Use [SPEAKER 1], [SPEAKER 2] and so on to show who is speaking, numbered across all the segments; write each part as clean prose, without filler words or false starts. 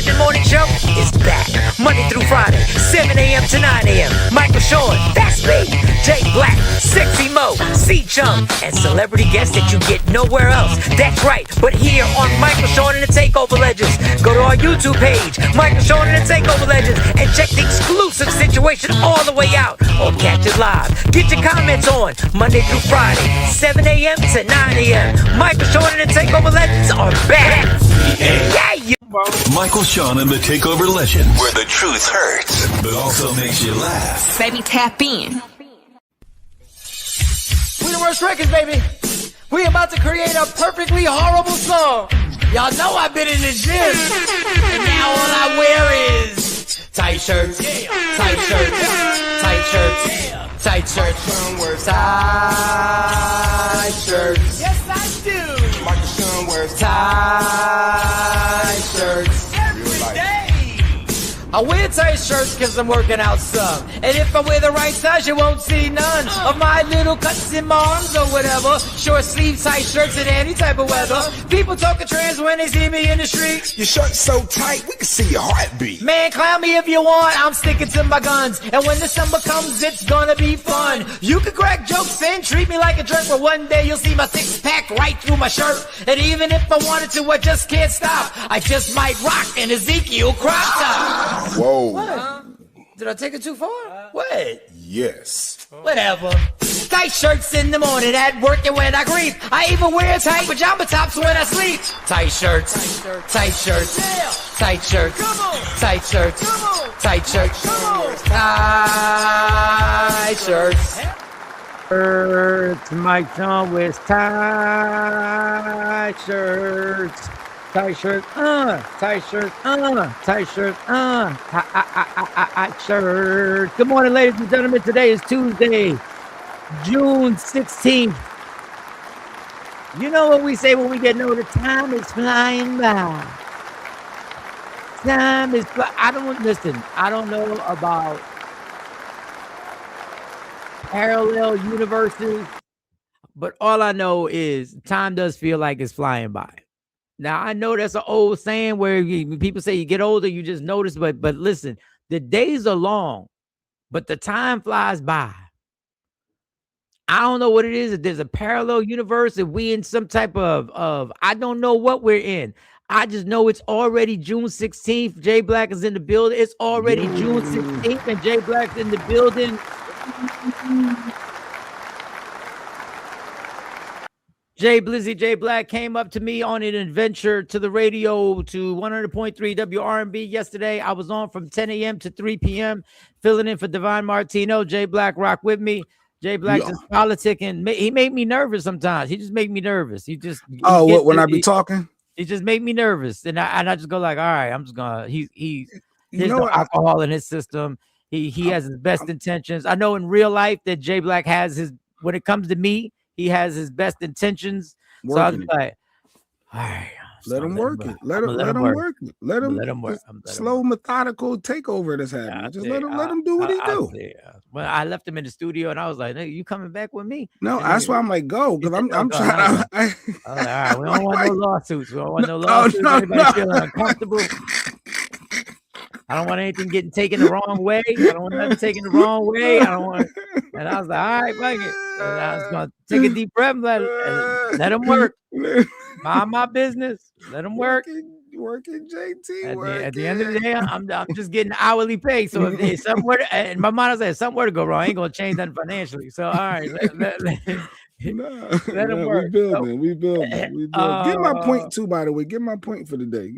[SPEAKER 1] Legend Morning Show is back. Monday through Friday, 7 a.m. to 9 a.m. Michael Sean, that's me. Jay Black, Sexy Mo, C-Chum, and celebrity guests that you get nowhere else. That's right, but here on Michael Sean and the Takeover Legends. Go to our YouTube page, Michael Sean and the Takeover Legends, and check the exclusive situation all the way out. Or catch it live. Get your comments on Monday through Friday, 7 a.m. to 9 a.m. Michael Sean and the Takeover Legends are back. Yeah.
[SPEAKER 2] Michael Sean and the Takeover Legends, where the truth hurts, but also makes you laugh.
[SPEAKER 3] Baby, tap in.
[SPEAKER 4] We the Worst Records, baby. We about to create a perfectly horrible song. Y'all know I've been in the gym, and now all I wear is tight shirts, tight shirts, tight shirts, tight shirts, tight shirts. Yes, I do. Michael Sean wears tight shirts every day. I wear tight shirts because I'm working out some. And if I wear the right size, you won't see none of my little cuts in my arms or whatever. Short sleeve tight shirts in any type of weather. People talking trans when they see me in the street.
[SPEAKER 5] Your shirt's so tight, we can see your heartbeat.
[SPEAKER 4] Man, clown me if you want, I'm sticking to my guns. And when December comes, it's gonna be fun. You can crack jokes and treat me like a jerk, but one day you'll see my six-pack right through my shirt. And even if I wanted to, I just can't stop. I just might rock an Ezekiel crop top.
[SPEAKER 5] Whoa.
[SPEAKER 4] What? Did I take it too far? What?
[SPEAKER 5] Yes.
[SPEAKER 4] Whatever. Tight shirts in the morning at work and when I grieve. I even wear tight pajama tops when I sleep. Tight shirts, tight shirts, tight shirts, tight shirts, tight shirts, tight shirts. Mike Sean wears tight shirts. Tight shirt, tight shirt, tight shirt, tight shirt. Good morning, ladies and gentlemen. Today is Tuesday, June 16th. You know what we say when we get the time is flying by. Time is I don't know about parallel universes, but all I know is time does feel like it's flying by. Now, I know that's an old saying where people say you get older, you just notice, but listen, the days are long, but the time flies by. I don't know what it is. If there's a parallel universe, if we in some type of I don't know what we're in. I just know it's already June 16th. Jay Black is in the building. It's already June 16th, and Jay Black's in the building. Jay Black came up to me on an adventure to the radio to 100.3 WRNB yesterday. I was on from 10 a.m. to 3 p.m. filling in for Divine Martino. Jay Black rock with me. Jay Black just politicking. He made me nervous sometimes. He just made me nervous.
[SPEAKER 5] When I be talking?
[SPEAKER 4] He just made me nervous. And I just go like, all right, I'm just gonna there's no alcohol in his system. He has his best intentions. I know in real life that Jay Black has his, when it comes to me, he has his best intentions. So I was like, all right.
[SPEAKER 5] Let him work it. Let him work it. Let him work. Slow, methodical takeover that's happening. Just let him do what he do.
[SPEAKER 4] Well, I left him in the studio and I was like, hey, you coming back with me?
[SPEAKER 5] No, that's why I'm like, go. Because I'm trying to.
[SPEAKER 4] All right, we don't want no lawsuits. We don't want no lawsuits. Anybody feeling uncomfortable. I don't want anything getting taken the wrong way. I don't want nothing taken the wrong way. And I was like, all right, fuck it. And I was going to take a deep breath and let him work. Mind my business. Let him work.
[SPEAKER 5] Working, JT.
[SPEAKER 4] At the end of the day, I'm just getting hourly pay. So if somewhere, and my mom said somewhere to go wrong, I ain't gonna change that financially. So all right, let him work.
[SPEAKER 5] We building. Get my point too, by the way. Get my point for the day.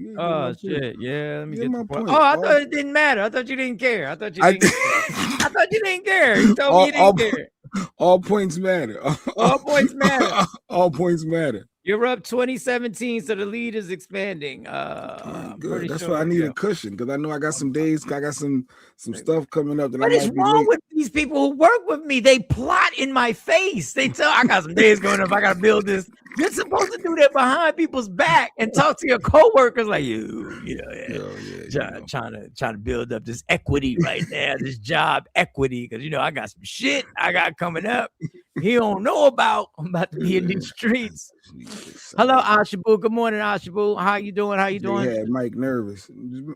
[SPEAKER 4] Shit. Yeah, let me get
[SPEAKER 5] my point.
[SPEAKER 4] Oh, I thought it didn't matter. I thought you didn't care. I thought you didn't care. You told me you didn't care.
[SPEAKER 5] All points matter.
[SPEAKER 4] All points matter.
[SPEAKER 5] All points matter.
[SPEAKER 4] You're up 2017, so the lead is expanding.
[SPEAKER 5] Good. That's why I need a cushion, because I know I got some days. I got some stuff coming up.
[SPEAKER 4] What is wrong with these people who work with me? They plot in my face. They tell I got some days going up. I got to build this. You're supposed to do that behind people's back and talk to your coworkers like trying to build up this equity right now, this job equity, because I got some shit I got coming up. he don't know about. I'm about to be in these streets. Hello, Ashabu. Good morning, Ashabu. How you doing? How you doing?
[SPEAKER 5] Yeah, Mike nervous.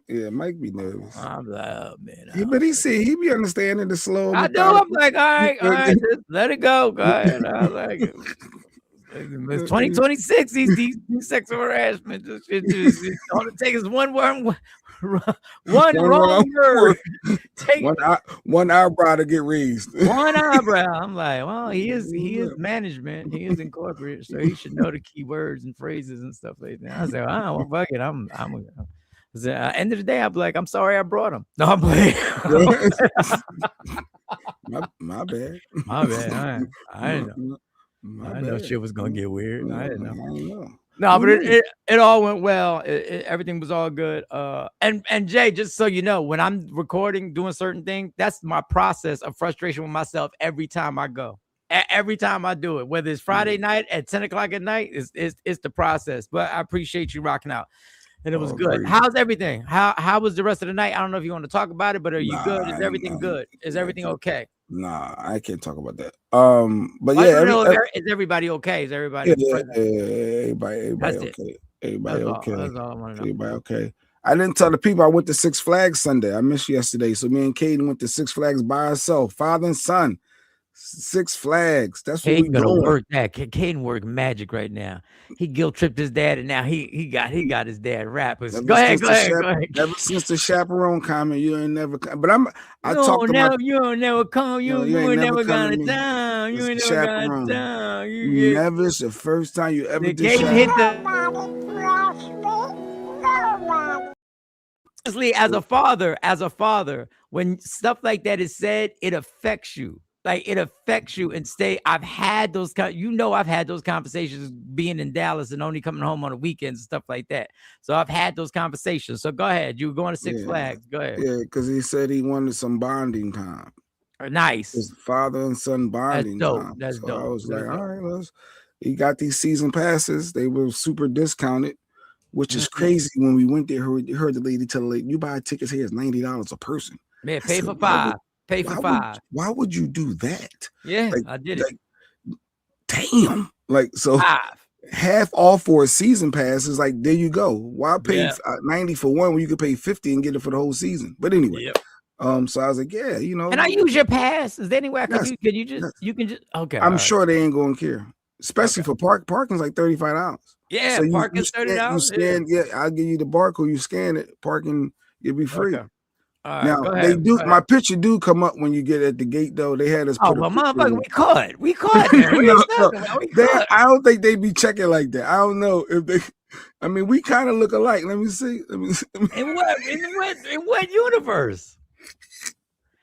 [SPEAKER 5] Yeah, Mike be nervous.
[SPEAKER 4] I'm like, oh, man.
[SPEAKER 5] But he be understanding the slow.
[SPEAKER 4] I do. I'm like, all right, just let it go. Go ahead. I like it. It's 2026. These sexual harassment. All it takes is one wrong word.
[SPEAKER 5] One eyebrow to get raised.
[SPEAKER 4] One eyebrow. I'm like, well, he is management. He is incorporated, so he should know the key words and phrases and stuff like that. I said, oh, well, fuck it. End of the day, I'm like, I'm sorry I brought him. No, I'm playing.
[SPEAKER 5] my bad.
[SPEAKER 4] My bad. I didn't know. I know shit was gonna get weird. I didn't know. No, but it all went well. Everything was all good. And Jay, just so you know, when I'm recording, doing certain things, that's my process of frustration with myself every time I go. Every time I do it, whether it's Friday night at 10 o'clock at night, it's the process. But I appreciate you rocking out. And it was good. Great. How's everything? How was the rest of the night? I don't know if you want to talk about it, but are you good? Is everything good? Is everything okay?
[SPEAKER 5] Nah, I can't talk about that. But yeah,
[SPEAKER 4] is everybody okay? Is everybody?
[SPEAKER 5] Everybody okay. Everybody okay. That's all I want to know. Everybody okay. I didn't tell the people I went to Six Flags Sunday. I missed yesterday, so me and Caden went to Six Flags by ourselves, father and son. Six Flags. That's what we gonna
[SPEAKER 4] work. That Caden work magic right now. He guilt tripped his dad, and now he got his dad rappers. Go ahead.
[SPEAKER 5] Ever since the chaperone comment, you ain't never. But you ain't never come. You ain't never gone to town. You ain't never gone to town. You never. It's the first time you ever did.
[SPEAKER 4] Honestly, as a father, when stuff like that is said, it affects you. Like it affects you and I've had those conversations being in Dallas and only coming home on the weekends and stuff like that. So I've had those conversations. So go ahead. You were going to Six Flags. Go ahead.
[SPEAKER 5] Yeah, because he said he wanted some bonding time.
[SPEAKER 4] Nice.
[SPEAKER 5] His father and son bonding time.
[SPEAKER 4] That's dope.
[SPEAKER 5] I was like, all right, he got these season passes. They were super discounted, which is crazy. When we went there, heard the lady tell the lady, you buy tickets here, it's $90 a person.
[SPEAKER 4] Man, pay for five. Pay for five.
[SPEAKER 5] Why would you do that?
[SPEAKER 4] Yeah, I did it.
[SPEAKER 5] Damn. So half off for a season pass is like, there you go. Why pay 90 for one when you could pay 50 and get it for the whole season? But anyway, so I was like, yeah,
[SPEAKER 4] And I use your pass. Is there anywhere you can just okay.
[SPEAKER 5] I'm sure they ain't gonna care, especially for parking's like $35.
[SPEAKER 4] Yeah, so parking's $30.
[SPEAKER 5] I'll give you the barcode. You scan it, parking, you'll be free. Okay.
[SPEAKER 4] Now
[SPEAKER 5] they do. My picture do come up when you get at the gate, though. They had us.
[SPEAKER 4] Motherfucker, we caught.
[SPEAKER 5] I don't think they be checking like that. I don't know if they. I mean, we kind of look alike. Let me see.
[SPEAKER 4] In what universe?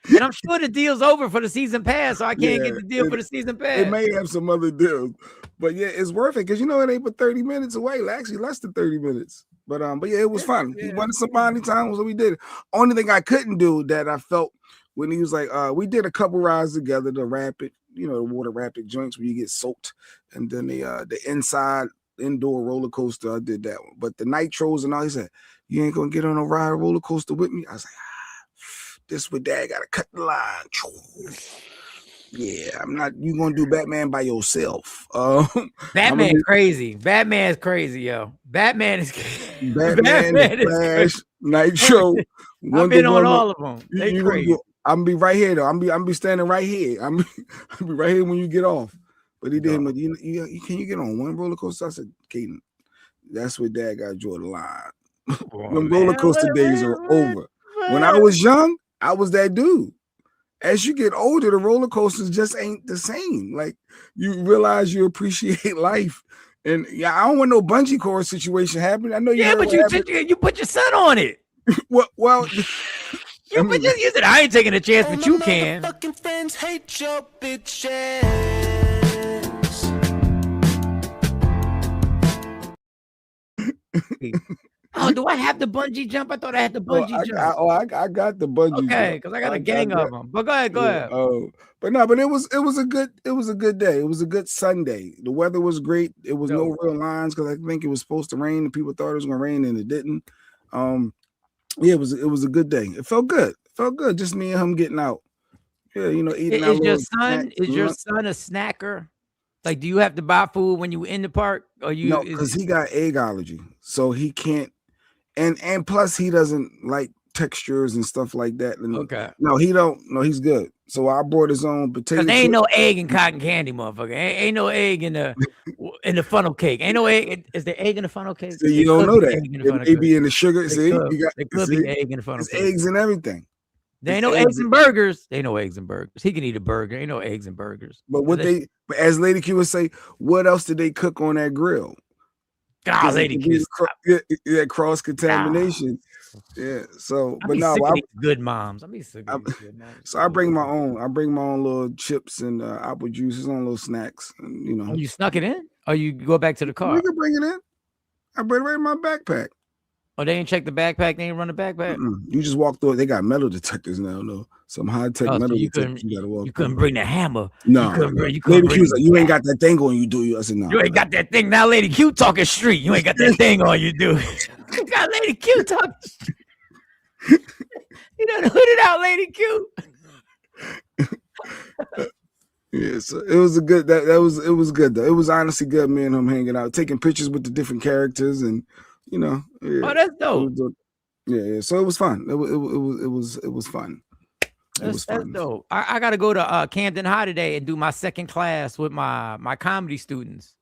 [SPEAKER 4] And I'm sure the deal's over for the season pass, so I can't get the deal for the season pass.
[SPEAKER 5] It may have some other deals, but yeah, it's worth it because it ain't but 30 minutes away. Actually, less than 30 minutes. But yeah, it was fun. He wanted some bonding time, so we did it. Only thing I couldn't do that I felt when he was like, we did a couple rides together, the rapid, the water rapid joints where you get soaked, and then the indoor roller coaster. I did that one, but the nitros and all. He said, "You ain't gonna get on a ride roller coaster with me." I was like, "This with Dad gotta cut the line." Yeah, I'm not. You gonna do Batman by yourself?
[SPEAKER 4] Batman's crazy. Batman's crazy, yo. Batman is
[SPEAKER 5] Flash, Nitro.
[SPEAKER 4] I've been on all of them. They crazy.
[SPEAKER 5] I'm be right here though. I'm be standing right here. I'm be right here when you get off. But he did. But can you get on one roller coaster? I said, Caden, that's where Dad got to draw the line. Them roller coaster days are over. When I was young, I was that dude. As you get older, the roller coasters just ain't the same. Like you realize you appreciate life, and I don't want no bungee cord situation happening. I know you.
[SPEAKER 4] Yeah, but you put your son on it.
[SPEAKER 5] well,
[SPEAKER 4] you said I ain't taking a chance, but you can.
[SPEAKER 3] Fucking friends hate your bitches.
[SPEAKER 4] Oh, do I have the bungee jump? I thought I had the bungee jump.
[SPEAKER 5] I got the bungee jump.
[SPEAKER 4] Okay, because I got a gang of them. But go ahead.
[SPEAKER 5] Oh, but it was a good day. It was a good Sunday. The weather was great. It was no real lines because I think it was supposed to rain and people thought it was gonna rain and it didn't. Yeah, it was a good day. It felt good. Just me and him getting out. Yeah, you know, eating.
[SPEAKER 4] Is your son a snacker? Like, do you have to buy food when you in the park, or you?
[SPEAKER 5] No, because he got egg allergy, so he can't. And plus, he doesn't like textures and stuff like that. And
[SPEAKER 4] Okay.
[SPEAKER 5] No, he don't. No, he's good. So I brought his own potato.
[SPEAKER 4] Because there ain't no egg in cotton candy, motherfucker. Ain't no egg in the funnel cake. Ain't no egg. Is there egg in the funnel cake?
[SPEAKER 5] So you don't know that. It may be in the sugar. See, you got
[SPEAKER 4] be egg in the funnel cake.
[SPEAKER 5] Eggs and everything.
[SPEAKER 4] There ain't no eggs and burgers. There ain't no eggs and burgers. He can eat a burger. Ain't no eggs and burgers.
[SPEAKER 5] But but as Lady Q would say, what else did they cook on that grill?
[SPEAKER 4] God, Lady Q.
[SPEAKER 5] Yeah, cross contamination. Yeah. So, but no,
[SPEAKER 4] good moms.
[SPEAKER 5] So I bring my own. I bring my own little chips and apple juices on little snacks. And, you know.
[SPEAKER 4] Oh, you snuck it in, or you go back to the car?
[SPEAKER 5] You can bring it in. I bring it right in my backpack.
[SPEAKER 4] Oh, they ain't check the backpack. They ain't run the backpack.
[SPEAKER 5] You just walk through it. They got metal detectors now, though. Some high tech metal detectors. You gotta walk.
[SPEAKER 4] You couldn't bring the hammer.
[SPEAKER 5] No, Lady Q's like, you ain't got that thing on you, do you? I said, no.
[SPEAKER 4] You ain't got that thing. Now Lady Q talking street. You ain't got that thing on you, do. You got Lady Q talking street. You done hooded out Lady Q.
[SPEAKER 5] Yeah, so it was a good. It was good though. It was honestly good. Me and him hanging out, taking pictures with the different characters, and you know. Yeah,
[SPEAKER 4] oh, that's dope.
[SPEAKER 5] Yeah. So it was fun. It was fun.
[SPEAKER 4] That's dope. I got to go to Camden High today and do my second class with my comedy students.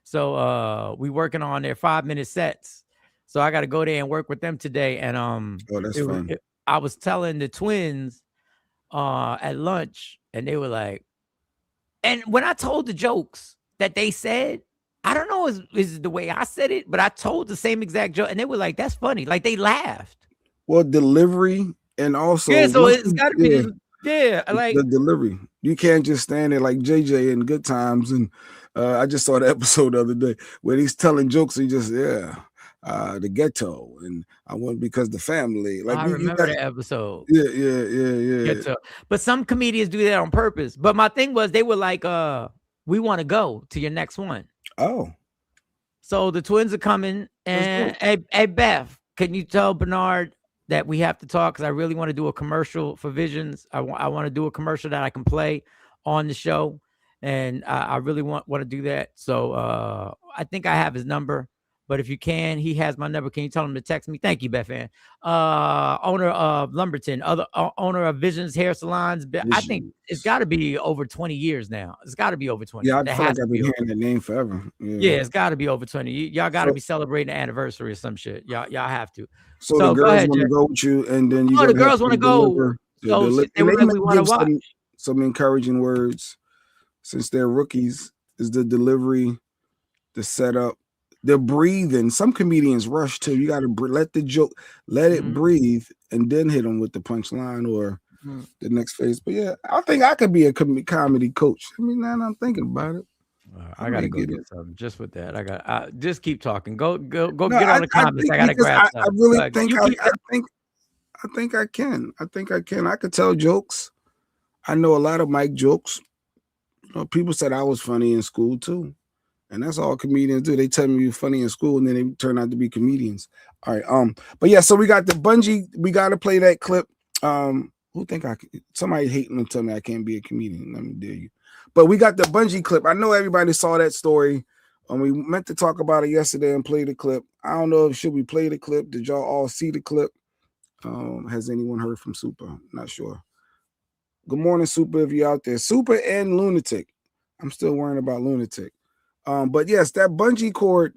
[SPEAKER 4] So we working on their 5-minute sets. So I got to go there and work with them today. And
[SPEAKER 5] that's fun.
[SPEAKER 4] I was telling the twins at lunch, and they were like, and when I told the jokes that they said, I don't know is the way I said it, but I told the same exact joke, and they were like, "That's funny." Like they laughed.
[SPEAKER 5] Well, delivery and also
[SPEAKER 4] so it's got to be like
[SPEAKER 5] the delivery. You can't just stand there like JJ in Good Times, and I just saw the episode the other day where he's telling jokes. He just the ghetto, and I went because the family. Like
[SPEAKER 4] I remember that episode.
[SPEAKER 5] Yeah.
[SPEAKER 4] Ghetto. But some comedians do that on purpose. But my thing was, they were like, "We want to go to your next one."
[SPEAKER 5] Oh,
[SPEAKER 4] so the twins are coming, and hey Beth, can you tell Bernard that we have to talk, because I really want to do a commercial for Visions. I want to do a commercial that I can play on the show, and I really want to do that. So I think I have his number. But if you can, he has my number. Can you tell him to text me? Thank you, Bethan. Owner of Lumberton, owner of Visions Hair Salons. I think it's got to be over 20 years now. It's got to be over 20.
[SPEAKER 5] Yeah, I feel like I've been hearing that name forever.
[SPEAKER 4] Yeah, it's got to be over 20. Y'all got to be celebrating the anniversary or some shit. Y'all have to.
[SPEAKER 5] So the girls want to go with you, and then you.
[SPEAKER 4] Oh, the girls want to go. So they were like, we want to watch.
[SPEAKER 5] Some encouraging words, since they're rookies. Is the delivery, the setup. They're breathing. Some comedians rush too. You got to let the joke, let it breathe, and then hit them with the punchline or the next phase. But yeah, I think I could be a comedy coach. I mean, now I'm thinking about it.
[SPEAKER 4] I gotta go get something just with that. I just keep talking. Go get on the comments. I gotta grab something.
[SPEAKER 5] I really think I think I can. I think I can. I could tell jokes. I know a lot of mic jokes. You know, people said I was funny in school too. And that's all comedians do. They tell me you're funny in school, and then they turn out to be comedians. All right. But yeah, so we got the bungee. We got to play that clip. Who think I can? Somebody hating and tell me I can't be a comedian. Let me dare you. But we got the bungee clip. I know everybody saw that story. We meant to talk about it yesterday and play the clip. I don't know if should we play the clip. Did y'all all see the clip? Has anyone heard from Super? Not sure. Good morning, Super, if you're out there. Super and Lunatic. I'm still worrying about Lunatic. But yes, that bungee cord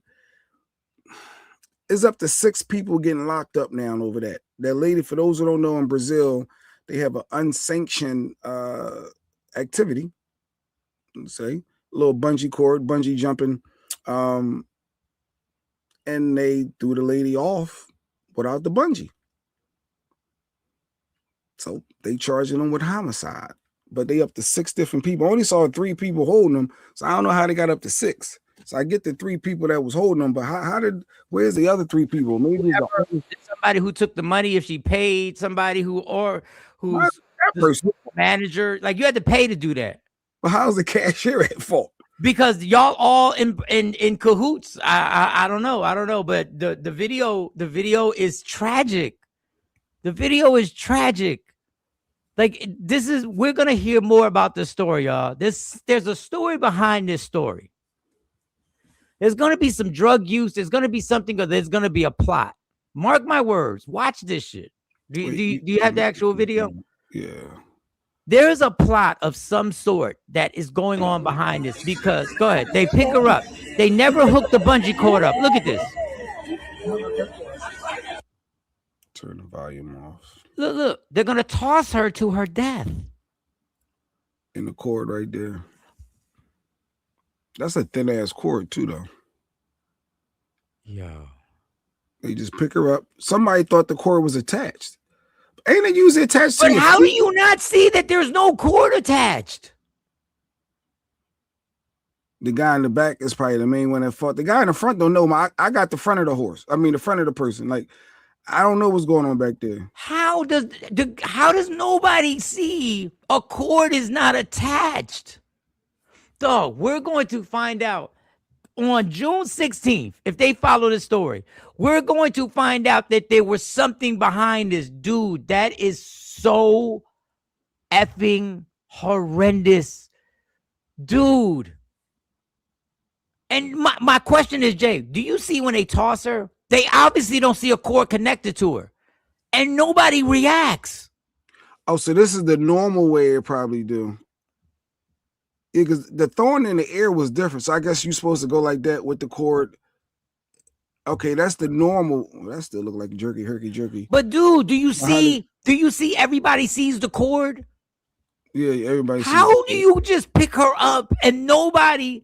[SPEAKER 5] is up to 6 people getting locked up now over that. That lady, for those who don't know, in Brazil, they have an unsanctioned activity. Let's say a little bungee cord, bungee jumping, and they threw the lady off without the bungee. So they charging them with homicide. But they up to 6 different people. I only saw 3 people holding them, so I don't know how they got up to 6. So I get the 3 people that was holding them, but where's the other 3 people? Maybe
[SPEAKER 4] somebody who took the money, if she paid somebody who's manager. Like you had to pay to do that.
[SPEAKER 5] But how's the cashier at fault?
[SPEAKER 4] Because y'all all in cahoots. I don't know. But the video is tragic. The video is tragic. Like we're gonna hear more about this story, y'all. There's a story behind this story. There's gonna be some drug use. There's gonna be something, or there's gonna be a plot. Mark my words. Watch this shit. Do you have the actual video?
[SPEAKER 5] Yeah.
[SPEAKER 4] There is a plot of some sort that is going on behind this because, go ahead, they pick her up. They never hooked the bungee cord up. Look at this.
[SPEAKER 5] Turn the volume off.
[SPEAKER 4] Look. They're going to toss her to her death.
[SPEAKER 5] In the cord right there. That's a thin-ass cord, too, though.
[SPEAKER 4] Yeah.
[SPEAKER 5] They just pick her up. Somebody thought the cord was attached. Ain't it usually attached to
[SPEAKER 4] But
[SPEAKER 5] your
[SPEAKER 4] how
[SPEAKER 5] feet?
[SPEAKER 4] do you not see that there's no cord attached?
[SPEAKER 5] The guy in the back is probably the main one that fought. The guy in the front don't know. I got the front of the horse. I mean, the front of the person. Like, I don't know what's going on back there.
[SPEAKER 4] How does nobody see a cord is not attached? Dog, we're going to find out on June 16th, if they follow the story, we're going to find out that there was something behind this. Dude, that is so effing horrendous. Dude. And my question is, Jay, do you see when they toss her? They obviously don't see a cord connected to her. And nobody reacts.
[SPEAKER 5] Oh, so this is the normal way it probably do. Yeah, because the throwing in the air was different. So I guess you're supposed to go like that with the cord. Okay, that's the normal. That still look like jerky.
[SPEAKER 4] But dude, do you see everybody sees the cord?
[SPEAKER 5] Yeah, everybody sees
[SPEAKER 4] How do you just pick her up and nobody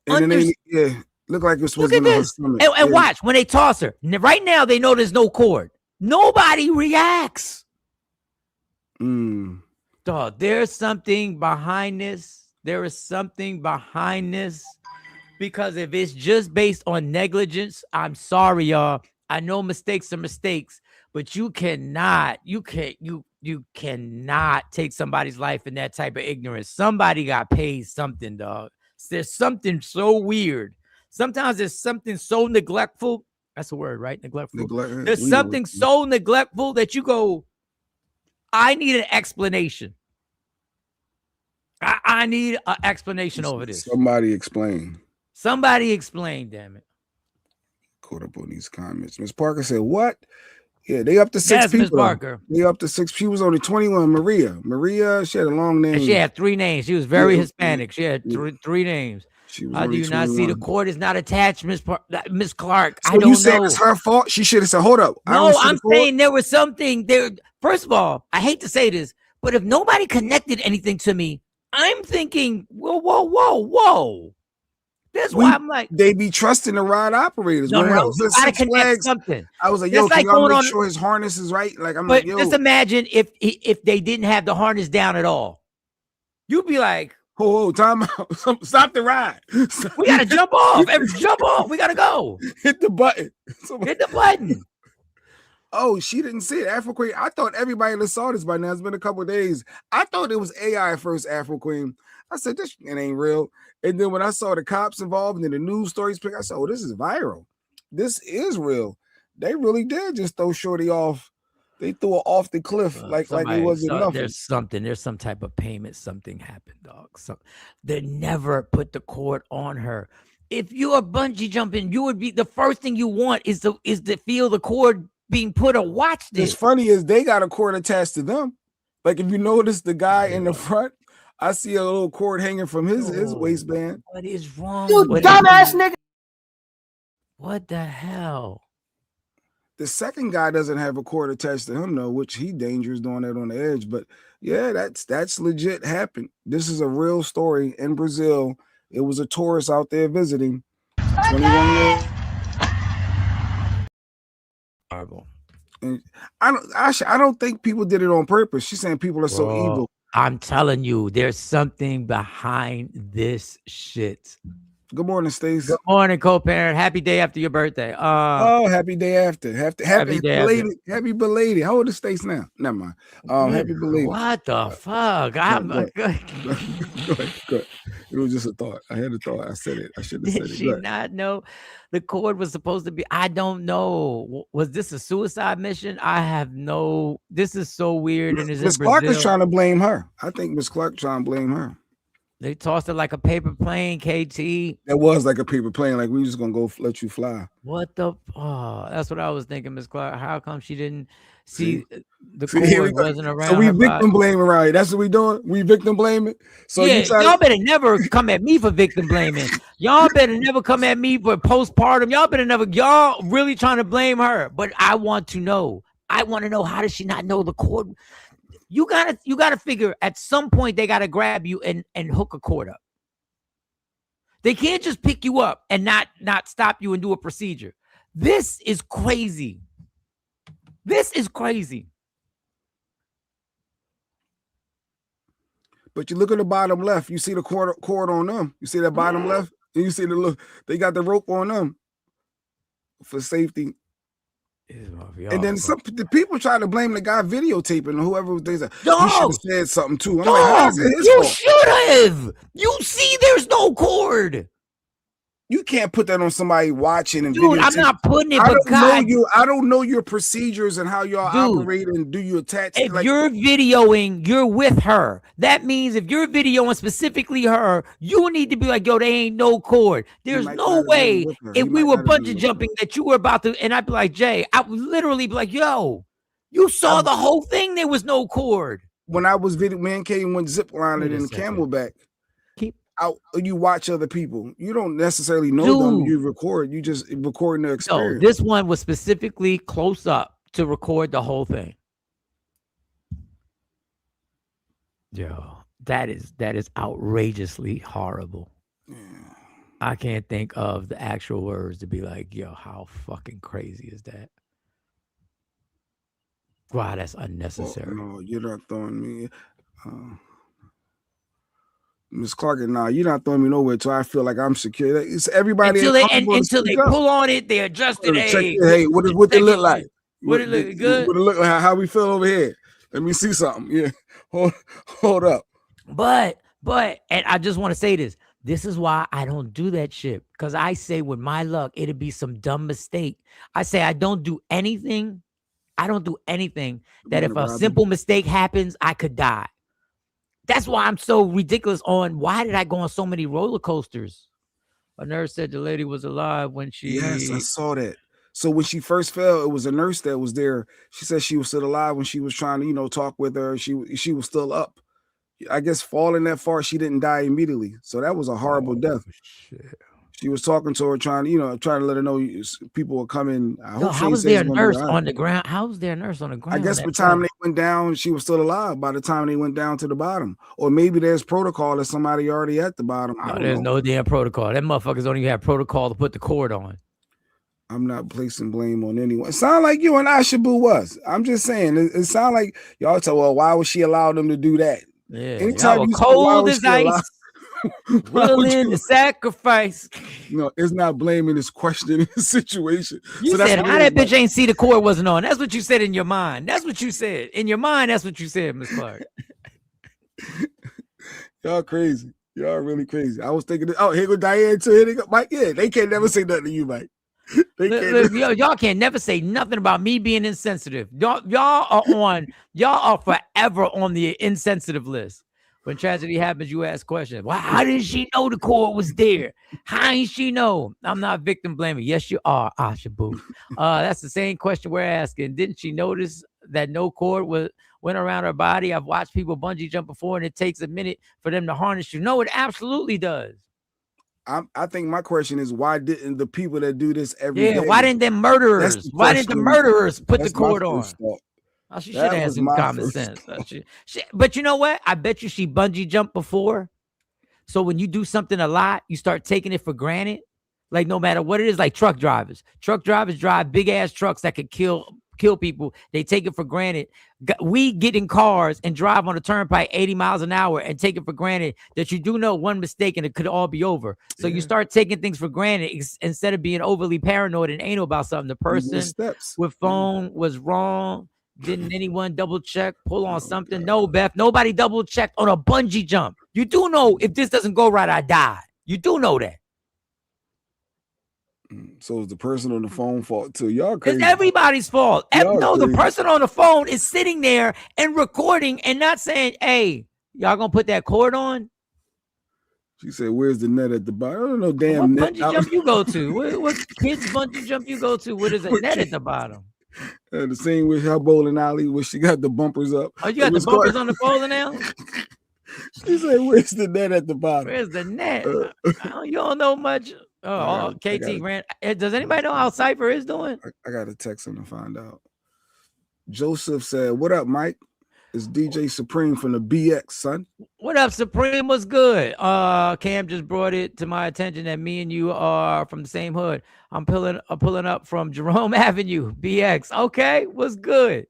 [SPEAKER 5] and then look like it's supposed
[SPEAKER 4] Look
[SPEAKER 5] to
[SPEAKER 4] at
[SPEAKER 5] be on her
[SPEAKER 4] this.
[SPEAKER 5] stomach.
[SPEAKER 4] And watch when they toss her. Right now they know there's no cord. Nobody reacts. Dog, there's something behind this. There is something behind this, because if it's just based on negligence, I'm sorry, y'all. I know mistakes are mistakes, but you cannot take somebody's life in that type of ignorance. Somebody got paid something, dog. There's something so weird. Sometimes there's something so neglectful. That's a word, right? Neglectful. There's something so neglectful that you go, I need an explanation. I need an explanation over this.
[SPEAKER 5] Somebody explain.
[SPEAKER 4] Somebody explain, damn it.
[SPEAKER 5] Caught up on these comments. Miss Parker said, what? Yeah, they up to 6
[SPEAKER 4] Yes,
[SPEAKER 5] people.
[SPEAKER 4] Miss Parker.
[SPEAKER 5] They up to 6. She was only 21. Maria, she had a long name.
[SPEAKER 4] And she had 3 names. She was very Hispanic. She had three names.
[SPEAKER 5] How
[SPEAKER 4] do you not see the cord is not attached, Miss Clark?
[SPEAKER 5] So
[SPEAKER 4] I don't
[SPEAKER 5] you saying
[SPEAKER 4] know.
[SPEAKER 5] it's her fault? She should have said, hold up.
[SPEAKER 4] No, I'm saying there was something there. First of all, I hate to say this, but if nobody connected anything to me, I'm thinking, whoa. That's why I'm like,
[SPEAKER 5] they be trusting the ride operators.
[SPEAKER 4] No,
[SPEAKER 5] You
[SPEAKER 4] gotta connect something.
[SPEAKER 5] I was like,
[SPEAKER 4] Just
[SPEAKER 5] yo,
[SPEAKER 4] like
[SPEAKER 5] can y'all
[SPEAKER 4] going
[SPEAKER 5] make
[SPEAKER 4] on-
[SPEAKER 5] sure his harness is right? Like, I'm
[SPEAKER 4] But
[SPEAKER 5] like, yo,
[SPEAKER 4] just imagine if they didn't have the harness down at all. You'd be like,
[SPEAKER 5] oh, time out. Stop the ride.
[SPEAKER 4] we gotta jump off. Jump off. We gotta go.
[SPEAKER 5] Hit the button.
[SPEAKER 4] Hit the button.
[SPEAKER 5] Oh, she didn't see it. Afro Queen. I thought everybody that saw this by now. It's been a couple of days. I thought it was AI at first, Afro Queen. I said, this shit ain't real. And then when I saw the cops involved and the news stories pick, I said, oh, this is viral. This is real. They really did just throw Shorty off. They threw her off the cliff like it wasn't nothing.
[SPEAKER 4] There's some type of payment. Something happened, dog. They never put the cord on her. If you're bungee jumping, you would be the first thing you want is to feel the cord being put or watch this.
[SPEAKER 5] What's funny is they got a cord attached to them. Like if you notice the guy in the front, I see a little cord hanging from his waistband.
[SPEAKER 4] What is wrong?
[SPEAKER 6] You dumbass nigga.
[SPEAKER 4] What the hell?
[SPEAKER 5] The second guy doesn't have a cord attached to him though, which he dangerous doing that on the edge. But yeah, that's legit happened. This is a real story in Brazil. It was a tourist out there visiting. 21 years.
[SPEAKER 4] Horrible.
[SPEAKER 5] And I don't think people did it on purpose. She's saying people are so evil.
[SPEAKER 4] I'm telling you, there's something behind this shit.
[SPEAKER 5] Good morning, Stace.
[SPEAKER 4] Good morning, co-parent. Happy day after your birthday.
[SPEAKER 5] Oh, happy day after. Happy
[SPEAKER 4] day
[SPEAKER 5] belated. Happy belated. How old is Stace now? Never mind. Happy belated.
[SPEAKER 4] What the fuck? I'm
[SPEAKER 5] Go ahead. It was just a thought. I had a thought. I said it. I should have said
[SPEAKER 4] Did
[SPEAKER 5] it.
[SPEAKER 4] she not know the cord was supposed to be? I don't know. Was this a suicide mission? I have no. This is so weird. And is
[SPEAKER 5] Miss Clark is trying to blame her. I think Miss Clark trying to blame her.
[SPEAKER 4] They tossed it like a paper plane, KT.
[SPEAKER 5] That was like a paper plane. Like we just gonna go let you fly.
[SPEAKER 4] What the? Oh, that's what I was thinking, Miss Clark. How come she didn't see the
[SPEAKER 5] here
[SPEAKER 4] cord wasn't around?
[SPEAKER 5] So we
[SPEAKER 4] her
[SPEAKER 5] victim
[SPEAKER 4] body?
[SPEAKER 5] blaming right here. That's what we doing. We victim blaming. So
[SPEAKER 4] yeah,
[SPEAKER 5] you
[SPEAKER 4] y'all better never come at me for victim blaming. Y'all better never come at me for postpartum. Y'all better never. Y'all really trying to blame her. But I want to know. I want to know, how does she not know the cord? You gotta figure at some point they gotta grab you and hook a cord up. They can't just pick you up and not stop you and do a procedure. This is crazy. This is crazy.
[SPEAKER 5] But you look at the bottom left, you see the cord on them. You see that bottom left? And you see they got the rope on them for safety. And then the people try to blame the guy videotaping or whoever they said. He should have said something too. I'm like, how is it his
[SPEAKER 4] you
[SPEAKER 5] fault?
[SPEAKER 4] should have. You see, there's no cord.
[SPEAKER 5] You can't put that on somebody watching and
[SPEAKER 4] Dude, I'm not putting it.
[SPEAKER 5] I
[SPEAKER 4] But
[SPEAKER 5] I don't know your procedures and how y'all operate and do you attach.
[SPEAKER 4] If you're videoing, you're with her. That means if you're videoing specifically her, you need to be like, yo, they ain't no cord. There's no way if we were bungee jumping that you were about to, and I'd be like, Jay, I would literally be like, yo, you saw the whole thing. There was no cord.
[SPEAKER 5] When I was man came went zip lining in Camelback. You watch other people. You don't necessarily know them. You record. You just recording the experience.
[SPEAKER 4] No, this one was specifically close up to record the whole thing. Yo, that is outrageously horrible. Yeah. I can't think of the actual words to be like, yo, how fucking crazy is that? Wow, that's unnecessary.
[SPEAKER 5] No, you're not throwing me. Miss Clark, nah, you're not throwing me nowhere until I feel like I'm secure. It's everybody
[SPEAKER 4] until they pull on it, they adjust it.
[SPEAKER 5] Hey, what it look like?
[SPEAKER 4] What it look good?
[SPEAKER 5] What it look like? How we feel over here? Let me see something. Yeah, hold up.
[SPEAKER 4] But and I just want to say this. This is why I don't do that shit. Because I say with my luck, it'd be some dumb mistake. I say I don't do anything. I don't do anything that if a simple mistake happens, I could die. That's why I'm so ridiculous on why did I go on so many roller coasters? A nurse said the lady was alive when she...
[SPEAKER 5] Yes, I saw that. So when she first fell, it was a nurse that was there. She said she was still alive when she was trying to, talk with her. She was still up. I guess falling that far, she didn't die immediately. So that was a horrible death. Shit. She was talking to her, trying to let her know people were coming.
[SPEAKER 4] How was there a nurse on the ground? How was there a nurse on the ground?
[SPEAKER 5] I guess by the time they went down, she was still alive. By the time they went down to the bottom, or maybe there's protocol that somebody already at the bottom.
[SPEAKER 4] There's no damn protocol. That motherfuckers don't even have protocol to put the cord on.
[SPEAKER 5] I'm not placing blame on anyone. It sound like you and Ashabu was. I'm just saying. It sound like y'all tell. Well, why would she allow them to do that?
[SPEAKER 4] Yeah, anytime you cold as ice. Willing to sacrifice.
[SPEAKER 5] No, it's not blaming, it's questioning the situation.
[SPEAKER 4] You said how that bitch ain't see the cord wasn't on. That's what you said in your mind. That's what you said. In your mind, that's what you said, Miss Clark.
[SPEAKER 5] Y'all crazy. Y'all really crazy. I was thinking, here go Diane too. Here they go Mike. Yeah, they can't never say nothing to you, Mike.
[SPEAKER 4] Y'all can't never say nothing about me being insensitive. Y'all are forever on the insensitive list. When tragedy happens, you ask questions. Well, how did she know the cord was there? How did she know? I'm not victim blaming. Yes, you are, Ashabu. That's the same question we're asking. Didn't she notice that no cord went around her body? I've watched people bungee jump before, and it takes a minute for them to harness you. No, it absolutely does.
[SPEAKER 5] I think my question is, why didn't the people that do this every day?
[SPEAKER 4] Why didn't the murderers? Why didn't the murderers put the cord on? Oh, she should have had some common sense. But you know what? I bet you she bungee jumped before. So when you do something a lot, you start taking it for granted. Like no matter what it is, like truck drivers. Truck drivers drive big ass trucks that could kill kill people. They take it for granted. We get in cars and drive on the turnpike 80 miles an hour and take it for granted that you do know one mistake and it could all be over. So you start taking things for granted instead of being overly paranoid and anal about something. The person with phone was wrong. Didn't anyone double check, pull on something? No, Beth, nobody double checked on a bungee jump. You do know if this doesn't go right, I die. You do know that.
[SPEAKER 5] So it's the person on the phone fault too. Y'all crazy.
[SPEAKER 4] It's everybody's fault. The person on the phone is sitting there and recording and not saying, hey, y'all gonna put that cord on?
[SPEAKER 5] She said, where's the net at the bottom? I don't know, damn
[SPEAKER 4] what
[SPEAKER 5] net.
[SPEAKER 4] Bungee jump you go to? What kids bungee jump you go to? What is a net at the bottom?
[SPEAKER 5] The scene with her bowling alley where she got the bumpers up.
[SPEAKER 4] Oh, you got the bumpers on the bowling alley?
[SPEAKER 5] She said, where's the net at the bottom?
[SPEAKER 4] Where's the net? You don't know much. KT Grant. Does anybody know how Cypher is doing?
[SPEAKER 5] I got to text him to find out. Joseph said, what up, Mike? It's DJ Supreme from the BX, son.
[SPEAKER 4] What up, Supreme? What's good? Cam just brought it to my attention that me and you are from the same hood. I'm pulling up from Jerome Avenue, BX. Okay, what's good?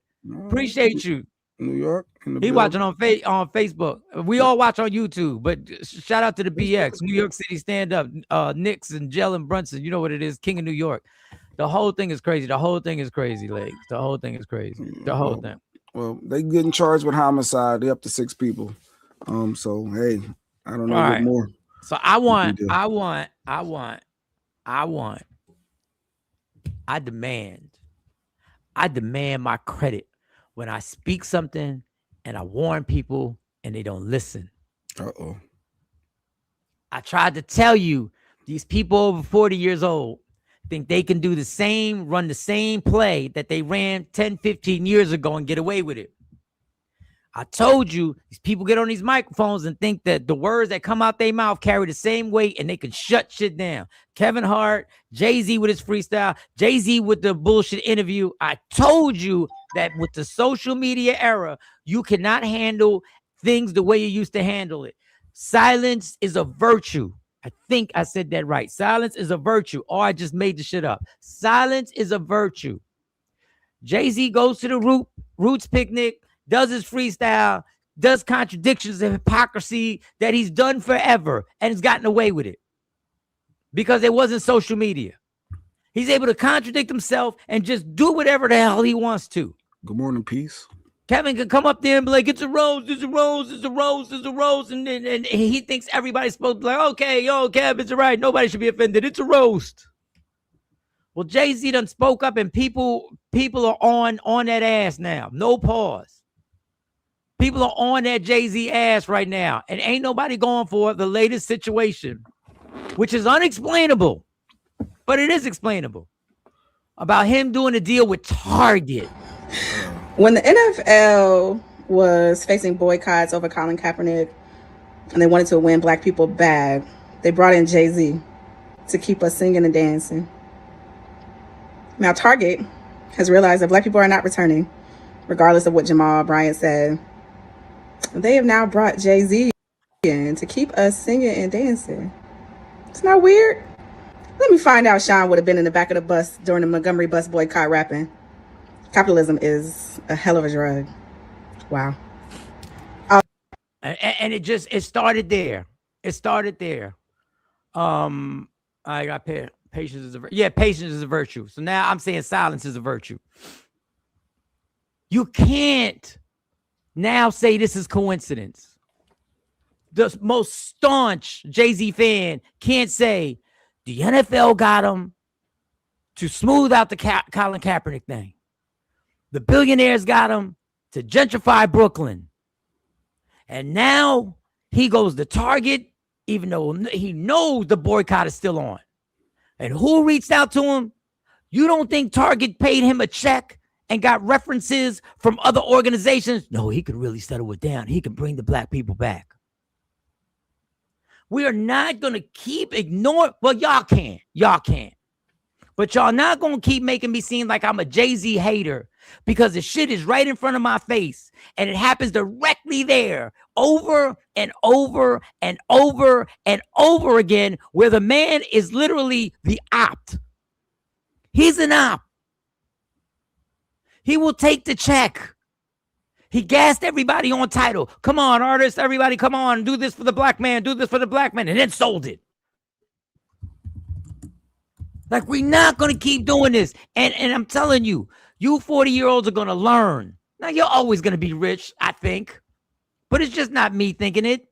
[SPEAKER 4] Appreciate you.
[SPEAKER 5] New York.
[SPEAKER 4] He watching on Facebook. We all watch on YouTube, but shout out to the BX, New York City stand up. Knicks and Jalen Brunson. You know what it is, King of New York. The whole thing is crazy. The whole thing is crazy, Legs. The whole thing is crazy. The whole thing.
[SPEAKER 5] Well, they getting charged with homicide. They up to 6 people. So hey, I don't know what more.
[SPEAKER 4] So I demand my credit when I speak something and I warn people and they don't listen. I tried to tell you, these people over 40 years old think they can do the same, run the same play that they ran 10, 15 years ago and get away with it. I told you, these people get on these microphones and think that the words that come out their mouth carry the same weight and they can shut shit down. Kevin Hart, Jay-Z with his freestyle, Jay-Z with the bullshit interview. I told you that with the social media era, you cannot handle things the way you used to handle it. Silence is a virtue. I think I said that right. Silence is a virtue. Or I just made the shit up. Silence is a virtue. Jay-Z goes to the Roots picnic, does his freestyle, does contradictions and hypocrisy that he's done forever and has gotten away with it because it wasn't social media. He's able to contradict himself and just do whatever the hell he wants to.
[SPEAKER 5] Good morning, peace.
[SPEAKER 4] Kevin can come up there and be like, it's a rose, it's a rose, it's a rose, it's a rose. And he thinks everybody's supposed to be like, okay, yo, Kev, it's all right. Nobody should be offended. It's a roast. Well, Jay-Z done spoke up and people are on that ass now. No pause. People are on that Jay-Z ass right now. And ain't nobody going for the latest situation, which is unexplainable. But it is explainable. About him doing a deal with Target.
[SPEAKER 6] When the NFL was facing boycotts over Colin Kaepernick and they wanted to win black people back, they brought in Jay-Z to keep us singing and dancing. Now Target has realized that black people are not returning, regardless of what Jamal Bryant said. They have now brought Jay-Z in to keep us singing and dancing. It's not weird. Let me find out Sean would have been in the back of the bus during the Montgomery bus boycott rapping. Capitalism is a hell of a drug. Wow.
[SPEAKER 4] And it started there. It started there. I got patience is a virtue. Yeah, patience is a virtue. So now I'm saying silence is a virtue. You can't now say this is coincidence. The most staunch Jay-Z fan can't say the NFL got him to smooth out the Colin Kaepernick thing. The billionaires got him to gentrify Brooklyn. And now he goes to Target, even though he knows the boycott is still on. And who reached out to him? You don't think Target paid him a check and got references from other organizations? No, he could really settle it down. He can bring the black people back. We are not going to keep ignoring. Well, y'all can. Y'all can. But y'all not going to keep making me seem like I'm a Jay-Z hater because the shit is right in front of my face and it happens directly there over and over and over and over again where the man is literally the opt. He's an op. He will take the check. He gassed everybody on title. Come on, artists, everybody, come on, do this for the black man, do this for the black man, and then sold it. Like, we're not going to keep doing this. And I'm telling you, you 40-year-olds are going to learn. Now, you're always going to be rich, I think. But it's just not me thinking it.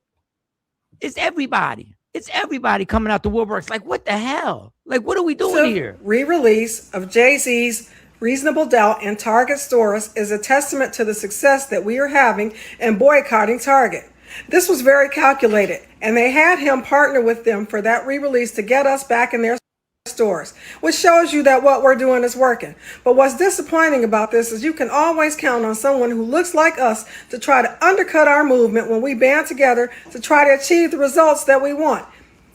[SPEAKER 4] It's everybody. It's everybody coming out the woodworks. Like, what the hell? Like, what are we doing here?
[SPEAKER 7] Re-release of Jay-Z's Reasonable Doubt in Target stores is a testament to the success that we are having in boycotting Target. This was very calculated, and they had him partner with them for that re-release to get us back in their stores, which shows you that what we're doing is working. But what's disappointing about this is you can always count on someone who looks like us to try to undercut our movement when we band together to try to achieve the results that we want.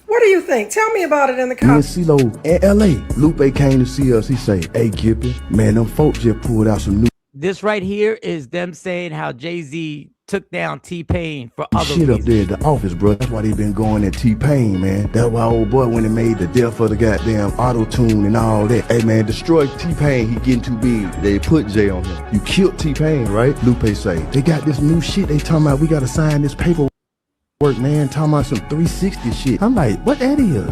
[SPEAKER 7] What do you think? Tell me about it in the comments.
[SPEAKER 8] Me and CeeLo in L.A. Lupe came to see us. He say, "Hey, Gippy, man, them folks just pulled out some new
[SPEAKER 4] This right here is them saying how Jay-Z took down T-Pain for other
[SPEAKER 8] shit up
[SPEAKER 4] reasons.
[SPEAKER 8] there at the office, bro. That's why they been going at T-Pain, man. That's why old boy when they made the death of the goddamn auto-tune and all that. Hey, man, destroy T-Pain. He getting too big. They put Jay on him. You killed T-Pain, right? Lupe say, they got this new shit. They talking about we got to sign this paperwork, man. Talking about some 360 shit. I'm like, what that is?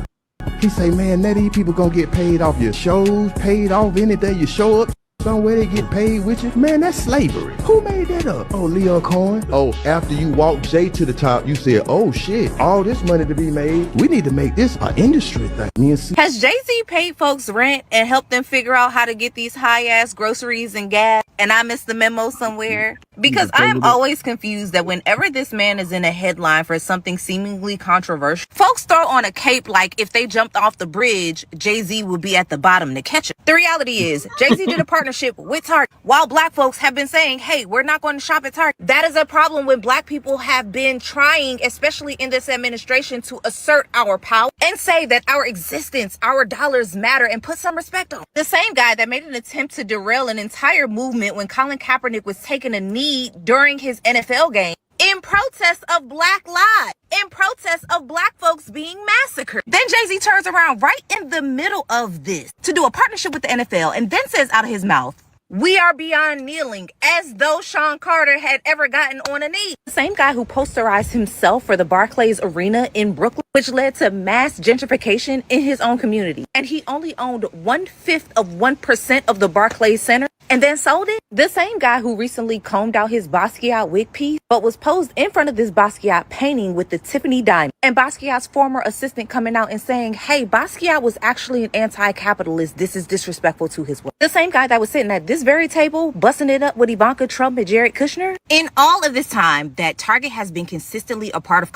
[SPEAKER 8] He say, man, that these people gonna get paid off your shows, paid off anything you show up somewhere, they get paid with you. Man, that's slavery. Who made that up? Oh, Leo Cohen. Oh, after you walk Jay to the top, you said, oh shit, all this money to be made. We need to make this an industry thing. Me and C.
[SPEAKER 9] Has Jay-Z paid folks rent and helped them figure out how to get these high-ass groceries and gas? And I missed the memo somewhere? Because I am always confused that whenever this man is in a headline for something seemingly controversial, folks throw on a cape like if they jumped off the bridge, Jay-Z would be at the bottom to catch him. The reality is, Jay-Z did a partnership with Target, while black folks have been saying, hey, we're not going to shop at Target. That is a problem when black people have been trying, especially in this administration, to assert our power and say that our existence, our dollars matter, and put some respect on. The same guy that made an attempt to derail an entire movement when Colin Kaepernick was taking a knee during his NFL game in protest of Black lives, in protest of black folks being massacred. Then Jay-Z turns around right in the middle of this to do a partnership with the NFL and then says out of his mouth, we are beyond kneeling, as though Sean Carter had ever gotten on a knee. The same guy who posterized himself for the Barclays Arena in Brooklyn, which led to mass gentrification in his own community. And he only owned 1/5 of 1% of the Barclays Center and then sold it. The same guy who recently combed out his Basquiat wig piece, but was posed in front of this Basquiat painting with the Tiffany diamond. And Basquiat's former assistant coming out and saying, hey, Basquiat was actually an anti-capitalist. This is disrespectful to his work. The same guy that was sitting at this very table, busting it up with Ivanka Trump and Jared Kushner. In all of this time that Target has been consistently a part of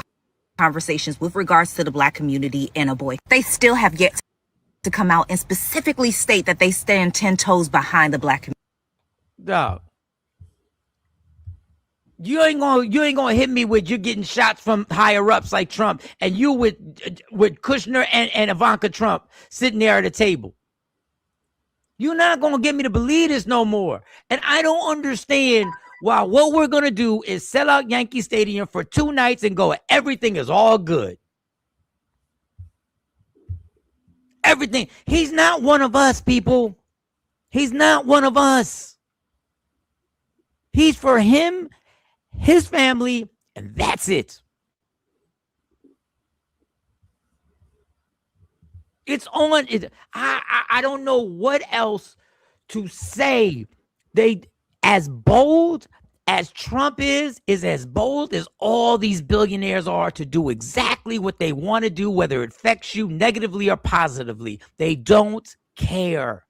[SPEAKER 9] conversations with regards to the black community and a boy, they still have yet to come out and specifically state that they stand 10 toes behind the black community.
[SPEAKER 4] Dog. You ain't gonna hit me with you getting shots from higher ups like Trump and you with Kushner and Ivanka Trump sitting there at a table. You're not gonna get me to believe this no more. And I don't understand why what we're gonna do is sell out Yankee Stadium for 2 nights and go, everything is all good. Everything. He's not one of us, people. He's not one of us. He's for him, his family, and that's it. It's on. I don't know what else to say. They, as bold as Trump is as bold as all these billionaires are to do exactly what they want to do, whether it affects you negatively or positively. They don't care.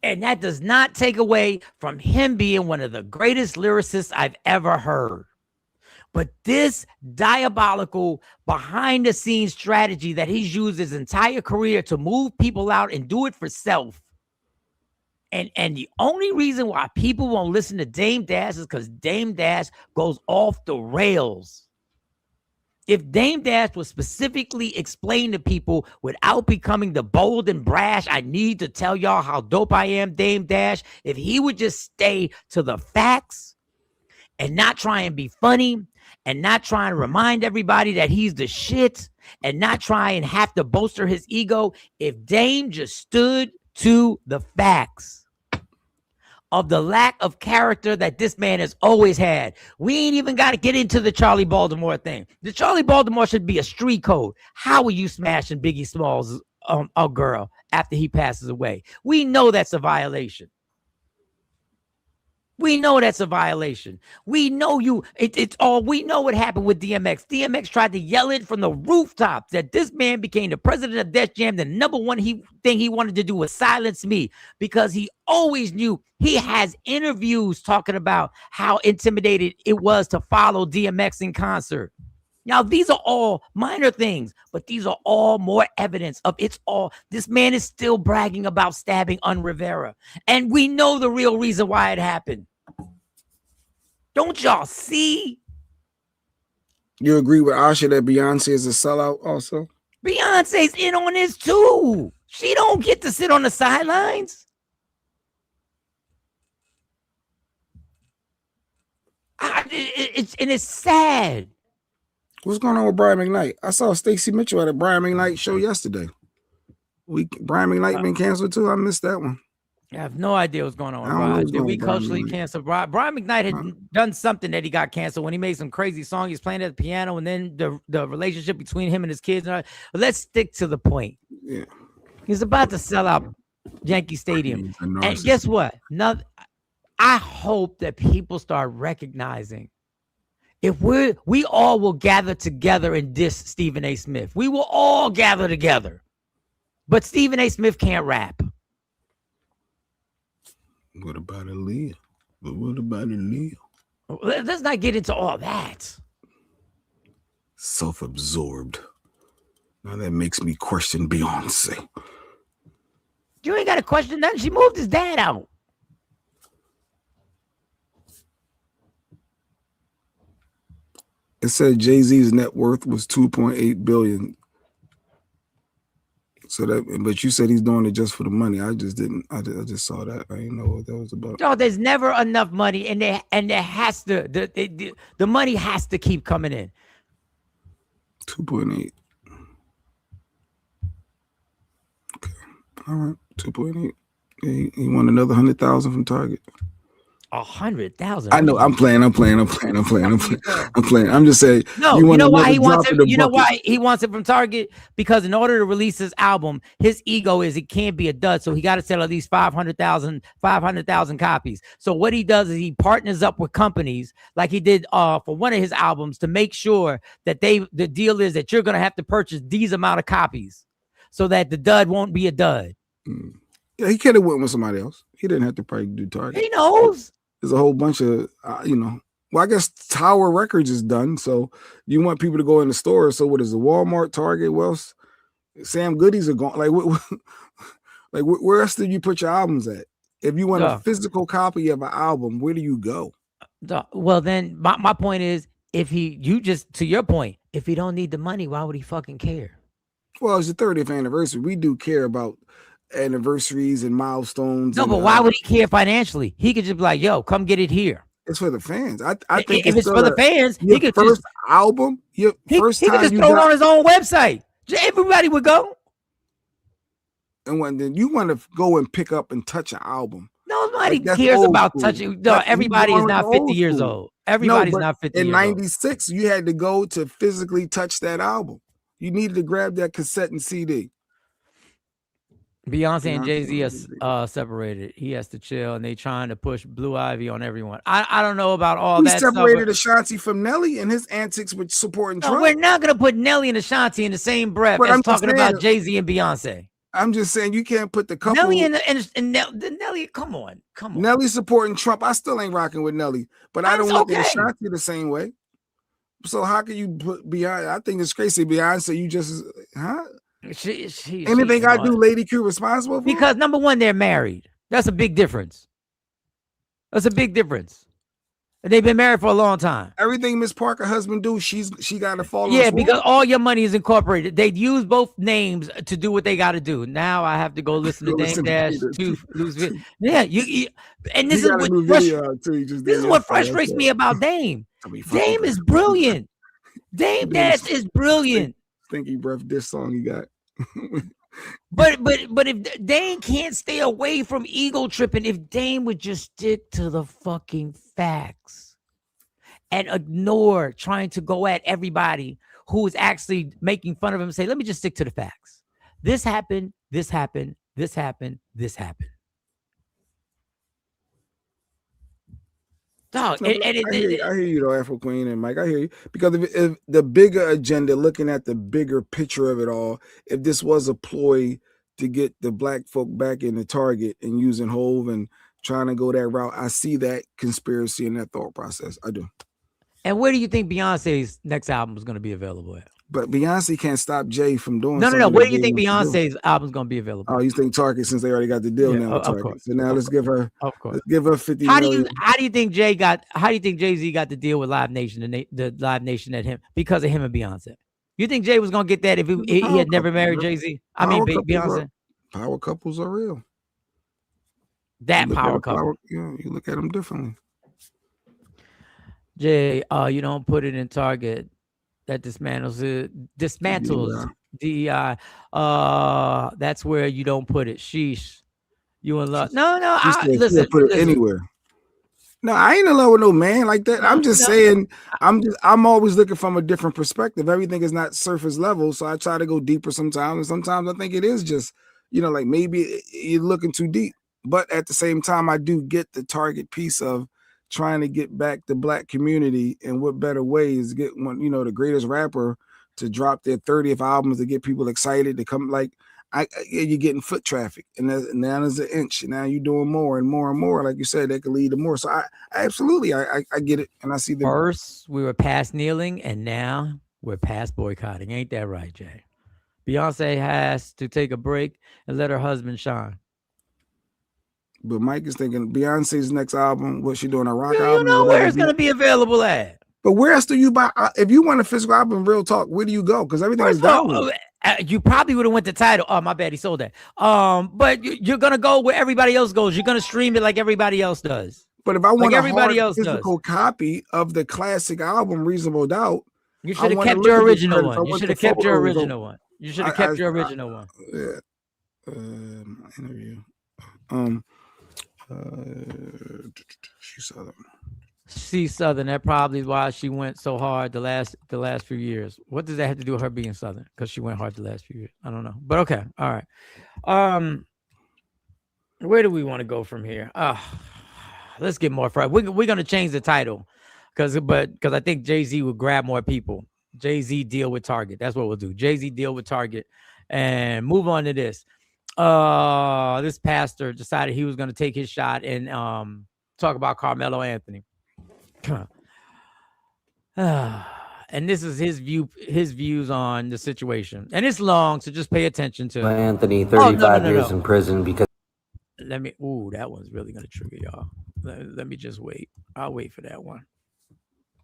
[SPEAKER 4] And that does not take away from him being one of the greatest lyricists I've ever heard. But this diabolical behind the scenes strategy that he's used his entire career to move people out and do it for self. And the only reason why people won't listen to Dame Dash is because Dame Dash goes off the rails. If Dame Dash was specifically explained to people without becoming the bold and brash, I need to tell y'all how dope I am, Dame Dash. If he would just stay to the facts and not try and be funny and not try and remind everybody that he's the shit and not try and have to bolster his ego. If Dame just stood to the facts of the lack of character that this man has always had. We ain't even got to get into the Charlie Baltimore thing. The Charlie Baltimore should be a street code. How are you smashing Biggie Smalls' a girl after he passes away? We know that's a violation. We know that's a violation. We know it's all, we know what happened with DMX. DMX tried to yell it from the rooftops that this man became the president of Def Jam. The number one thing he wanted to do was silence me, because he always knew. He has interviews talking about how intimidated it was to follow DMX in concert. Now, these are all minor things, but these are all more evidence of this man is still bragging about stabbing Un Rivera. And we know the real reason why it happened. Don't y'all see?
[SPEAKER 5] You agree with Asha that Beyonce is a sellout also?
[SPEAKER 4] Beyonce's in on this too. She don't get to sit on the sidelines. It's sad.
[SPEAKER 5] What's going on with Brian McKnight? I saw Stacey Mitchell at a Brian McKnight show yesterday. Brian McKnight been canceled too? I missed that one.
[SPEAKER 4] I have no idea what's going on with Brian. Did we culturally cancel Brian? Brian McKnight had done something that he got canceled when he made some crazy song. He's playing at the piano, and then the relationship between him and his kids. But let's stick to the point.
[SPEAKER 5] Yeah.
[SPEAKER 4] He's about to sell out Yankee Stadium. And guess what? I hope that people start recognizing, if we all will gather together and diss Stephen A. Smith. We will all gather together. But Stephen A. Smith can't rap.
[SPEAKER 5] What about Aaliyah? But what about Aaliyah?
[SPEAKER 4] Let's not get into all that.
[SPEAKER 5] Self-absorbed. Now that makes me question Beyonce.
[SPEAKER 4] You ain't got to question nothing. She moved his dad out.
[SPEAKER 5] It said Jay-Z's net worth was $2.8 billion. So but you said he's doing it just for the money. I just didn't. I just saw that. I didn't know what that was about.
[SPEAKER 4] No, there's never enough money, and there has to the money has to keep coming in.
[SPEAKER 5] 2.8. Okay, all right, 2.8. He won another 100,000 from Target.
[SPEAKER 4] 100,000.
[SPEAKER 5] I know. I'm playing. I'm just saying.
[SPEAKER 4] No, you know why he wants it. You know why he wants it from Target? Because in order to release his album, his ego is it can't be a dud. So he got to sell at least 500,000 copies. So what he does is he partners up with companies like he did for one of his albums to make sure that the deal is that you're going to have to purchase these amount of copies so that the dud won't be a dud.
[SPEAKER 5] Yeah, he could have went with somebody else. He didn't have to probably do Target.
[SPEAKER 4] He knows.
[SPEAKER 5] There's a whole bunch of, well, I guess Tower Records is done. So you want people to go in the store. So what is it? Walmart, Target, Wells, Sam Goody's are gone. Like where else did you put your albums at? If you want a physical copy of an album, where do you go?
[SPEAKER 4] Well, then my point is, to your point, if he don't need the money, why would he fucking care?
[SPEAKER 5] Well, it's the 30th anniversary. We do care about anniversaries and milestones.
[SPEAKER 4] No, but why would he care financially? He could just be like, yo, come get it here.
[SPEAKER 5] It's for the fans. I think
[SPEAKER 4] if it's for the fans,
[SPEAKER 5] he could first album, your first time,
[SPEAKER 4] he could just throw it on his own website. Everybody would go.
[SPEAKER 5] And then you want to go and pick up and touch an album.
[SPEAKER 4] Nobody cares about touching. No, everybody is not 50 years old. Everybody's not 50 years old.
[SPEAKER 5] In 96, you had to go to physically touch that album. You needed to grab that cassette and CD.
[SPEAKER 4] Beyonce and Jay-Z are separated. He has to chill, and they trying to push Blue Ivy on everyone. I don't know about all that.
[SPEAKER 5] He separated Ashanti from Nelly and his antics with supporting Trump.
[SPEAKER 4] We're not going to put Nelly and Ashanti in the same breath as talking about Jay-Z and Beyonce.
[SPEAKER 5] I'm just saying you can't put the couple.
[SPEAKER 4] Nelly and Nelly, come on.
[SPEAKER 5] Nelly supporting Trump. I still ain't rocking with Nelly, but I don't look at Ashanti the same way. So how can you put Beyonce? I think it's crazy. Beyonce, you just, huh? Anything I do, Lady Q responsible for?
[SPEAKER 4] Because number one, they're married. That's a big difference. And they've been married for a long time.
[SPEAKER 5] Everything Miss Parker husband do, she got to follow.
[SPEAKER 4] Yeah, because all your money is incorporated. They use both names to do what they got to do. Now I have to go listen to Dame Dash to lose. Yeah, and this is what frustrates me about Dame. Dame is brilliant. Dame Dash is brilliant.
[SPEAKER 5] stinky breath diss song he got.
[SPEAKER 4] But if Dame can't stay away from ego tripping, if Dame would just stick to the fucking facts and ignore trying to go at everybody who is actually making fun of him and say, let me just stick to the facts. This happened, this happened, this happened, this happened. Dog,
[SPEAKER 5] No, I hear you though, Afro Queen and Mike. I hear you because if the bigger agenda, looking at the bigger picture of it all, if this was a ploy to get the black folk back in the Target and using Hove and trying to go that route, I see that conspiracy in that thought process. I do.
[SPEAKER 4] And where do you think Beyonce's next album is going to be available at?
[SPEAKER 5] But Beyonce can't stop Jay from doing.
[SPEAKER 4] No. Where do you think Beyonce's album is going to be available?
[SPEAKER 5] Oh, you think Target, since they already got the deal now with Target. Course. So now let's give her 50 million.
[SPEAKER 4] How do you think Jay-Z got the deal with Live Nation and the Live Nation at him because of him and Beyonce? You think Jay was going to get that if he had never married Jay-Z? I mean, Beyonce.
[SPEAKER 5] Power couples are real.
[SPEAKER 4] That power couple.
[SPEAKER 5] Yeah, you look at them differently.
[SPEAKER 4] Jay, you don't put it in Target. That dismantles DEI. That's where you don't put it. Sheesh. You in love? No. Listen.
[SPEAKER 5] Put it anywhere. No, I ain't in love with no man like that. I'm just saying. I'm always looking from a different perspective. Everything is not surface level, so I try to go deeper sometimes. And sometimes I think it is just, like maybe you're looking too deep. But at the same time, I do get the Target piece of trying to get back the black community, and what better way is get one, the greatest rapper to drop their 30th albums to get people excited to come. Like you're getting foot traffic, and now there's an inch, and now you're doing more and more and more. Like you said, that could lead to more. So I absolutely get it, and I see the
[SPEAKER 4] first we were past kneeling, and now we're past boycotting. Ain't that right, Jay? Beyonce has to take a break and let her husband shine.
[SPEAKER 5] But Mike is thinking Beyonce's next album. What's she doing? A rock album?
[SPEAKER 4] You know where it's gonna be available at.
[SPEAKER 5] But where else do you buy? If you want a physical album, real talk, where do you go? Because everything is down.
[SPEAKER 4] You probably would have went to Tidal. Oh, my bad, he sold that. But you're gonna go where everybody else goes. You're gonna stream it like everybody else does.
[SPEAKER 5] But if I want a physical copy of the classic album, Reasonable Doubt,
[SPEAKER 4] you should have kept your original one. You should have kept your original one. You should have kept your original one.
[SPEAKER 5] Yeah. Interview.
[SPEAKER 4] She's Southern. That probably is why she went so hard the last few years. What does that have to do with her being Southern? Because she went hard the last few years. I don't know. But okay. All right. Where do we want to go from here? Let's get more fried. We're gonna change the title because I think Jay-Z will grab more people. Jay-Z deal with Target. That's what we'll do. Jay-Z deal with Target and move on to this. This pastor decided he was going to take his shot and talk about Carmelo Anthony. And this is his views on the situation. And it's long, so just pay attention to
[SPEAKER 10] Anthony, 35 years in prison because
[SPEAKER 4] that one's really going to trigger y'all. Let me just wait. I'll wait for that one.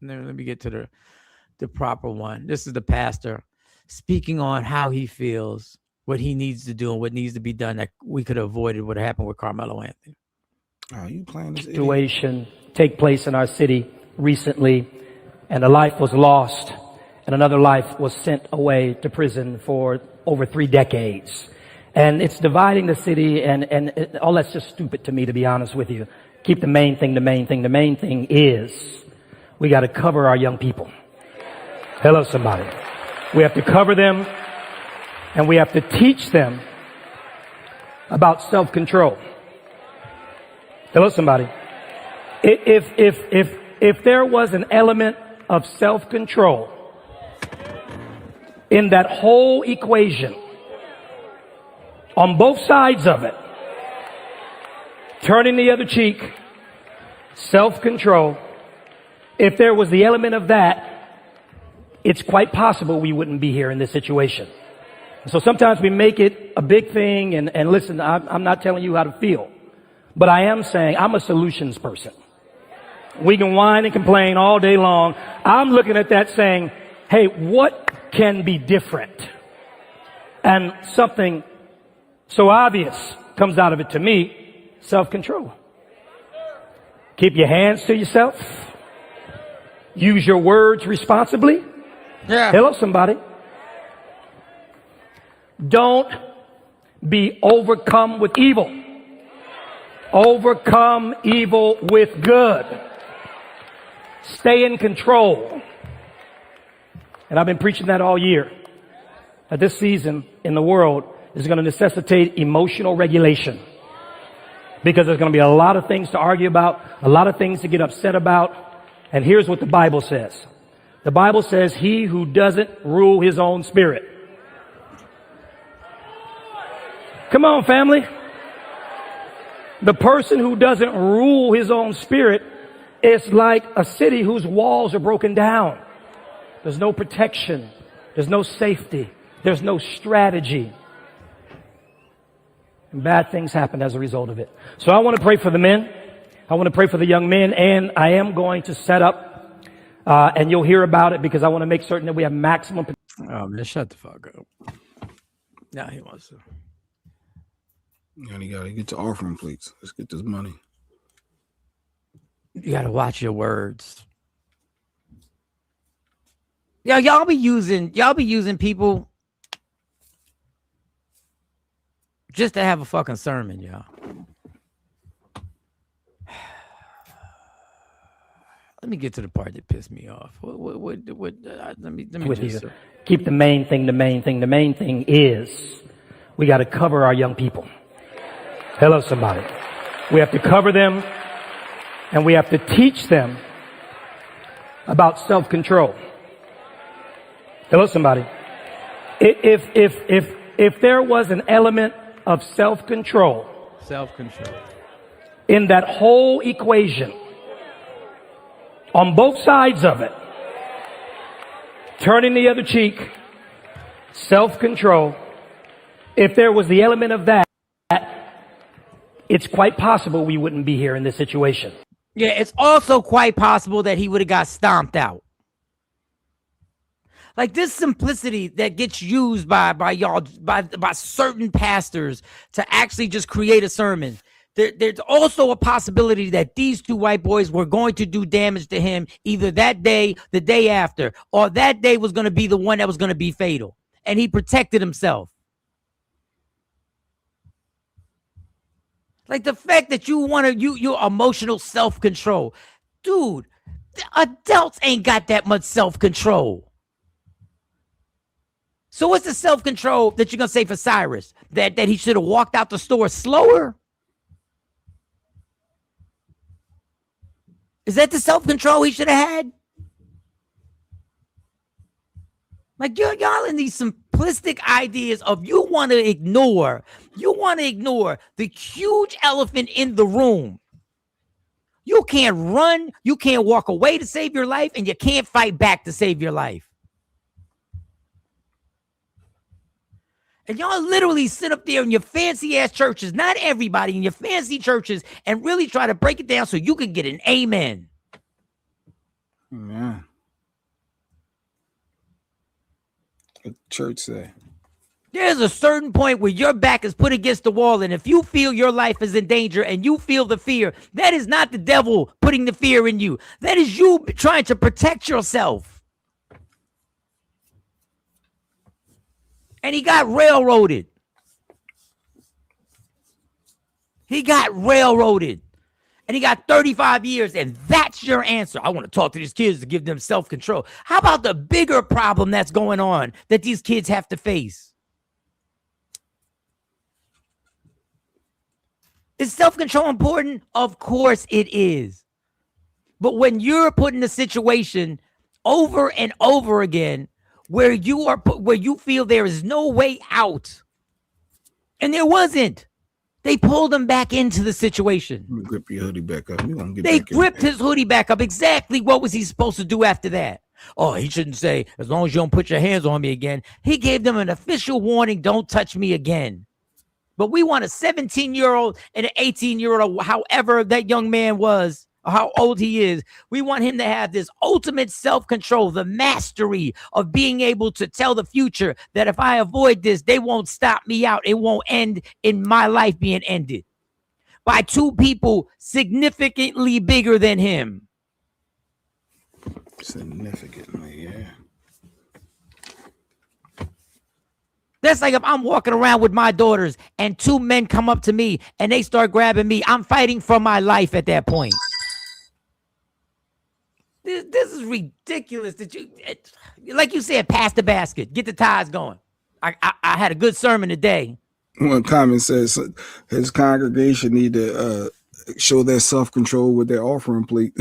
[SPEAKER 4] And then let me get to the proper one. This is the pastor speaking on how he feels, what he needs to do, and what needs to be done that we could have avoided what happened with Carmelo Anthony.
[SPEAKER 5] Oh, you playing this
[SPEAKER 11] situation take place in our city recently, and a life was lost, and another life was sent away to prison for over 3 decades. And it's dividing the city, and all that's just stupid to me, to be honest with you. Keep the main thing. The main thing is we got to cover our young people. Hello, somebody. We have to cover them. And we have to teach them about self-control. Hello, somebody. If there was an element of self-control in that whole equation, on both sides of it, turning the other cheek, self-control, if there was the element of that, it's quite possible we wouldn't be here in this situation. So sometimes we make it a big thing, and listen, I'm not telling you how to feel, but I am saying I'm a solutions person. We can whine and complain all day long. I'm looking at that saying, hey, what can be different? And something so obvious comes out of it to me, self-control. Keep your hands to yourself. Use your words responsibly.
[SPEAKER 4] Yeah.
[SPEAKER 11] Hello, somebody. Don't be overcome with evil. Overcome evil with good. Stay in control. And I've been preaching that all year. That this season in the world is going to necessitate emotional regulation. Because there's going to be a lot of things to argue about, a lot of things to get upset about. And here's what the Bible says. The Bible says, he who doesn't rule his own spirit. Come on, family. The person who doesn't rule his own spirit is like a city whose walls are broken down. There's no protection. There's no safety. There's no strategy. And bad things happen as a result of it. So I want to pray for the men. I want to pray for the young men. And I am going to set up, and you'll hear about it because I want to make certain that we have maximum.
[SPEAKER 4] Oh, man, shut the fuck up. Now he wants to.
[SPEAKER 5] And you gotta get your offering, please. Let's get this money.
[SPEAKER 4] You gotta watch your words. Yeah, y'all be using people just to have a fucking sermon, y'all. Let me get to the part that pissed me off. Let me just
[SPEAKER 11] keep the main thing. The main thing. The main thing is we got to cover our young people. Hello, somebody. We have to cover them, and we have to teach them about self-control. Hello, somebody. If there was an element of self-control in that whole equation, on both sides of it, turning the other cheek, self-control, if there was the element of that, it's quite possible we wouldn't be here in this situation.
[SPEAKER 4] Yeah, it's also quite possible that he would have got stomped out. Like this simplicity that gets used by y'all, by certain pastors to actually just create a sermon. There's also a possibility that these two white boys were going to do damage to him either that day, the day after, or that day was going to be the one that was going to be fatal. And he protected himself. Like the fact that you want to, your emotional self-control. Dude, adults ain't got that much self-control. So what's the self-control that you're going to say for Cyrus? That he should have walked out the store slower? Is that the self-control he should have had? Like y'all in these simplistic ideas of you want to ignore the huge elephant in the room. You can't run, you can't walk away to save your life, and you can't fight back to save your life. And y'all literally sit up there in your fancy ass churches, not everybody in your fancy churches, and really try to break it down so you can get an amen.
[SPEAKER 5] Yeah. What the church say?
[SPEAKER 4] There's a certain point where your back is put against the wall, and if you feel your life is in danger and you feel the fear, that is not the devil putting the fear in you. That is you trying to protect yourself. And he got railroaded. He got railroaded. And he got 35 years, and that's your answer. I want to talk to these kids to give them self-control. How about the bigger problem that's going on that these kids have to face? Is self-control important? Of course it is. But when you're put in a situation over and over again where you feel there is no way out, and there wasn't, they pulled him back into the situation.
[SPEAKER 5] Grip your hoodie back up.
[SPEAKER 4] They gripped his hoodie back up. Exactly what was he supposed to do after that? Oh, he shouldn't say, as long as you don't put your hands on me again. He gave them an official warning, don't touch me again. But we want a 17-year-old and an 18-year-old, however that young man was, or how old he is. We want him to have this ultimate self-control, the mastery of being able to tell the future that if I avoid this, they won't stop me out. It won't end in my life being ended by two people significantly bigger than him.
[SPEAKER 5] Significantly, yeah.
[SPEAKER 4] That's like if I'm walking around with my daughters and two men come up to me and they start grabbing me. I'm fighting for my life at that point. This is ridiculous. That like you said, pass the basket, get the ties going. I had a good sermon today.
[SPEAKER 5] One comment says his congregation need to show their self-control with their offering plate.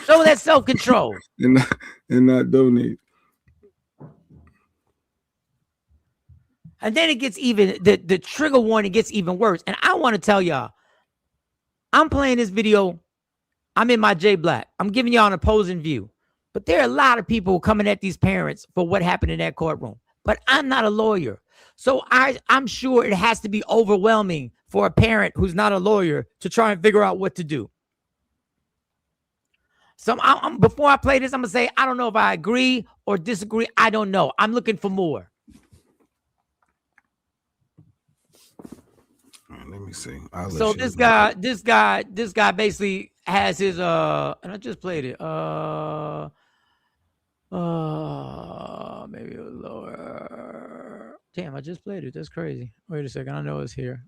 [SPEAKER 4] Show that self-control.
[SPEAKER 5] and not donate.
[SPEAKER 4] And then it gets even, the trigger warning gets even worse. And I want to tell y'all, I'm playing this video. I'm in my J Black. I'm giving y'all an opposing view. But there are a lot of people coming at these parents for what happened in that courtroom. But I'm not a lawyer. So I'm sure it has to be overwhelming for a parent who's not a lawyer to try and figure out what to do. So before I play this, I'm going to say, I don't know if I agree or disagree. I don't know. I'm looking for more.
[SPEAKER 5] Let me see.
[SPEAKER 4] So this guy basically has his and I just played it. Maybe a little lower. Damn, I just played it. That's crazy. Wait a second. I know it's here.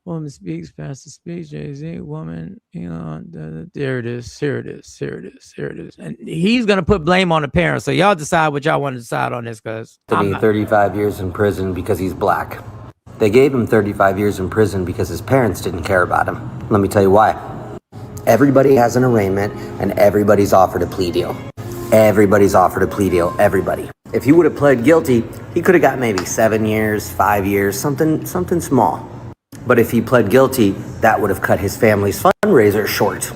[SPEAKER 4] Woman speaks, pastor speaks, Jay-Z, woman, there it is. Here it is. And he's gonna put blame on the parents. So y'all decide what y'all want to decide on this, because
[SPEAKER 10] to me 35 years in prison because he's black. They gave him 35 years in prison because his parents didn't care about him. Let me tell you why. Everybody has an arraignment and everybody's offered a plea deal. Everybody's offered a plea deal. Everybody. If he would have pled guilty, he could have got maybe 7 years, 5 years, something small. But if he pled guilty, that would have cut his family's fundraiser short.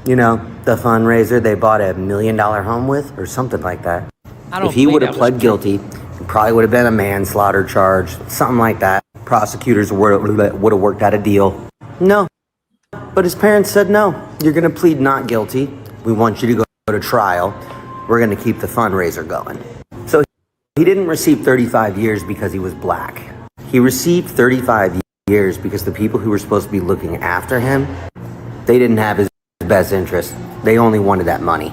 [SPEAKER 10] You know, the fundraiser they bought a $1 million home with or something like that. If he would have pled guilty, it probably would have been a manslaughter charge, something like that. Prosecutors would have worked out a deal. No. But his parents said, no, you're going to plead not guilty. We want you to go to trial. We're going to keep the fundraiser going. So he didn't receive 35 years because he was black. He received 35 years because the people who were supposed to be looking after him, they didn't have his best interest. They only wanted that money.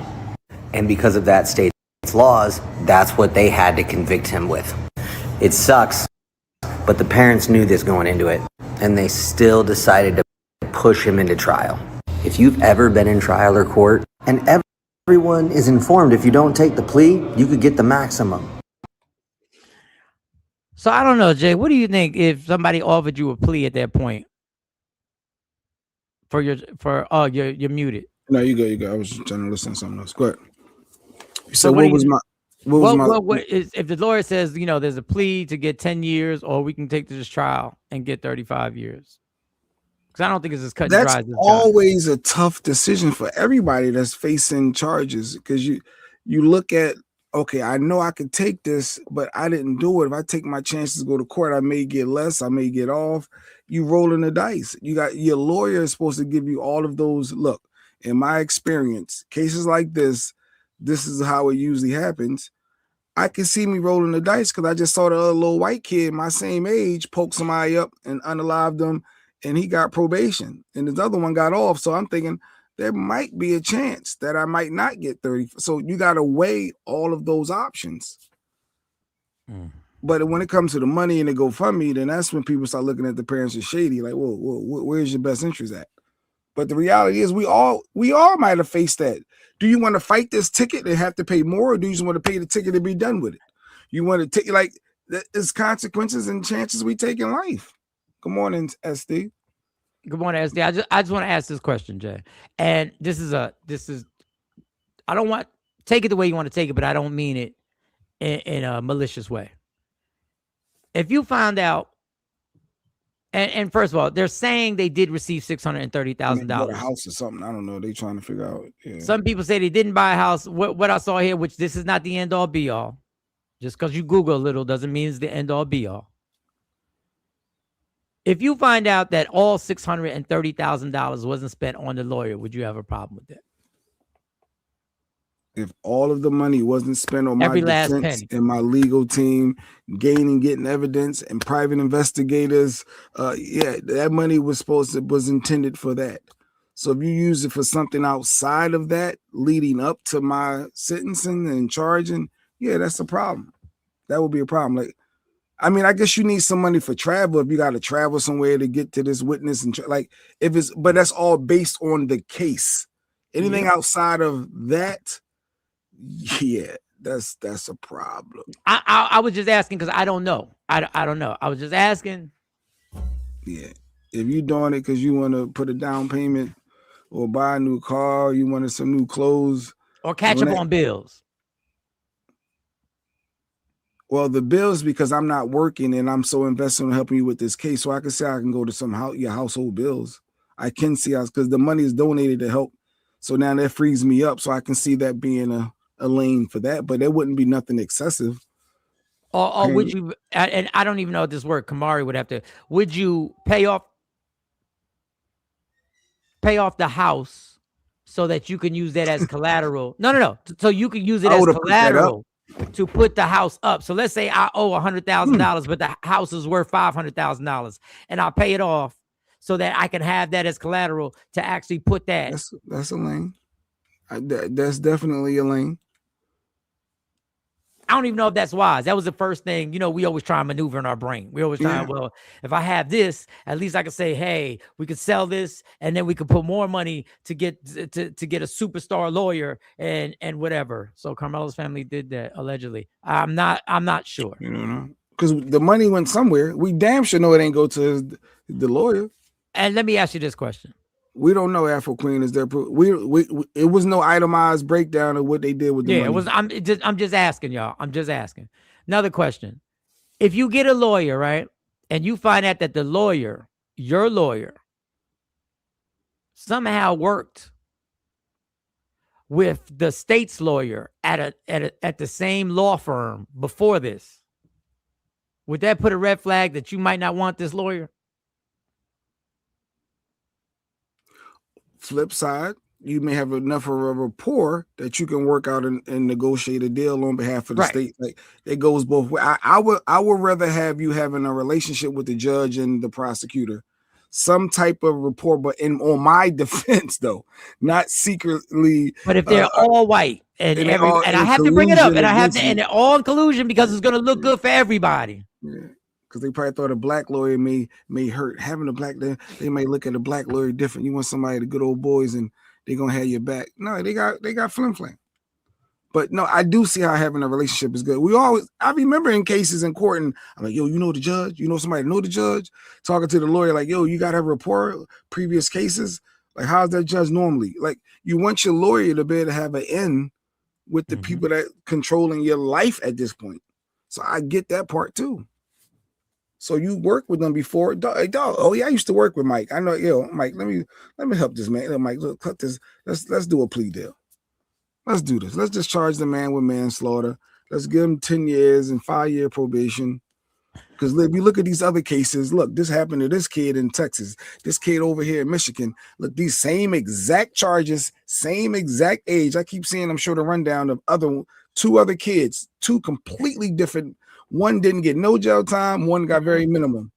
[SPEAKER 10] And because of that state's laws, that's what they had to convict him with. It sucks, but the parents knew this going into it, and they still decided to push him into trial. If you've ever been in trial or court, and everyone is informed, if you don't take the plea, you could get the maximum.
[SPEAKER 4] So I don't know, Jay. What do you think if somebody offered you a plea at that point? You're muted.
[SPEAKER 5] No, you go. I was trying to listen to something else. Go ahead.
[SPEAKER 4] So what was if the lawyer says, there's a plea to get 10 years, or we can take this trial and get 35 years? Because I don't think it's as cut and dry.
[SPEAKER 5] That's always a tough decision for everybody that's facing charges, because you look at, okay, I know I could take this, but I didn't do it. If I take my chances to go to court, I may get less, I may get off. You rolling the dice. You got your lawyer is supposed to give you all of those. Look, in my experience, cases like this is how it usually happens. I can see me rolling the dice because I just saw the other little white kid my same age poke somebody up and unalived them, and he got probation, and this other one got off. So I'm thinking there might be a chance that I might not get 30. So you got to weigh all of those options. But when it comes to the money and the GoFundMe, then that's when people start looking at the parents as shady. Like, whoa, where's your best interest at? But the reality is we all might have faced that. Do you want to fight this ticket and have to pay more, or do you just want to pay the ticket and be done with it? You want to take, like, there's consequences and chances we take in life. Good morning, SD.
[SPEAKER 4] Good morning, SD. I just want to ask this question, Jay. And this is I don't want, take it the way you want to take it, but I don't mean it in a malicious way. If you found out, and first of all, they're saying they did receive $630,000.
[SPEAKER 5] A house or something. I don't know. They trying to figure out. Yeah.
[SPEAKER 4] Some people say they didn't buy a house. What I saw here, which this is not the end all be all. Just because you Google a little doesn't mean it's the end all be all. If you find out that all $630,000 wasn't spent on the lawyer, would you have a problem with that?
[SPEAKER 5] If all of the money wasn't spent on my defense and my legal team, getting evidence and private investigators, that money was intended for that. So if you use it for something outside of that, leading up to my sentencing and charging, yeah, that's a problem. That would be a problem. Like, I mean, I guess you need some money for travel if you got to travel somewhere to get to this witness and like if it's, but that's all based on the case. Anything outside of that, yeah, that's a problem.
[SPEAKER 4] I was just asking because I don't know. I don't know. I was just asking.
[SPEAKER 5] Yeah, if you're doing it because you want to put a down payment or buy a new car, you wanted some new clothes,
[SPEAKER 4] or catch up on bills.
[SPEAKER 5] Well, the bills, because I'm not working and I'm so invested in helping you with this case, so I can say I can go to some your household bills. I can see us because the money is donated to help. So now that frees me up, so I can see that being a lane for that. But there wouldn't be nothing excessive.
[SPEAKER 4] Or would you? And I don't even know this word. Kamari would have to. Would you pay off the house so that you can use that as collateral? No. So you can use it as collateral to put the house up. So let's say I owe $100,000, but the house is worth $500,000, and I'll pay it off so that I can have that as collateral to actually put that.
[SPEAKER 5] That's a lane. That's definitely a lane.
[SPEAKER 4] I don't even know if that's wise. That was the first thing, we always try and maneuver in our brain. We always try, well, if I have this, at least I can say, hey, we could sell this and then we could put more money to get a superstar lawyer and whatever. So Carmelo's family did that allegedly. I'm not sure.
[SPEAKER 5] Because the money went somewhere. We damn sure know it ain't go to the lawyer.
[SPEAKER 4] And let me ask you this question.
[SPEAKER 5] We don't know Afro Queen is there. It was no itemized breakdown of what they did with the money.
[SPEAKER 4] It was. I'm just asking y'all. I'm just asking. Another question: if you get a lawyer, right, and you find out that the lawyer, your lawyer, somehow worked with the state's lawyer at the same law firm before this, would that put a red flag that you might not want this lawyer?
[SPEAKER 5] Flip side, you may have enough of a rapport that you can work out and negotiate a deal on behalf of the state. Like it goes both ways. I would rather have you having a relationship with the judge and the prosecutor, some type of rapport, but on my defense though, not secretly.
[SPEAKER 4] But if they're all white and I have to bring it up, and they're all in collusion because it's going to look good for everybody.
[SPEAKER 5] Yeah. Because they probably thought a black lawyer may hurt. Having a black, they may look at a black lawyer different. You want somebody, the good old boys, and they're gonna have your back. No, they got flim flam. But no, I do see how having a relationship is good. I remember in cases in court, and I'm like, yo, you know the judge? You know somebody know the judge? Talking to the lawyer, like, yo, you gotta have a rapport, previous cases. Like, how's that judge normally? Like, you want your lawyer to be able to have an end with the people that controlling your life at this point. So I get that part too. So you worked with them before, dog. Oh yeah, I used to work with Mike. I know, Mike. Let me help this man. Mike, look, cut this. Let's do a plea deal. Let's do this. Let's just charge the man with manslaughter. Let's give him 10 years and 5-year probation. Because if you look at these other cases, look, this happened to this kid in Texas, this kid over here in Michigan. Look, these same exact charges, same exact age. I keep seeing them show the rundown of two other kids, two completely different. One didn't get no jail time. One got very minimum.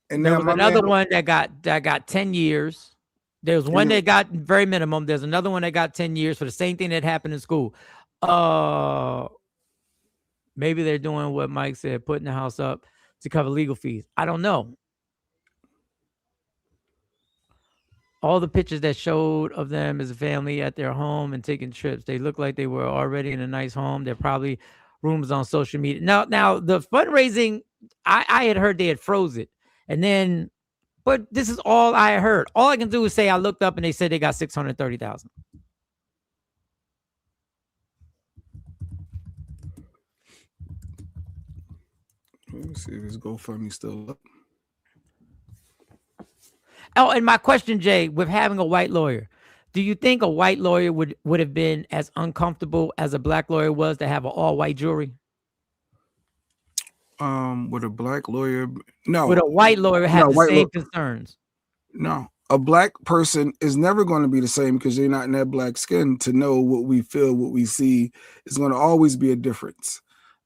[SPEAKER 5] And
[SPEAKER 4] there was another one that got 10 years. There was one that got very minimum. There's another one that got 10 years for the same thing that happened in school. Maybe they're doing what Mike said, putting the house up to cover legal fees. I don't know. All the pictures that showed of them as a family at their home and taking trips, they look like they were already in a nice home. They're probably rumors on social media. Now the fundraising, I had heard they had froze it. And then, but this is all I heard. All I can do is say I looked up and they said they got 630,000.
[SPEAKER 5] Let me see if this GoFundMe still up.
[SPEAKER 4] Oh, and my question, Jay, with having a white lawyer, do you think a white lawyer would have been as uncomfortable as a black lawyer was to have an all-white jury?
[SPEAKER 5] With a black lawyer, no.
[SPEAKER 4] Would a white lawyer have the same concerns?
[SPEAKER 5] No. A black person is never going to be the same because they're not in that black skin to know what we feel, what we see. Is going to always be a difference.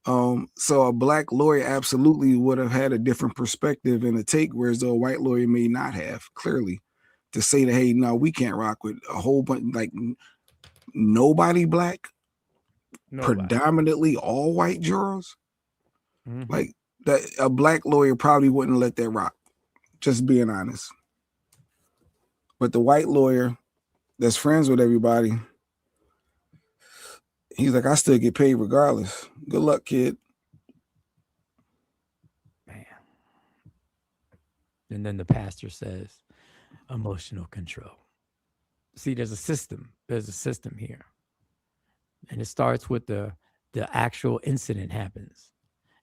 [SPEAKER 5] So a black lawyer absolutely would have had a different perspective and a take, whereas a white lawyer may not have, clearly. To say that, hey, no, we can't rock with a whole bunch, like nobody black, predominantly all white jurors. Like that a black lawyer probably wouldn't let that rock. Just being honest. But the white lawyer that's friends with everybody, he's like, I still get paid regardless. Good luck, kid.
[SPEAKER 4] Man. And then the pastor says, emotional control. See, there's a system. There's a system here. And it starts with the actual incident happens.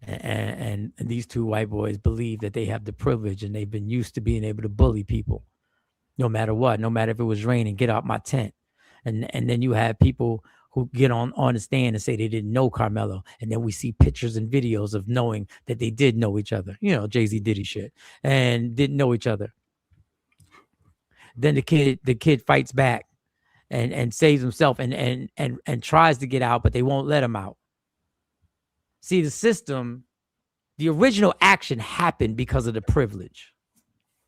[SPEAKER 4] And these two white boys believe that they have the privilege and they've been used to being able to bully people no matter what, no matter if it was raining, get out my tent. And then you have people who get on the stand and say they didn't know Carmelo. And then we see pictures and videos of knowing that they did know each other. You know, Jay-Z Diddy shit, and didn't know each other. Then the kid fights back and saves himself and tries to get out, but they won't let him out. See, the system, the original action happened because of the privilege.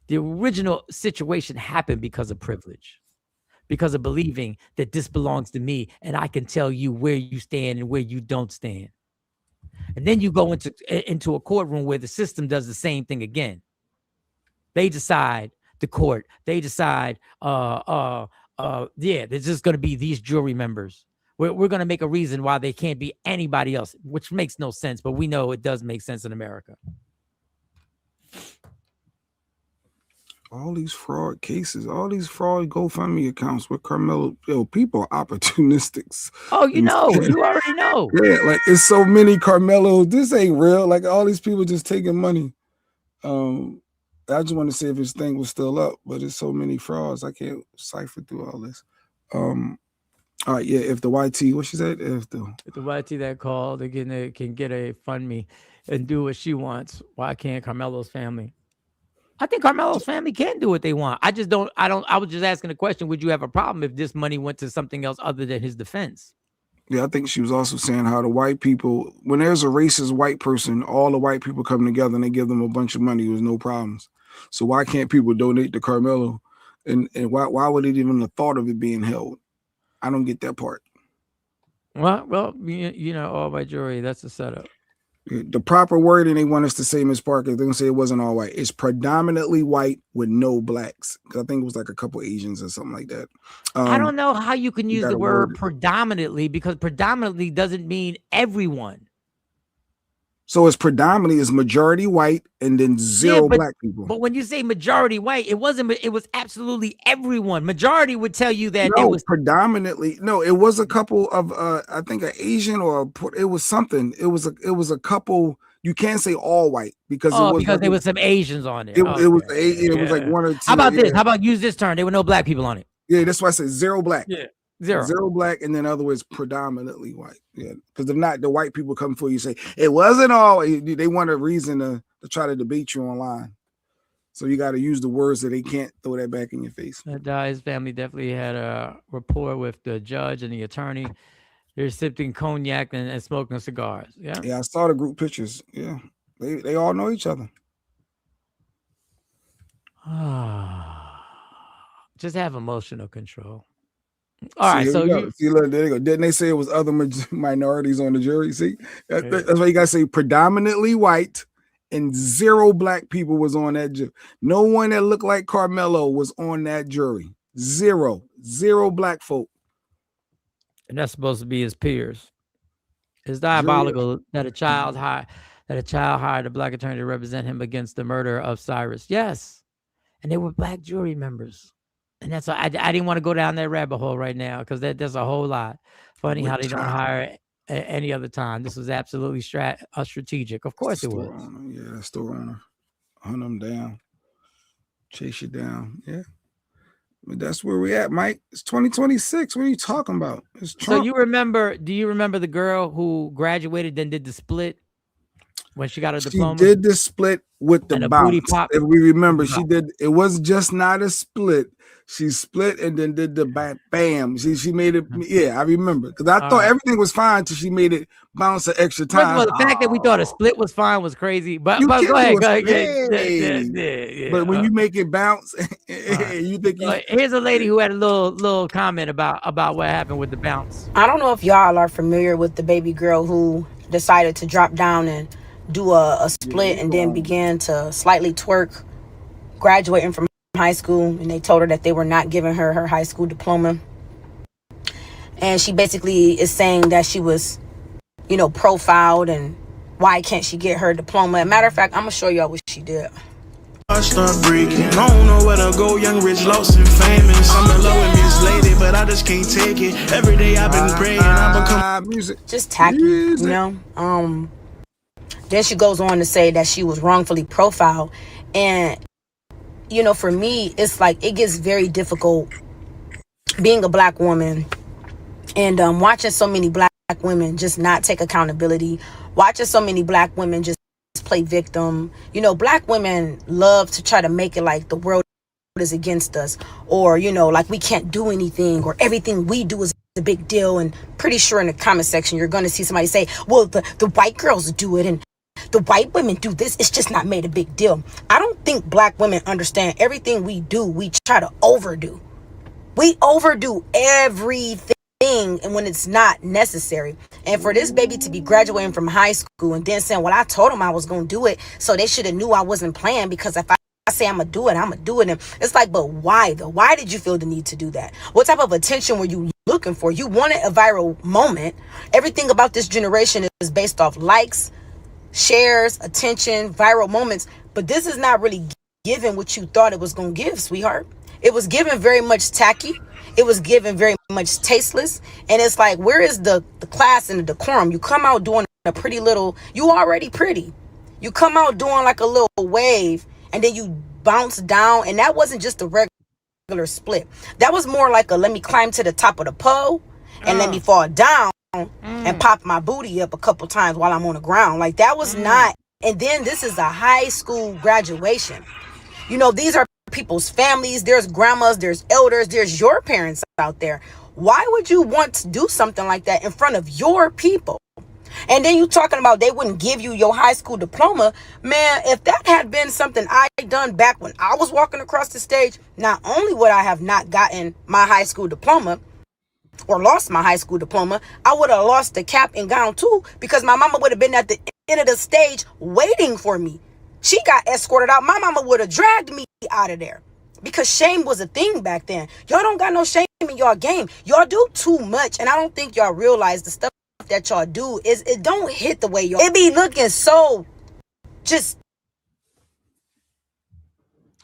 [SPEAKER 4] The original situation happened because of privilege, because of believing that this belongs to me and I can tell you where you stand and where you don't stand. And then you go into a courtroom where the system does the same thing again. They decide, the court, they decide, there's just going to be these jury members. We're going to make a reason why they can't be anybody else, which makes no sense, but we know it does make sense in America.
[SPEAKER 5] All these fraud cases, all these fraud GoFundMe accounts with Carmelo, people are opportunistics.
[SPEAKER 4] Oh, you already know.
[SPEAKER 5] Yeah, like it's so many Carmelos. This ain't real. Like all these people just taking money. I just want to see if his thing was still up, but it's so many frauds. I can't cipher through all this. All right, yeah. If the YT, what she said, if the
[SPEAKER 4] YT that called, they can get a fund me and do what she wants. Why can't Carmelo's family? I think Carmelo's family can do what they want. I was just asking the question, would you have a problem if this money went to something else other than his defense?
[SPEAKER 5] Yeah, I think she was also saying how the white people, when there's a racist white person, all the white people come together and they give them a bunch of money with no problems. So why can't people donate to Carmelo? And why would it even have thought of it being held? I don't get that part.
[SPEAKER 4] Well, all white jury, that's the setup.
[SPEAKER 5] The proper wording they want us to say, Ms. Parker, they're going to say it wasn't all white. It's predominantly white with no blacks. I think it was like a couple Asians or something like that.
[SPEAKER 4] I don't know how you can use the word predominantly, because predominantly doesn't mean everyone.
[SPEAKER 5] So it's predominantly is majority white and then zero black people.
[SPEAKER 4] But when you say majority white, it was absolutely everyone. Majority would tell you that
[SPEAKER 5] no,
[SPEAKER 4] it was
[SPEAKER 5] predominantly. No, it was a couple of I think an Asian it was something. It was a couple. You can't say all white because
[SPEAKER 4] there was some Asians on it.
[SPEAKER 5] It was like one or two.
[SPEAKER 4] How about this? How about use this term? There were no black people on it.
[SPEAKER 5] Yeah, that's why I said zero black.
[SPEAKER 4] Yeah. Zero
[SPEAKER 5] black, and then other words predominantly white. Yeah, because if not, the white people come for you say it wasn't all. They want a reason to try to debate you online. So you got to use the words that they can't throw that back in your face.
[SPEAKER 4] His family definitely had a rapport with the judge and the attorney. They're sipping cognac and smoking cigars. Yeah.
[SPEAKER 5] Yeah, I saw the group pictures. Yeah, they all know each other.
[SPEAKER 4] Just have emotional control. All right, so
[SPEAKER 5] look, there you go. Didn't they say it was other minorities on the jury? See, that's why you gotta say predominantly white and zero black people was on that jury. No one that looked like Carmelo was on that jury. Zero black folk.
[SPEAKER 4] And that's supposed to be his peers. It's diabolical that a child hired a black attorney to represent him against the murder of Cyrus. Yes, and they were black jury members. And that's why I didn't want to go down that rabbit hole right now, because there's a whole lot. Funny how they don't hire any other time. This was absolutely strategic. Of course it was.
[SPEAKER 5] Yeah, store owner. Hunt them down. Chase you down. Yeah. But that's where we at, Mike. It's 2026. What are you talking about? It's Trump.
[SPEAKER 4] So do you remember the girl who graduated, then did the split when she got her diploma?
[SPEAKER 5] She did the split with the bounce. If we remember, she did. It was just not a split. She split and then did the bam. She made it. Yeah, I remember, because I thought everything was fine till she made it bounce an extra time.
[SPEAKER 4] First of all, the fact that we thought a split was fine was crazy. But go ahead. Yeah.
[SPEAKER 5] But when you make it bounce, you think
[SPEAKER 4] here's a lady who had a little comment about what happened with the bounce.
[SPEAKER 12] I don't know if y'all are familiar with the baby girl who decided to drop down and do a split and then began to slightly twerk, graduating from high school, and they told her that they were not giving her her high school diploma. And she basically is saying that she was, you know, profiled, and why can't she get her diploma? Matter of fact, I'm gonna show y'all what she did.
[SPEAKER 13] I start breaking. I don't know where to go, young, rich, lost, and famous. I'm in love with Miss Lady, but I just can't take it. Every day I've been praying, I become
[SPEAKER 5] music.
[SPEAKER 12] Just tacky, you know. Then she goes on to say that she was wrongfully profiled, and you know, for me, it's like it gets very difficult being a black woman and watching so many black women just not take accountability, watching so many black women just play victim. You know, black women love to try to make it like the world is against us, or you know, like we can't do anything, or everything we do is a big deal. And pretty sure in the comment section you're going to see somebody say, well, the white girls do it and the white women do this, it's just not made a big deal. I don't think black women understand everything we do, we try to overdo. We overdo everything, and when it's not necessary. And for this baby to be graduating from high school and then saying, well, I told them I was going to do it, so they should have knew I wasn't playing, because if I say I'm going to do it, I'm going to do it. And it's like, but why though? Why did you feel the need to do that? What type of attention were you looking for? You wanted a viral moment. Everything about this generation is based off likes, shares, attention, viral moments. But this is not really giving what you thought it was going to give, sweetheart. It was given very much tacky. It was given very much tasteless. And it's like, where is the class and the decorum? You come out doing a pretty little, you already pretty. You come out doing like a little wave, and then you bounce down. And that wasn't just a regular split. That was more like a let me climb to the top of the pole and let me fall down and pop my booty up a couple times while I'm on the ground. Like that was not. And then this is a high school graduation. You know, these are people's families. There's grandmas, there's elders, there's your parents out there. Why would you want to do something like that in front of your people? And then you talking about they wouldn't give you your high school diploma. Man, if that had been something I done back when I was walking across the stage, not only would I have not gotten my high school diploma or lost my high school diploma, I would have lost the cap and gown too, because my mama would have been at the end of the stage waiting for me. She got escorted out. My mama would have dragged me out of there, because shame was a thing back then. Y'all don't got no shame in y'all game. Y'all do too much, and I don't think y'all realize the stuff that y'all do is it don't hit the way y'all. It be looking so just.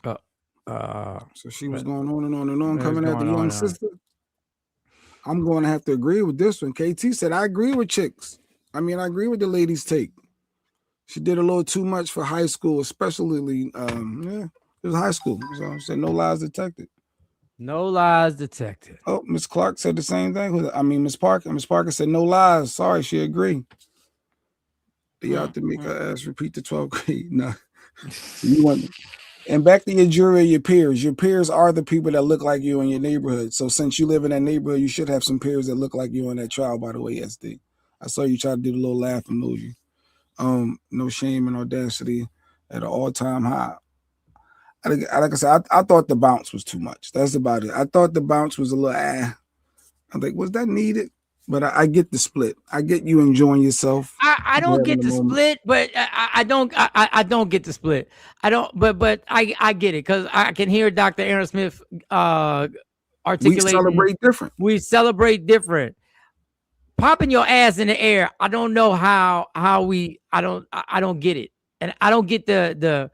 [SPEAKER 5] So she was going on and on and on, coming at the young sister. I'm going to have to agree with this one. KT said, I agree with chicks. I mean, I agree with the lady's take. She did a little too much for high school, especially, it was high school. So she said, no lies detected.
[SPEAKER 4] No lies detected.
[SPEAKER 5] Oh, Miss Clark said the same thing. I mean, Miss Parker. Miss Parker said, no lies. Sorry, she agreed. You have to make her ass repeat the 12th grade. No. You want. And back to your jury, your peers. Your peers are the people that look like you in your neighborhood. So since you live in that neighborhood, you should have some peers that look like you on that trial, by the way, SD. I saw you try to do the little laugh emoji. No shame and audacity at an all-time high. Like I said, I thought the bounce was too much. That's about it. I thought the bounce was a little I'm like, was that needed? But I get the split. I get you enjoying yourself.
[SPEAKER 4] I don't get the split, but I don't get the split. I don't, but I get it, because I can hear Dr. Aaron Smith articulating.
[SPEAKER 5] We celebrate different.
[SPEAKER 4] Popping your ass in the air. I don't know how I don't get it. And I don't get the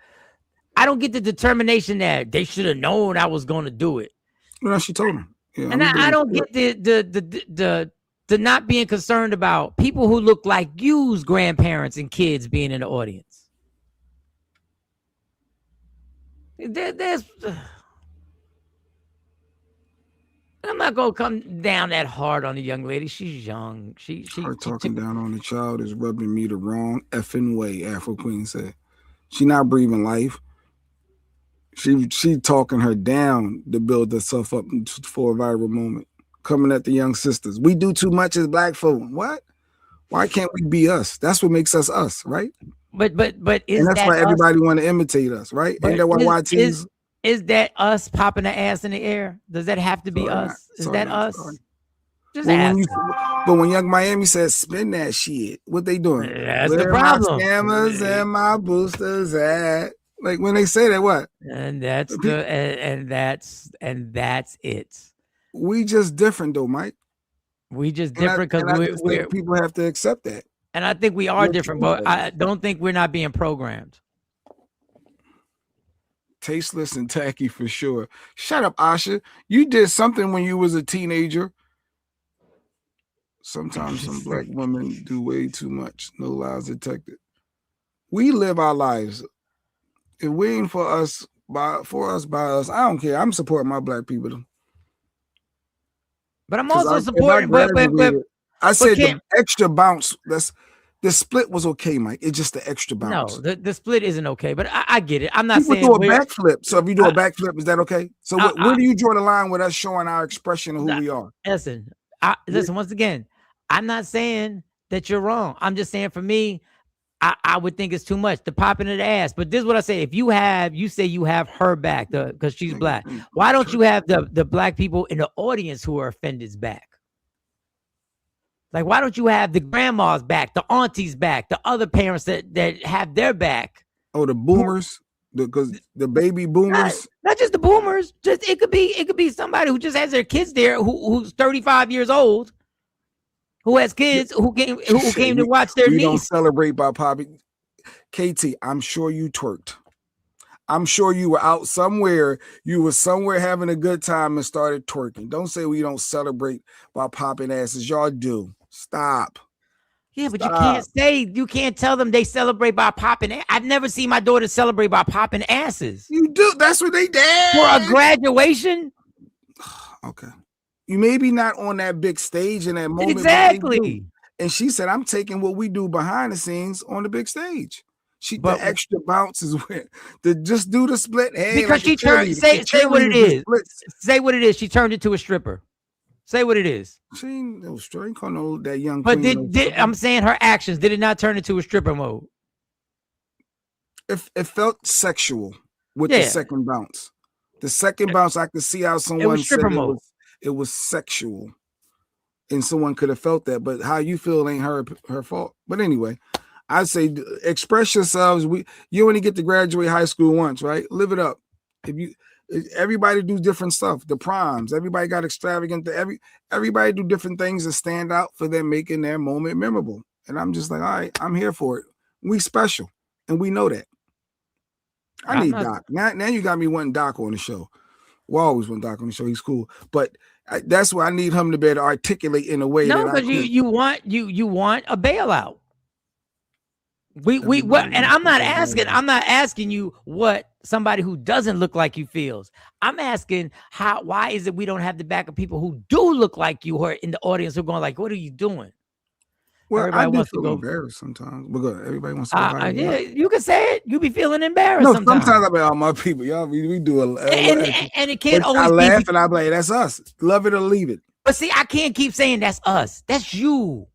[SPEAKER 4] determination that they should have known I was going to do it.
[SPEAKER 5] Well, she told him. Yeah,
[SPEAKER 4] and I don't get the not being concerned about people who look like you's grandparents and kids being in the audience. I'm not gonna come down that hard on the young lady. She's young. She
[SPEAKER 5] talking down on the child is rubbing me the wrong effing way. Afro Queen said, she not breathing life. She talking her down to build herself up for a viral moment. Coming at the young sisters. We do too much as black folk. What? Why can't we be us? That's what makes us us, right?
[SPEAKER 4] But is
[SPEAKER 5] and that's
[SPEAKER 4] that
[SPEAKER 5] why everybody want to imitate us, right? Ain't that why YT's?
[SPEAKER 4] Is that us popping the ass in the air? Does that have to be us? Is that us? Just
[SPEAKER 5] But
[SPEAKER 4] ask.
[SPEAKER 5] when Young Miami says spin that shit, what they doing?
[SPEAKER 4] That's
[SPEAKER 5] Where
[SPEAKER 4] the problem.
[SPEAKER 5] my scammers and my boosters at? Like when they say that, what?
[SPEAKER 4] And that's that's it.
[SPEAKER 5] We just different though, Mike.
[SPEAKER 4] We just different because we're
[SPEAKER 5] people have to accept that.
[SPEAKER 4] And I think we are different, but I don't think we're not being programmed.
[SPEAKER 5] Tasteless and tacky for sure. Shut up, Asha. You did something when you was a teenager. Sometimes some black women do way too much. No lies detected. We live our lives. If we ain't for us, by us, I don't care. I'm supporting my black people.
[SPEAKER 4] But I'm also supporting.
[SPEAKER 5] I said the extra bounce. The split was okay, Mike. It's just the extra bounce.
[SPEAKER 4] No, the split isn't okay. But I get it. I'm not
[SPEAKER 5] People
[SPEAKER 4] saying
[SPEAKER 5] do a backflip. So if you do a backflip, is that okay? So where do you draw the line with us showing our expression of who we are?
[SPEAKER 4] Listen, once again, I'm not saying that you're wrong. I'm just saying for me, I would think it's too much, the popping of the ass. But this is what I say. If you say you have her back because she's black, why don't you have the black people in the audience who are offended's back? Like, why don't you have the grandma's back, the auntie's back, the other parents that have their back?
[SPEAKER 5] Oh, the boomers, because the baby boomers.
[SPEAKER 4] Not just the boomers. Just it could be somebody who just has their kids there who's 35 years old, who has kids who came to watch their niece.
[SPEAKER 5] You don't celebrate by popping. KT, I'm sure you twerked. I'm sure you were out somewhere. You were somewhere having a good time and started twerking. Don't say we don't celebrate by popping asses. Y'all do. Stop.
[SPEAKER 4] Yeah, but you can't tell them they celebrate by popping. I've never seen my daughter celebrate by popping asses.
[SPEAKER 5] You do. That's what they did.
[SPEAKER 4] For a graduation?
[SPEAKER 5] Okay. You maybe not on that big stage in that moment.
[SPEAKER 4] Exactly.
[SPEAKER 5] And she said, I'm taking what we do behind the scenes on the big stage. The extra bounce is where to just do the split. Hey,
[SPEAKER 4] because she turned say what it is. Say what it is. She turned into a stripper. Say what it is.
[SPEAKER 5] She ain't no stripper. That young.
[SPEAKER 4] But I'm saying her actions, did it not turn into a stripper mode?
[SPEAKER 5] It felt sexual with the second bounce. The second bounce, I could see how someone said it was sexual. And someone could have felt that, but how you feel ain't her fault. But anyway, I say express yourselves. You only get to graduate high school once, right? Live it up. Everybody do different stuff. The proms, everybody got extravagant. Everybody do different things that stand out for them, making their moment memorable. And I'm just like, all right, I'm here for it. We special, and we know that. I need Doc. Now you got me wanting Doc on the show. We always want Doc on the show. He's cool, but that's why I need him to be able to articulate in a way.
[SPEAKER 4] No, because you want a bailout. And I'm not asking you what somebody who doesn't look like you feels. I'm asking why is it we don't have the back of people who do look like you, who are in the audience, who are going like, what are you doing?
[SPEAKER 5] Well, everybody wants to go embarrassed sometimes. But everybody wants to go
[SPEAKER 4] yeah, you can say it. You be feeling embarrassed. Sometimes
[SPEAKER 5] I be all my people. Y'all, we do
[SPEAKER 4] and it can't always.
[SPEAKER 5] I laugh and I be like, that's us. Love it or leave it.
[SPEAKER 4] But see, I can't keep saying that's us. That's you.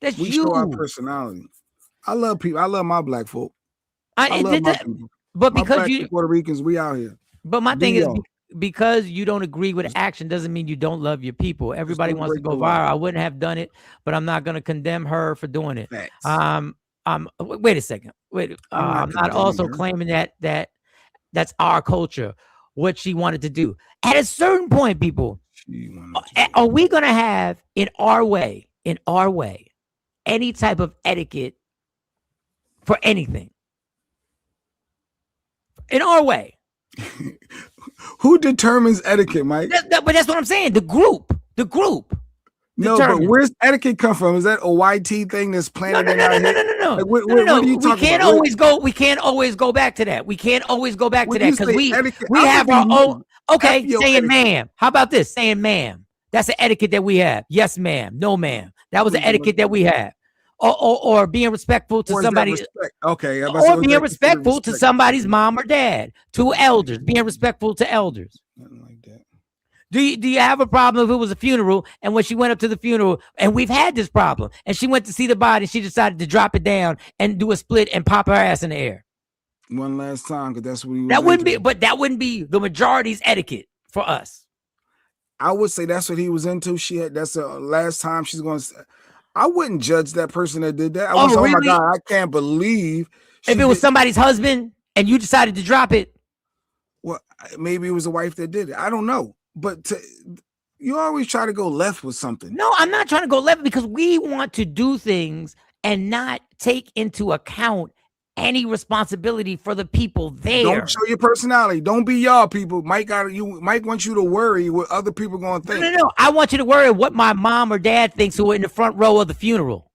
[SPEAKER 4] That's
[SPEAKER 5] we
[SPEAKER 4] you.
[SPEAKER 5] Show our personality. I love people. I love my black folk. I love my people.
[SPEAKER 4] But because you
[SPEAKER 5] Puerto Ricans, we out here.
[SPEAKER 4] But my thing is, because you don't agree with action doesn't mean you don't love your people. Everybody wants to go viral. I wouldn't have done it, but I'm not going to condemn her for doing it. Wait a second. I'm not also claiming that that's our culture, what she wanted to do. At a certain point, people, are we going to have in our way, any type of etiquette for anything? In our way.
[SPEAKER 5] Who determines etiquette, Mike?
[SPEAKER 4] But that's what I'm saying. The group.
[SPEAKER 5] No, but where's etiquette come from? Is that a YT thing that's planted in our head?
[SPEAKER 4] No.
[SPEAKER 5] Like, what are you talking about?
[SPEAKER 4] We can't always go back to that. We can't always go back to that because we have our own. Okay, saying ma'am. How about this? Saying ma'am. That's the etiquette that we have. Yes, ma'am. No, ma'am. That was the etiquette that we have. Or being respectful to somebody.
[SPEAKER 5] Okay.
[SPEAKER 4] Or being respectful to somebody's mom or dad, to elders, being respectful to elders.
[SPEAKER 5] Nothing like that.
[SPEAKER 4] Do you have a problem if it was a funeral and when she went up to the funeral, and we've had this problem, and she went to see the body and she decided to drop it down and do a split and pop her ass in the air?
[SPEAKER 5] One last time, because that's what
[SPEAKER 4] that wouldn't be the majority's etiquette for us.
[SPEAKER 5] I would say that's what he was into. That's the last time she's going to. I wouldn't judge that person that did that.
[SPEAKER 4] Oh,
[SPEAKER 5] oh my
[SPEAKER 4] really?
[SPEAKER 5] God, I can't believe.
[SPEAKER 4] If it was somebody's husband and you decided to drop it.
[SPEAKER 5] Well, maybe it was a wife that did it. I don't know. But you always try to go left with something.
[SPEAKER 4] No, I'm not trying to go left because we want to do things and not take into account any responsibility for the people there.
[SPEAKER 5] Don't show your personality. Don't be y'all people. Mike wants you to worry what other people going to think.
[SPEAKER 4] No. I want you to worry what my mom or dad thinks who are in the front row of the funeral.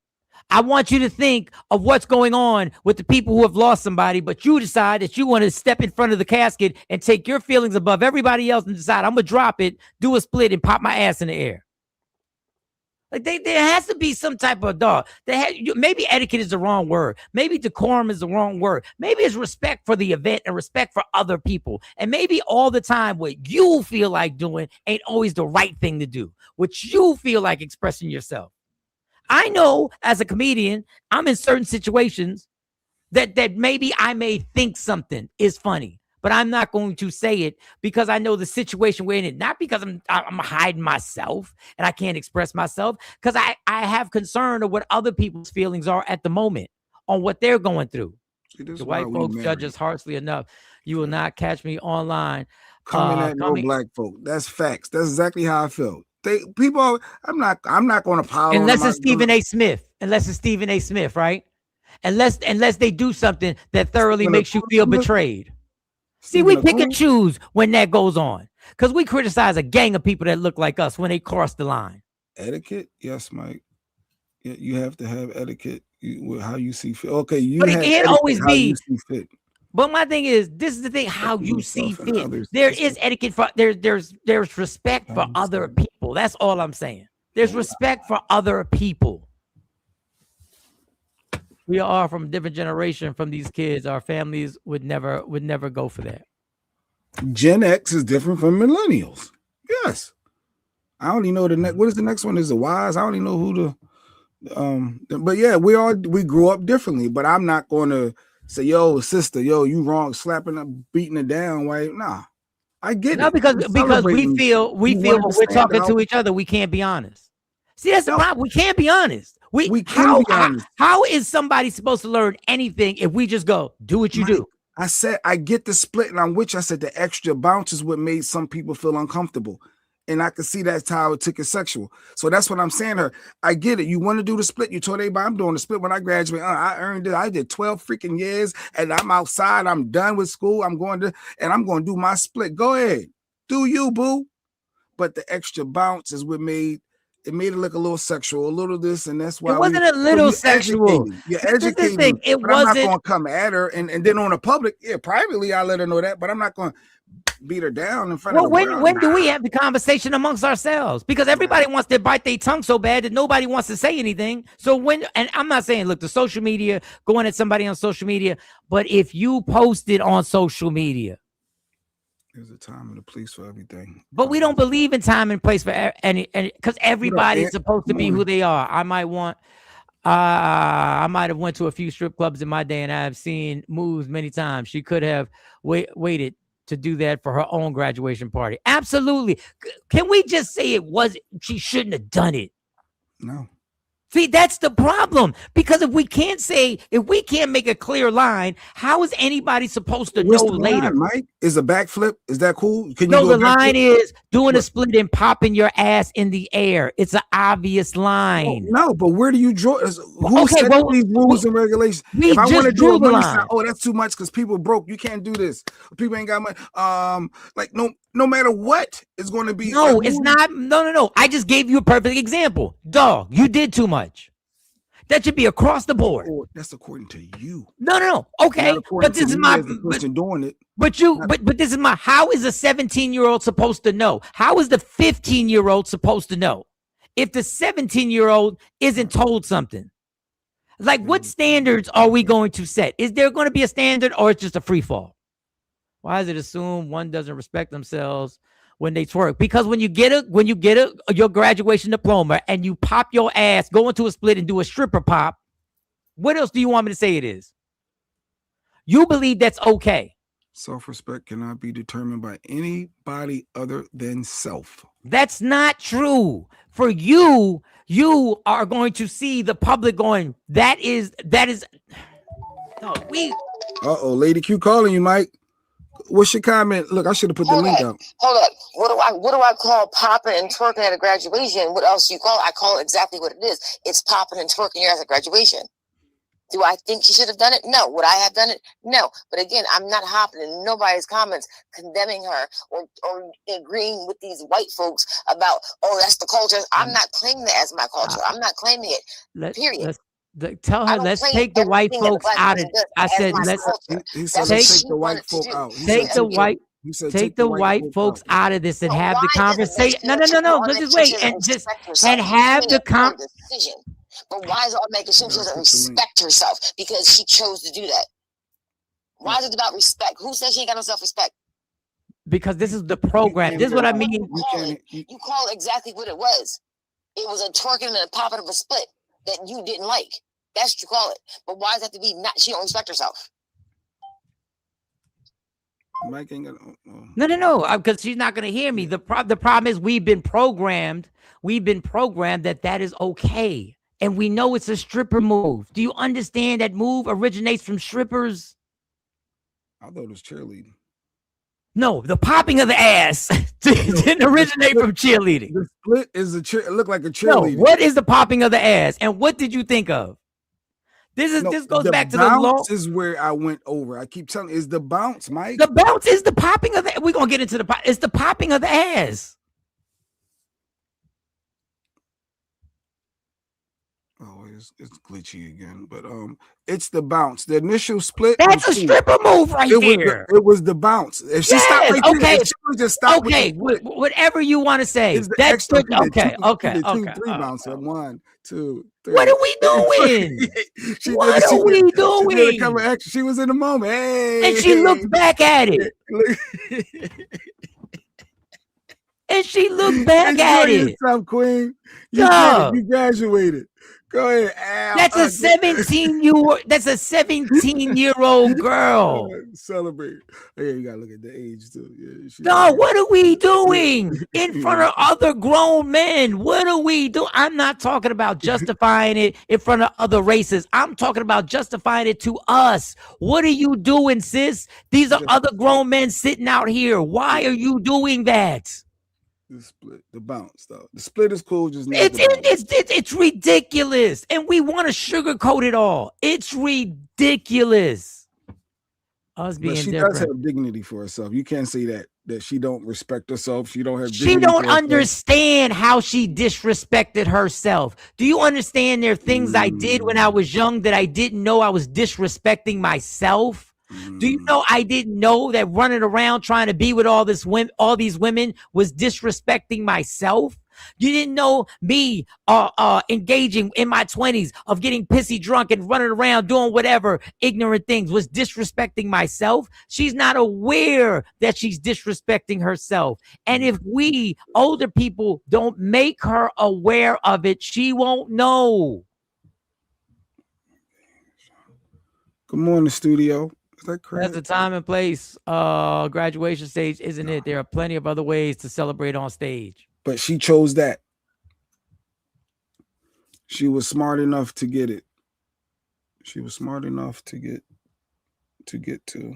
[SPEAKER 4] I want you to think of what's going on with the people who have lost somebody, but you decide that you want to step in front of the casket and take your feelings above everybody else and decide I'm going to drop it, do a split, and pop my ass in the air. Like there has to be some type of dog. Maybe etiquette is the wrong word. Maybe decorum is the wrong word. Maybe it's respect for the event and respect for other people. And maybe all the time what you feel like doing ain't always the right thing to do. What you feel like expressing yourself. I know as a comedian, I'm in certain situations that maybe I may think something is funny, but I'm not going to say it because I know the situation we're in it. Not because I'm hiding myself and I can't express myself, because I have concern of what other people's feelings are at the moment on what they're going through. The white folks judge us harshly enough. You will not catch me online.
[SPEAKER 5] Coming at no black folk. That's facts. That's exactly how I feel. I'm not going to pile
[SPEAKER 4] unless it's Stephen A. Smith. Unless it's Stephen A. Smith, right? Unless they do something that thoroughly makes you feel betrayed. See, we pick and choose when that goes on because we criticize a gang of people that look like us when they cross the line.
[SPEAKER 5] Etiquette, yes, Mike. You have to have etiquette with how you see fit. Okay,
[SPEAKER 4] but it can't always be. But my thing is, this is the thing: how you see fit. There is etiquette for there's respect for other people. That's all I'm saying. There's respect for other people. We are from a different generation from these kids. Our families would never go for that.
[SPEAKER 5] Gen X is different from millennials. Yes. I only know the next. What is the next one? Is the Ys? I only know who the. But yeah, we grew up differently. But I'm not going to say, yo, sister, yo, you wrong, slapping her, beating her down. Right? Nah, I get it.
[SPEAKER 4] No, because we feel when we're talking to each other, we can't be honest. See, that's the problem. We can't be honest. We can't be honest. How is somebody supposed to learn anything if we just go do what you do?
[SPEAKER 5] I said I get the split, and I'm with you. I said the extra bounce is what made some people feel uncomfortable. And I could see that's how it took it sexual. So that's what I'm saying to her. I get it. You want to do the split. You told everybody I'm doing the split when I graduated. I earned it. I did 12 freaking years and I'm outside. I'm done with school. I'm going to do my split. Go ahead. Do you, boo. But the extra bounce is what made it look a little sexual, a little this, and that's why
[SPEAKER 4] it wasn't a little sexual.
[SPEAKER 5] You're educating.
[SPEAKER 4] It wasn't.
[SPEAKER 5] I'm not going to come at her, and then on the public, privately, I let her know that, but I'm not going to beat her down in front of the world.
[SPEAKER 4] When do we have the conversation amongst ourselves? Because everybody wants to bite their tongue so bad that nobody wants to say anything. So and I'm not saying, look, the social media, going at somebody on social media, but if you post it on social media,
[SPEAKER 5] there's a time and a place for everything.
[SPEAKER 4] But we don't believe in time and place for any because everybody's supposed to be who they are. I might have went to a few strip clubs in my day, and I've seen moves many times. She could have waited to do that for her own graduation party. Absolutely. Can we just say she shouldn't have done it?
[SPEAKER 5] No.
[SPEAKER 4] See, that's the problem. Because if we can't make a clear line, how is anybody supposed to know later?
[SPEAKER 5] Line, Mike? Is a backflip? Is that cool?
[SPEAKER 4] The line is doing a split and popping your ass in the air. It's an obvious line.
[SPEAKER 5] No, but where do you draw? Who set these rules and regulations? If I want to draw the line, that's too much because people broke. You can't do this. People ain't got money. No matter what, it's going to be.
[SPEAKER 4] No, it's not. No. I just gave you a perfect example. Dog, you did too much. That should be across the board.
[SPEAKER 5] That's according to you.
[SPEAKER 4] No. Okay, but this is my
[SPEAKER 5] person doing it.
[SPEAKER 4] But this is my. How is a 17-year-old supposed to know? How is the 15-year-old supposed to know if the 17-year-old isn't told something? Like, what standards are we going to set? Is there going to be a standard, or it's just a free fall? Why is it assumed one doesn't respect themselves when they twerk? Because when you get your graduation diploma and you pop your ass, go into a split and do a stripper pop, what else do you want me to say it is? You believe that's okay.
[SPEAKER 5] Self-respect cannot be determined by anybody other than self.
[SPEAKER 4] That's not true. For you, you are going to see the public going, that is no, we.
[SPEAKER 5] Uh-oh, Lady Q calling you, Mike. What's your comment? Look, I should have put the link out.
[SPEAKER 14] Hold up. What do I call popping and twerking at a graduation? What else do you call it? I call it exactly what it is. It's popping and twerking here at a graduation. Do I think she should have done it? No. Would I have done it? No. But again, I'm not hopping in nobody's comments condemning her or agreeing with these white folks about, oh, that's the culture. I'm not claiming that as my culture. I'm not claiming it. Period.
[SPEAKER 4] Tell her, let's take the white folks out of it. I said, let's
[SPEAKER 5] take the white folks out.
[SPEAKER 4] Take the white folks out of this and have the conversation. No. Let's just wait and have the conversation.
[SPEAKER 14] But why is it automatic assume she doesn't respect herself because she chose to do that? Why is it about respect? Who says she ain't got no self-respect?
[SPEAKER 4] Because this is the program. This is what I mean.
[SPEAKER 14] You call it exactly what it was. It was a twerking and a popping of a split that you didn't like. That's what you call it. But why does it have to be not? She don't respect herself.
[SPEAKER 5] Mike ain't gonna.
[SPEAKER 4] No, because she's not gonna hear me. The problem is we've been programmed. That is okay. And we know it's a stripper move. Do you understand that move originates from strippers?
[SPEAKER 5] I thought it was cheerleading.
[SPEAKER 4] No, the popping of the ass didn't originate from cheerleading.
[SPEAKER 5] The split is it looked like a cheerleading.
[SPEAKER 4] No, what is the popping of the ass? And what did you think of? This goes back to the
[SPEAKER 5] bounce is where I went over. I keep telling you, is the bounce, Mike.
[SPEAKER 4] The bounce is the popping of the. We're gonna get into it's the popping of the ass.
[SPEAKER 5] Oh, it's glitchy again, but it's the bounce. The initial split.
[SPEAKER 4] That's a stripper move right there.
[SPEAKER 5] It was the bounce. If she stopped right there, if she would just stop.
[SPEAKER 4] Okay, whatever you want to say.
[SPEAKER 5] That's
[SPEAKER 4] okay.
[SPEAKER 5] Three bounce. 1, 2, 3.
[SPEAKER 4] What are we doing? What are we doing?
[SPEAKER 5] She was in the moment. Hey,
[SPEAKER 4] and she looked back at it. And she looked back at it.
[SPEAKER 5] Yourself, Queen. You graduated. Go ahead, Al.
[SPEAKER 4] That's a 17-year-old girl.
[SPEAKER 5] Celebrate. Oh, yeah, you gotta look at the age too. Yeah,
[SPEAKER 4] no, what are we doing in front of other grown men? What are we doing? I'm not talking about justifying it in front of other races. I'm talking about justifying it to us. What are you doing, sis? These are other grown men sitting out here. Why are you doing that?
[SPEAKER 5] The split, the bounce, though. The split is cool. Just
[SPEAKER 4] it's ridiculous, and we want to sugarcoat it all. It's ridiculous. Us being
[SPEAKER 5] she
[SPEAKER 4] different.
[SPEAKER 5] does have dignity for herself. You can't say that she don't respect herself. She don't have.
[SPEAKER 4] She don't understand how she disrespected herself. Do you understand? There are things I did when I was young that I didn't know I was disrespecting myself. Do you know I didn't know that running around trying to be with all these women was disrespecting myself? You didn't know me engaging in my 20s of getting pissy drunk and running around doing whatever ignorant things was disrespecting myself. She's not aware that she's disrespecting herself. And if we older people don't make her aware of it, she won't know.
[SPEAKER 5] Good morning, studio. Is that correct?
[SPEAKER 4] That's the time and place. Graduation stage, isn't it? There are plenty of other ways to celebrate on stage.
[SPEAKER 5] But she chose that. She was smart enough to get it. She was smart enough to get to.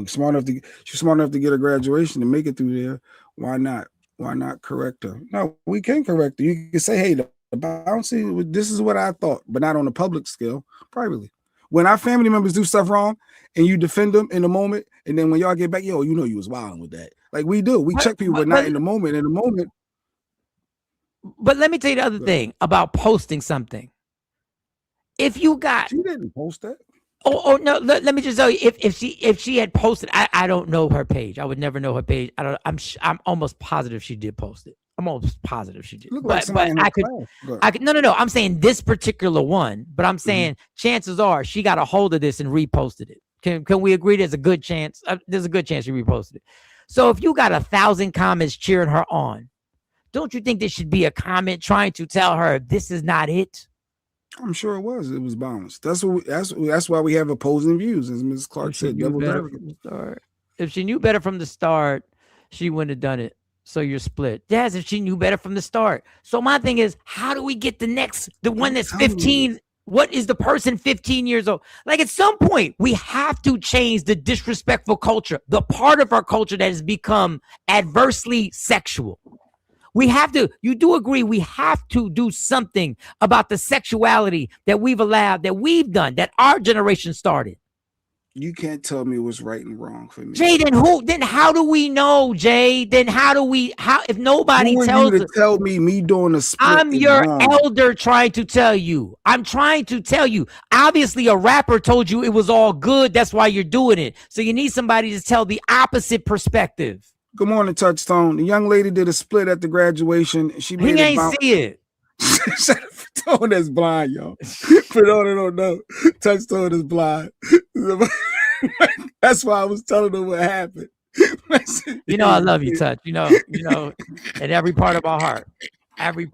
[SPEAKER 5] She's smart enough to get a graduation and make it through there. Why not? Why not correct her? No, we can correct her. You can say, hey, the bouncing, this is what I thought, but not on a public scale, privately. When our family members do stuff wrong and you defend them in the moment, and then when y'all get back, yo, you know you was wilding with that. Like we do. We check people, but not in the moment. In the moment.
[SPEAKER 4] But let me tell you the other thing about posting something. If you got,
[SPEAKER 5] she didn't post that.
[SPEAKER 4] Oh no! Let me just tell you, if she had posted, I don't know her page. I would never know her page. I'm almost positive she did post it. I'm almost positive she did. But I could. No. I'm saying this particular one, but I'm saying chances are she got a hold of this and reposted it. Can we agree? There's a good chance. There's a good chance she reposted it. So if you got 1,000 comments cheering her on, don't you think there should be a comment trying to tell her this is not it?
[SPEAKER 5] I'm sure it was. It was balanced. That's why we have opposing views, as Ms. Clark said.
[SPEAKER 4] If she knew better from the start, she wouldn't have done it. So you're split. Yes, if she knew better from the start. So my thing is, how do we get the one that's 15? What is the person 15 years old? Like, at some point, we have to change the disrespectful culture, the part of our culture that has become adversely sexual. We have to, you do agree, we have to do something about the sexuality that we've allowed, that we've done, that our generation started.
[SPEAKER 5] You can't tell me what's right and wrong for me.
[SPEAKER 4] Jay, then how do we know, Jay? Then if nobody tells
[SPEAKER 5] you to tell me doing a split?
[SPEAKER 4] I'm your elder trying to tell you. I'm trying to tell you. Obviously, a rapper told you it was all good. That's why you're doing it. So you need somebody to tell the opposite perspective.
[SPEAKER 5] Good morning, Touchstone. The young lady did a split at the graduation. She made
[SPEAKER 4] he ain't see it.
[SPEAKER 5] Touchstone is blind, y'all. For those that don't know, Touchstone is blind. That's why I was telling them what happened.
[SPEAKER 4] You know, I love you, Touch. You know, in every part of my heart, every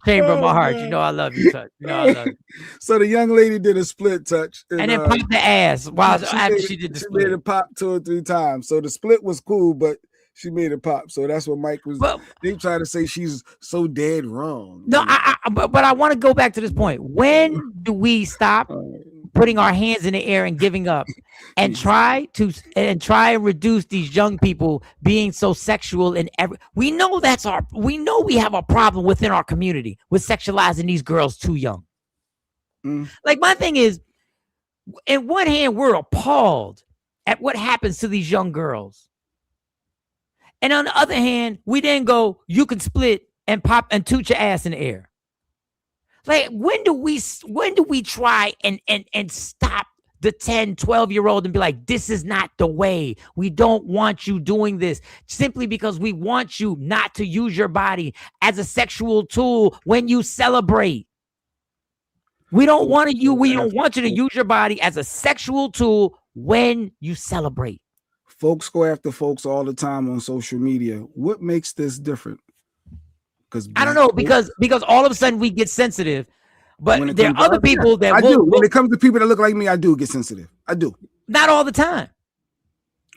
[SPEAKER 4] chamber of my heart. You know, I love you, Touch. You know, I love you.
[SPEAKER 5] So the young lady did a split, Touch,
[SPEAKER 4] and then popped the ass while after she did the split.
[SPEAKER 5] She made it pop 2 or 3 times. So the split was cool, but she made it pop. So that's what Mike was. They try to say she's so dead wrong.
[SPEAKER 4] No, but I want to go back to this point. When do we stop putting our hands in the air and giving up, and try and reduce these young people being so sexual? And we know we have a problem within our community with sexualizing these girls too young. Like, my thing is, in one hand, we're appalled at what happens to these young girls. And on the other hand, we then go, you can split and pop and toot your ass in the air. Like, when do we try and stop the 10, 12-year-old and be like, this is not the way. We don't want you doing this, simply because we want you not to use your body as a sexual tool when you celebrate. We don't want you to use your body as a sexual tool when you celebrate.
[SPEAKER 5] Folks go after folks all the time on social media. What makes this different? Because
[SPEAKER 4] I don't know, because all of a sudden we get sensitive, but there are other people that
[SPEAKER 5] I do. When it comes to people that look like me, I do get sensitive. I do.
[SPEAKER 4] Not all the time.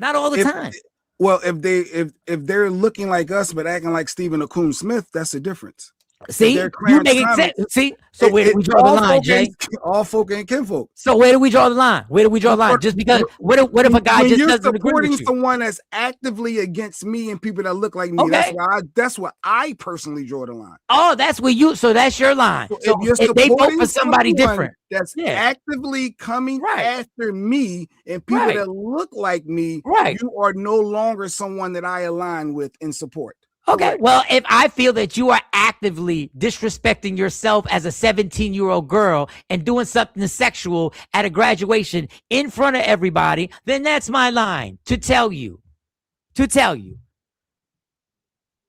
[SPEAKER 4] Not all the time.
[SPEAKER 5] Well, if they're looking like us but acting like Stephen Akum Smith, that's a difference.
[SPEAKER 4] See, you make sense. See, so where do we draw the line, Jay?
[SPEAKER 5] All folk ain't kinfolk.
[SPEAKER 4] So where do we draw the line? Where do we draw the line? Just because what if a guy just doesn't agree with you?
[SPEAKER 5] Supporting someone that's actively against me and people that look like me, that's where I personally draw the line.
[SPEAKER 4] Oh, that's where so that's your line. So if they vote for somebody different,
[SPEAKER 5] that's actively coming after me and people that look like me, you are no longer someone that I align with and support.
[SPEAKER 4] Okay, well, if I feel that you are actively disrespecting yourself as a 17-year-old girl and doing something sexual at a graduation in front of everybody, then that's my line to tell you.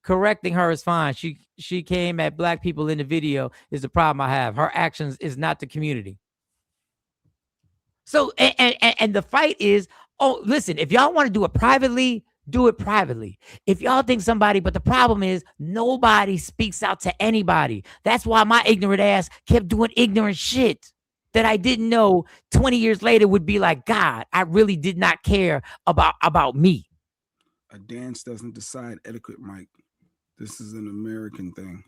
[SPEAKER 4] Correcting her is fine. She came at black people in the video is the problem I have. Her actions is not the community. So, and the fight is, listen, if y'all want to do it privately, do it privately. If y'all think but the problem is nobody speaks out to anybody. That's why my ignorant ass kept doing ignorant shit that I didn't know 20 years later would be like, God, I really did not care about me.
[SPEAKER 5] A dance doesn't decide etiquette, Mike. This is an American thing.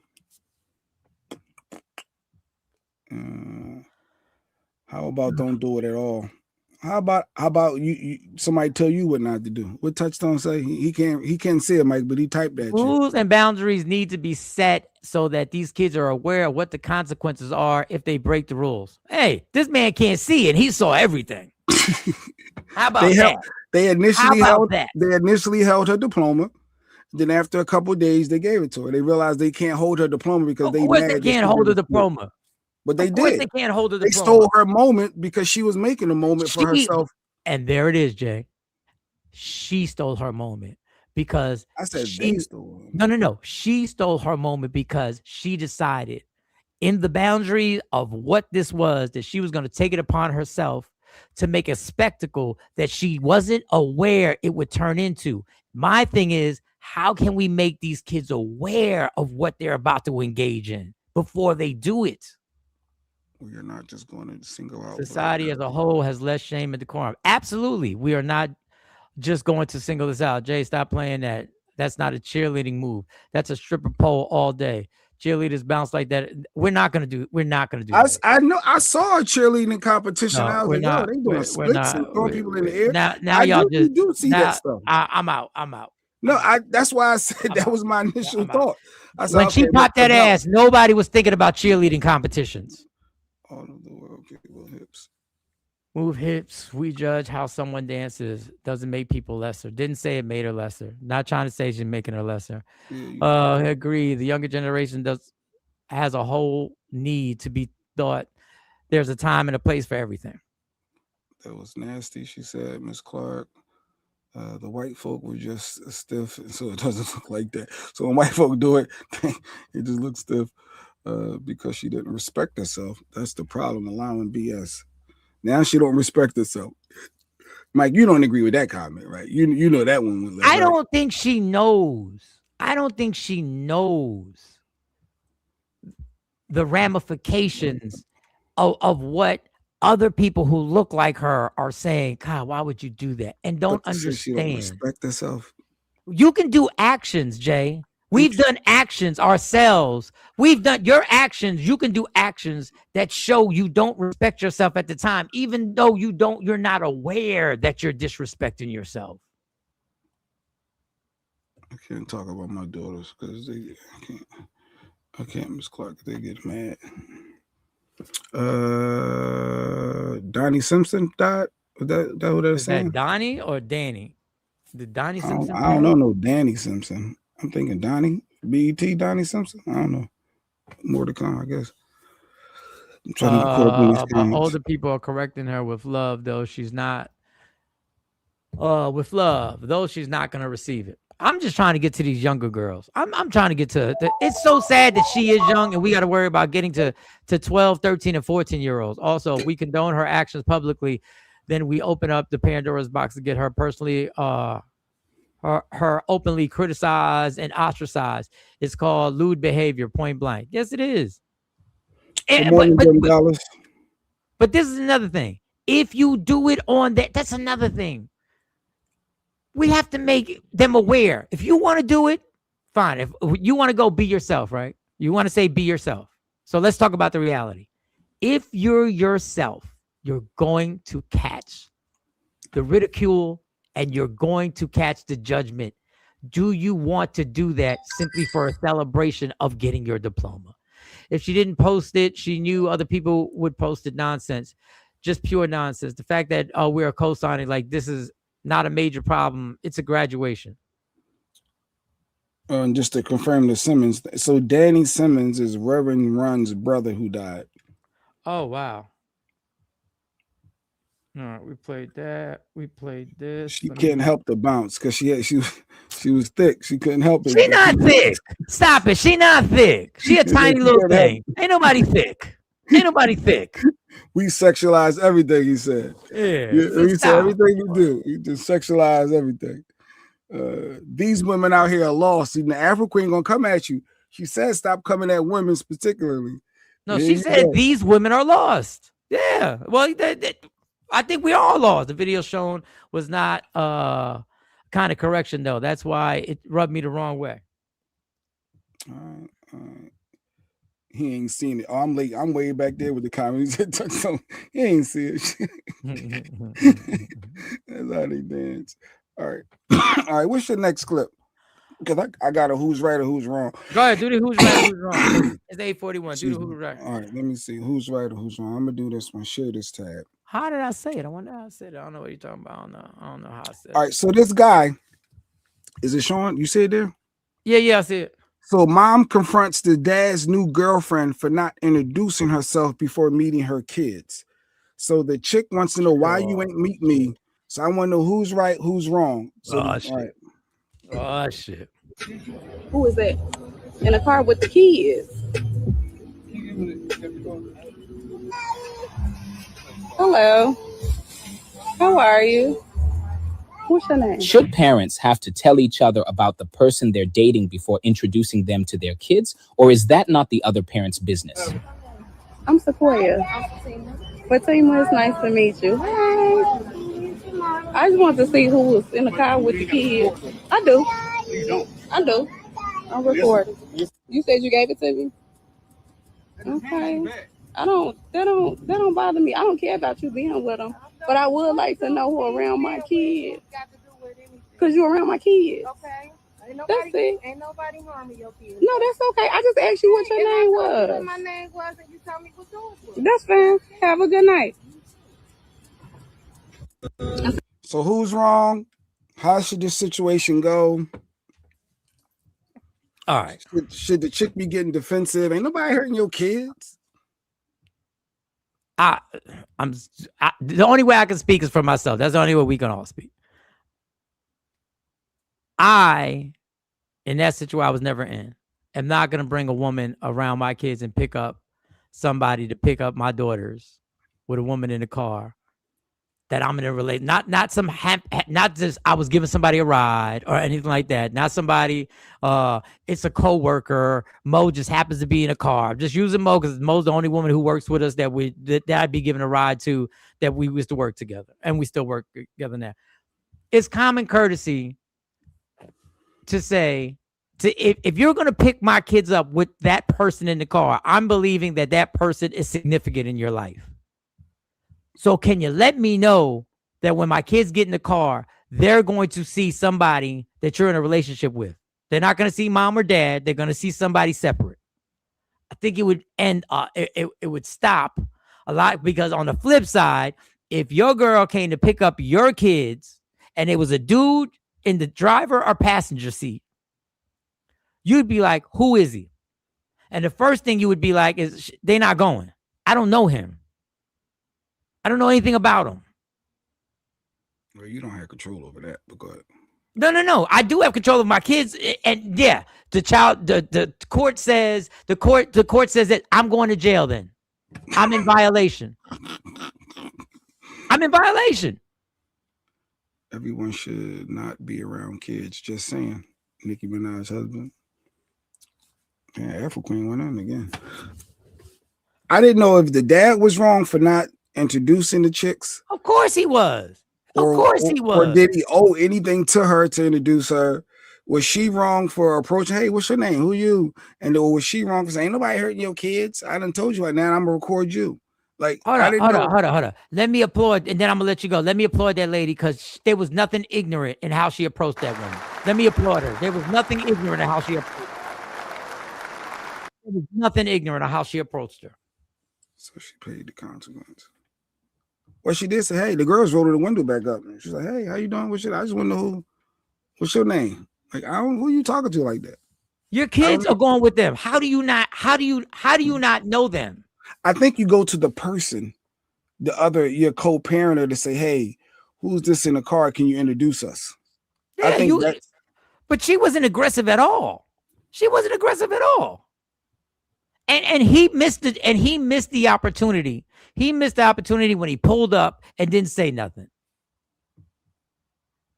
[SPEAKER 5] How about don't do it at all? How about you somebody tell you what not to do? What Touchstone say? He can't say it, Mike, but he typed that.
[SPEAKER 4] Rules and boundaries need to be set so that these kids are aware of what the consequences are if they break the rules. Hey, this man can't see and he saw everything. How about that?
[SPEAKER 5] They initially held her diploma. Then after a couple of days, they gave it to her. They realized they can't hold her diploma because they
[SPEAKER 4] can't hold her diploma.
[SPEAKER 5] But they did.
[SPEAKER 4] They can't hold her
[SPEAKER 5] diploma. They stole her moment because she was making a moment for herself.
[SPEAKER 4] And there it is, Jay. She stole her moment because
[SPEAKER 5] I said they stole her.
[SPEAKER 4] No. She stole her moment because she decided in the boundary of what this was that she was going to take it upon herself to make a spectacle that she wasn't aware it would turn into. My thing is, how can we make these kids aware of what they're about to engage in before they do it?
[SPEAKER 5] You're not just going to single out.
[SPEAKER 4] Society as a whole has less shame and decorum. Absolutely. We are not just going to single this out. Jay, stop playing that. That's not a cheerleading move. That's a stripper pole all day. Cheerleaders bounce like that. We're not gonna do that.
[SPEAKER 5] I know. I saw a cheerleading competition.
[SPEAKER 4] No,
[SPEAKER 5] I was
[SPEAKER 4] we're
[SPEAKER 5] like,
[SPEAKER 4] not.
[SPEAKER 5] yo, they
[SPEAKER 4] We're
[SPEAKER 5] doing splits and throwing people in the air.
[SPEAKER 4] Now y'all
[SPEAKER 5] you
[SPEAKER 4] just
[SPEAKER 5] do see
[SPEAKER 4] now,
[SPEAKER 5] that stuff.
[SPEAKER 4] I'm out.
[SPEAKER 5] No, that's why I said that was my initial thought. I said,
[SPEAKER 4] When she popped that ass, nobody was thinking about cheerleading competitions.
[SPEAKER 5] All of the world, okay, well, hips.
[SPEAKER 4] Move hips. We judge how someone dances. Doesn't make people lesser. Didn't say it made her lesser. Not trying to say she's making her lesser. I agree. The younger generation has a whole need to be thought. There's a time and a place for everything.
[SPEAKER 5] That was nasty, she said, Miss Clark. The white folk were just stiff, so it doesn't look like that. So when white folk do it, it just looks stiff because she didn't respect herself. That's the problem, allowing BS. Now she don't respect herself. Mike, you don't agree with that comment, right? You know that one was like,
[SPEAKER 4] I don't think she knows. I don't think she knows the ramifications of what other people who look like her are saying. God, why would you do that? And don't understand.
[SPEAKER 5] She don't respect herself.
[SPEAKER 4] You can do actions, Jay. We've done actions ourselves. We've done your actions. You can do actions that show you don't respect yourself at the time, even though you're not aware that you're disrespecting yourself.
[SPEAKER 5] I can't talk about my daughters because I can't, Miss Clark, they get mad. Donnie Simpson died. Was that what they're saying?
[SPEAKER 4] That Donnie or Danny? Did Donnie Simpson?
[SPEAKER 5] I don't know. No, Danny Simpson. I'm thinking Donnie, BET, Donnie Simpson. I don't know. More to come, I guess. I'm trying to put up in these comments.
[SPEAKER 4] Older people are correcting her with love, though she's not. With love, though she's not going to receive it. I'm just trying to get to these younger girls. I'm trying to get to. It's so sad that she is young, and we got to worry about getting to 12, 13, and 14-year-olds. Also, if we condone her actions publicly, then we open up the Pandora's box to get her personally. Her openly criticized and ostracized. It's called lewd behavior, point blank. Yes, it is. But this is another thing. If you do it on that's another thing. We have to make them aware. If you want to do it, fine. If you want to go be yourself, right? You want to say be yourself. So let's talk about the reality. If you're yourself, you're going to catch the ridicule, and you're going to catch the judgment. Do you want to do that simply for a celebration of getting your diploma? If she didn't post it, she knew other people would post it. Nonsense, just pure nonsense. The fact that we're co-signing like this is not a major problem. It's a graduation.
[SPEAKER 5] And just to confirm the Simmons, so Danny Simmons is Reverend Run's brother who died.
[SPEAKER 4] Oh, wow. All right, we played that. We played this.
[SPEAKER 5] She can't help the bounce because she was thick. She couldn't help it.
[SPEAKER 4] She not thick. Stop it. She not thick. She a tiny little thing. Ain't nobody thick. Ain't nobody thick.
[SPEAKER 5] We sexualize everything, he said.
[SPEAKER 4] Yeah.
[SPEAKER 5] We said everything we do. You just sexualize everything. These women out here are lost. See, the Afro Queen gonna come at you. She said stop coming at women particularly.
[SPEAKER 4] No, she said these women are lost. Yeah. Well, I think we all lost. The video shown was not kind of correction, though. That's why it rubbed me the wrong way.
[SPEAKER 5] All right. He ain't seen it. Oh, I'm late. I'm way back there with the comments. So he ain't see it. That's how they dance. All right. All right. What's your next clip? Because I got a who's right or who's wrong.
[SPEAKER 4] Go ahead. Do the who's right or who's wrong. It's 8:41. Do the who's right.
[SPEAKER 5] All right. Let me see. Who's right or who's wrong? I'm going to do this one. Share this tab.
[SPEAKER 4] How did I say it? I wonder how I said it. I don't know what you're talking about. I don't know how I said it.
[SPEAKER 5] All right. So this guy, is it Sean? You see it there?
[SPEAKER 4] Yeah, I see it.
[SPEAKER 5] So mom confronts the dad's new girlfriend for not introducing herself before meeting her kids. So the chick wants to know why you ain't meet me. So I want to know who's right, who's wrong. So,
[SPEAKER 4] shit.
[SPEAKER 5] Right.
[SPEAKER 4] Oh, shit.
[SPEAKER 15] Who is that? In a car with the kids. Hello. How are you? What's your name?
[SPEAKER 16] Should parents have to tell each other about the person they're dating before introducing them to their kids, or is that not the other parent's business?
[SPEAKER 15] I'm Sequoia. Fatima, it's nice to meet you. Hi. I just want to see who was in the car with the kids. I do. You don't. I do. I'm recording. You said you gave it to me. Okay. That don't bother me. I don't care about you being with them, but I would like to know who around my kids. Cause you're around my kids. Okay. That's it.
[SPEAKER 17] Ain't nobody harming your kids.
[SPEAKER 15] No, that's okay. I just asked you what your name was.
[SPEAKER 17] What my name was, and you told me what yours was.
[SPEAKER 15] That's fine. Have a good night.
[SPEAKER 5] So who's wrong? How should this situation go?
[SPEAKER 4] All right.
[SPEAKER 5] Should the chick be getting defensive? Ain't nobody hurting your kids.
[SPEAKER 4] The only way I can speak is for myself. That's the only way we can all speak. In that situation I was never in, am not going to bring a woman around my kids and pick up somebody to pick up my daughters with a woman in the car that I'm in a relate. Not just I was giving somebody a ride or anything like that. Not somebody, it's a coworker. Mo just happens to be in a car. I'm just using Mo because Mo's the only woman who works with us that I'd be giving a ride to, that we used to work together, and we still work together now. It's common courtesy to say, if you're going to pick my kids up with that person in the car, I'm believing that person is significant in your life. So can you let me know that when my kids get in the car, they're going to see somebody that you're in a relationship with? They're not going to see mom or dad. They're going to see somebody separate. I think it would end, it would stop a lot, because on the flip side, if your girl came to pick up your kids and it was a dude in the driver or passenger seat, you'd be like, who is he? And the first thing you would be like is, they're not going. I don't know him. I don't know anything about him.
[SPEAKER 5] Well, you don't have control over that, but go ahead.
[SPEAKER 4] No. I do have control of my kids. And yeah, the court says that I'm going to jail then. I'm in violation. I'm in violation.
[SPEAKER 5] Everyone should not be around kids. Just saying. Nicki Minaj's husband. Yeah, Afro Queen went in again. I didn't know if the dad was wrong for not introducing the chicks.
[SPEAKER 4] Of course he was. Or
[SPEAKER 5] did he owe anything to her to introduce her? Was she wrong for approaching, hey, what's your name? Who you? And or was she wrong for saying, ain't nobody hurting your kids? I done told you right now, I'm gonna record you. Like,
[SPEAKER 4] hold on. Let me applaud, and then I'm gonna let you go. Let me applaud that lady, because there was nothing ignorant in how she approached that woman. Let me applaud her. There was nothing ignorant in how she approached her. There was nothing ignorant in how she approached her.
[SPEAKER 5] So she paid the consequence. Well, she did say, hey, the girls rolled the window back up. And she's like, hey, how you doing? I just want to know what's your name? Like, who are you talking to like that?
[SPEAKER 4] Your kids are going with them. How do you not know them?
[SPEAKER 5] I think you go to the person, your co-parenter, to say, hey, who's this in the car? Can you introduce us?
[SPEAKER 4] Yeah,
[SPEAKER 5] I think
[SPEAKER 4] but she wasn't aggressive at all. And he missed it, and he missed the opportunity. He missed the opportunity when he pulled up and didn't say nothing.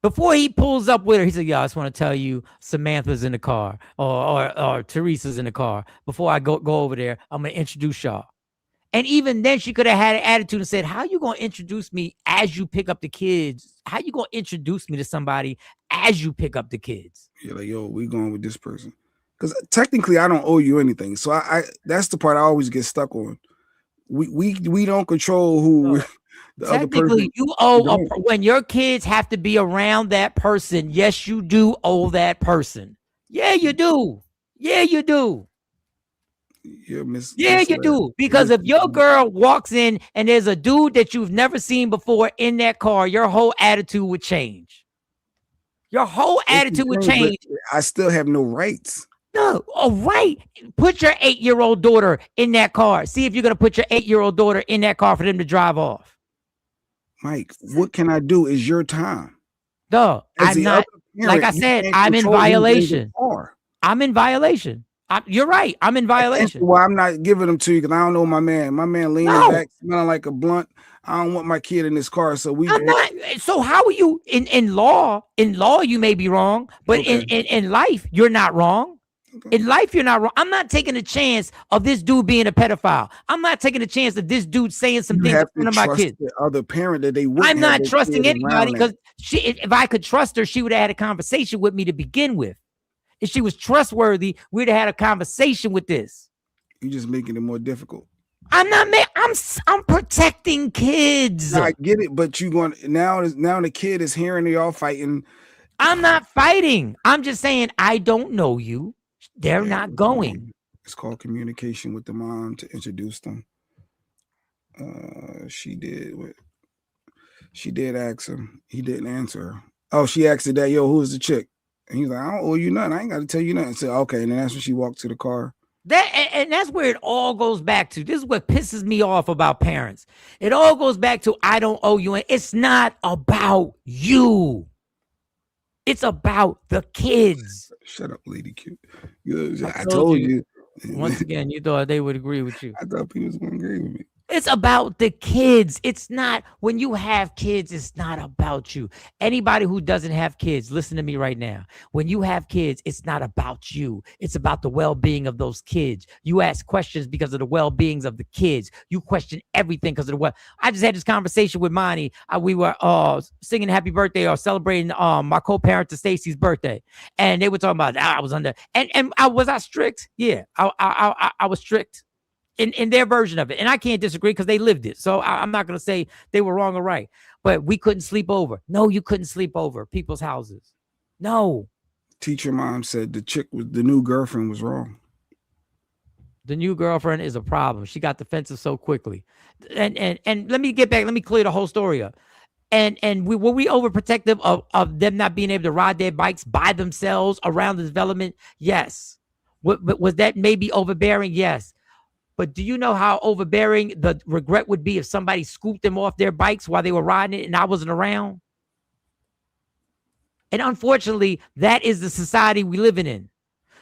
[SPEAKER 4] Before he pulls up with her, he said, "Yo, I just want to tell you, Samantha's in the car, or Teresa's in the car. Before I go over there, I'm gonna introduce y'all." And even then, she could have had an attitude and said, "How you gonna introduce me as you pick up the kids? How you gonna introduce me to somebody as you pick up the kids?"
[SPEAKER 5] You're like, "Yo, we going with this person," because technically, I don't owe you anything. So I that's the part I always get stuck on. We don't control who.
[SPEAKER 4] Technically, you owe when your kids have to be around that person. Yes, you do owe that person. Yeah, you do. Yeah, you do.
[SPEAKER 5] You
[SPEAKER 4] do. Because if your girl walks in and there's a dude that you've never seen before in that car, your whole attitude would change. Your whole attitude would change.
[SPEAKER 5] I still have no rights.
[SPEAKER 4] No, right. Put your 8-year-old daughter in that car. See if you're going to put your 8-year-old daughter in that car for them to drive off.
[SPEAKER 5] Mike, what can I do? Is your time.
[SPEAKER 4] No, I'm not. Like I said, I'm in violation. I'm in violation. You're right. I'm in violation.
[SPEAKER 5] Well, I'm not giving them to you because I don't know my man. My man leaning back, smelling like a blunt. I don't want my kid in this car. So I'm not.
[SPEAKER 4] So how are you in law? In law, you may be wrong, but in life, you're not wrong. In life, you're not wrong. I'm not taking a chance of this dude being a pedophile. I'm not taking a chance of this dude saying some things in front of my kids.
[SPEAKER 5] The other parent that they
[SPEAKER 4] I'm not trusting anybody because if I could trust her, she would have had a conversation with me to begin with. If she was trustworthy, we'd have had a conversation with this.
[SPEAKER 5] You're just making it more difficult.
[SPEAKER 4] I'm not. I'm protecting kids.
[SPEAKER 5] I get it, but you going now the kid is hearing y'all fighting.
[SPEAKER 4] I'm not fighting. I'm just saying I don't know you. They're not going.
[SPEAKER 5] It's called communication with the mom to introduce them. She did ask him. He didn't answer her. Oh, she asked her that, yo, who's the chick? And he's like, I don't owe you nothing. I ain't got to tell you nothing. So okay, and then that's when she walked to the car.
[SPEAKER 4] And that's where it all goes back to. This is what pisses me off about parents. It all goes back to I don't owe you. It's not about you. It's about the kids.
[SPEAKER 5] Shut up, Lady Q. I told you.
[SPEAKER 4] Once again, you thought they would agree with you.
[SPEAKER 5] I thought people was going to agree with me.
[SPEAKER 4] It's about the kids. It's not, when you have kids, it's not about you. Anybody who doesn't have kids, listen to me right now. When you have kids, it's not about you. It's about the well-being of those kids. You ask questions because of the well-beings of the kids. You question everything because of the I just had this conversation with Monty. We were singing happy birthday or celebrating my co-parent to Stacy's birthday. And they were talking about, I was under, and was I strict? Yeah, I was strict. In their version of it. And I can't disagree because they lived it. So I'm not going to say they were wrong or right. But we couldn't sleep over. No, you couldn't sleep over people's houses. No.
[SPEAKER 5] Teacher mom said the new girlfriend was wrong.
[SPEAKER 4] The new girlfriend is a problem. She got defensive so quickly. And let me get back. Let me clear the whole story up. And were we overprotective of them not being able to ride their bikes by themselves around the development? Yes. Was that maybe overbearing? Yes. But do you know how overbearing the regret would be if somebody scooped them off their bikes while they were riding it and I wasn't around? And unfortunately, that is the society we living in.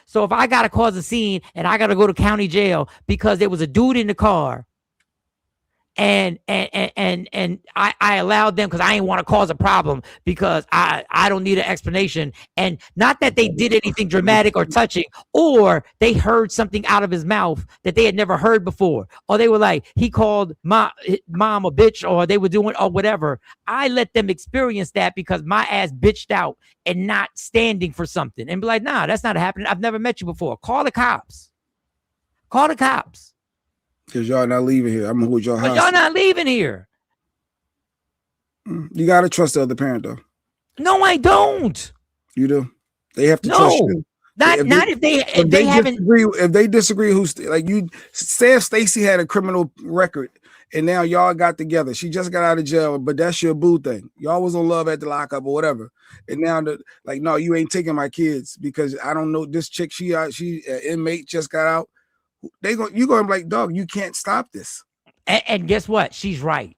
[SPEAKER 4] So if I got to cause a scene and I got to go to county jail because there was a dude in the car and I allowed them because I didn't want to cause a problem because I don't need an explanation. And not that they did anything dramatic or touching, or they heard something out of his mouth that they had never heard before, or they were like, he called mom a bitch, or they were doing or whatever. I let them experience that because my ass bitched out and not standing for something and be like, nah, that's not happening. I've never met you before. Call the cops. Call the cops.
[SPEAKER 5] Because y'all not leaving here. I'm gonna hold your house.
[SPEAKER 4] Y'all not leaving here.
[SPEAKER 5] You gotta trust the other parent though.
[SPEAKER 4] No, I don't.
[SPEAKER 5] You do. They have to trust you.
[SPEAKER 4] If
[SPEAKER 5] they disagree, who's like you say if Stacy had a criminal record and now y'all got together. She just got out of jail, but that's your boo thing. Y'all was on love at the lockup or whatever. And now no, you ain't taking my kids because I don't know this chick. She inmate just got out. You going to be like, dog, you can't stop this.
[SPEAKER 4] And guess what? She's right.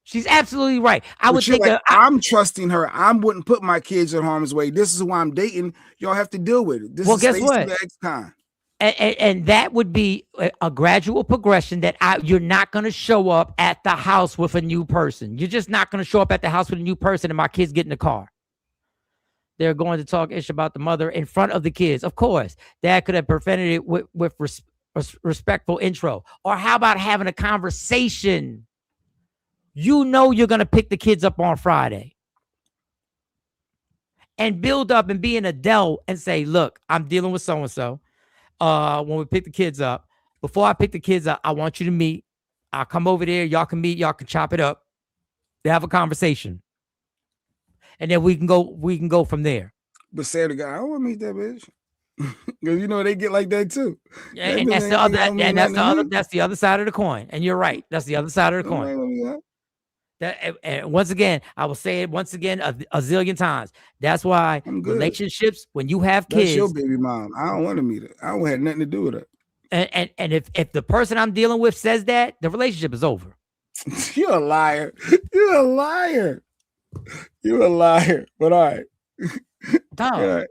[SPEAKER 4] She's absolutely right. I would think
[SPEAKER 5] I'm trusting her. I wouldn't put my kids in harm's way. This is who I'm dating. Y'all have to deal with it. This is
[SPEAKER 4] guess what?
[SPEAKER 5] Ex-con.
[SPEAKER 4] And that would be a gradual progression that you're not going to show up at the house with a new person. You're just not going to show up at the house with a new person and my kids get in the car. They're going to talk ish about the mother in front of the kids. Of course, dad could have prevented it with respectful intro. Or how about having a conversation? You know you're going to pick the kids up on Friday. And build up and be an adult and say, look, I'm dealing with so-and-so. When we pick the kids up, before I pick the kids up, I want you to meet. I'll come over there. Y'all can meet. Y'all can chop it up. They have a conversation. And then we can go from there.
[SPEAKER 5] But say to God, I don't want to meet that bitch. Because you know they get like that too.
[SPEAKER 4] Yeah, and that's the other side of the coin. And you're right. That's the other side of the coin. And once again, I will say it once again a zillion times. That's why relationships, when you have kids,
[SPEAKER 5] that's your baby mom. I don't want to meet her. I don't have nothing to do with her.
[SPEAKER 4] And if the person I'm dealing with says that, the relationship is over.
[SPEAKER 5] You're a liar. You're a liar. You're a liar. But all right.
[SPEAKER 4] Dog.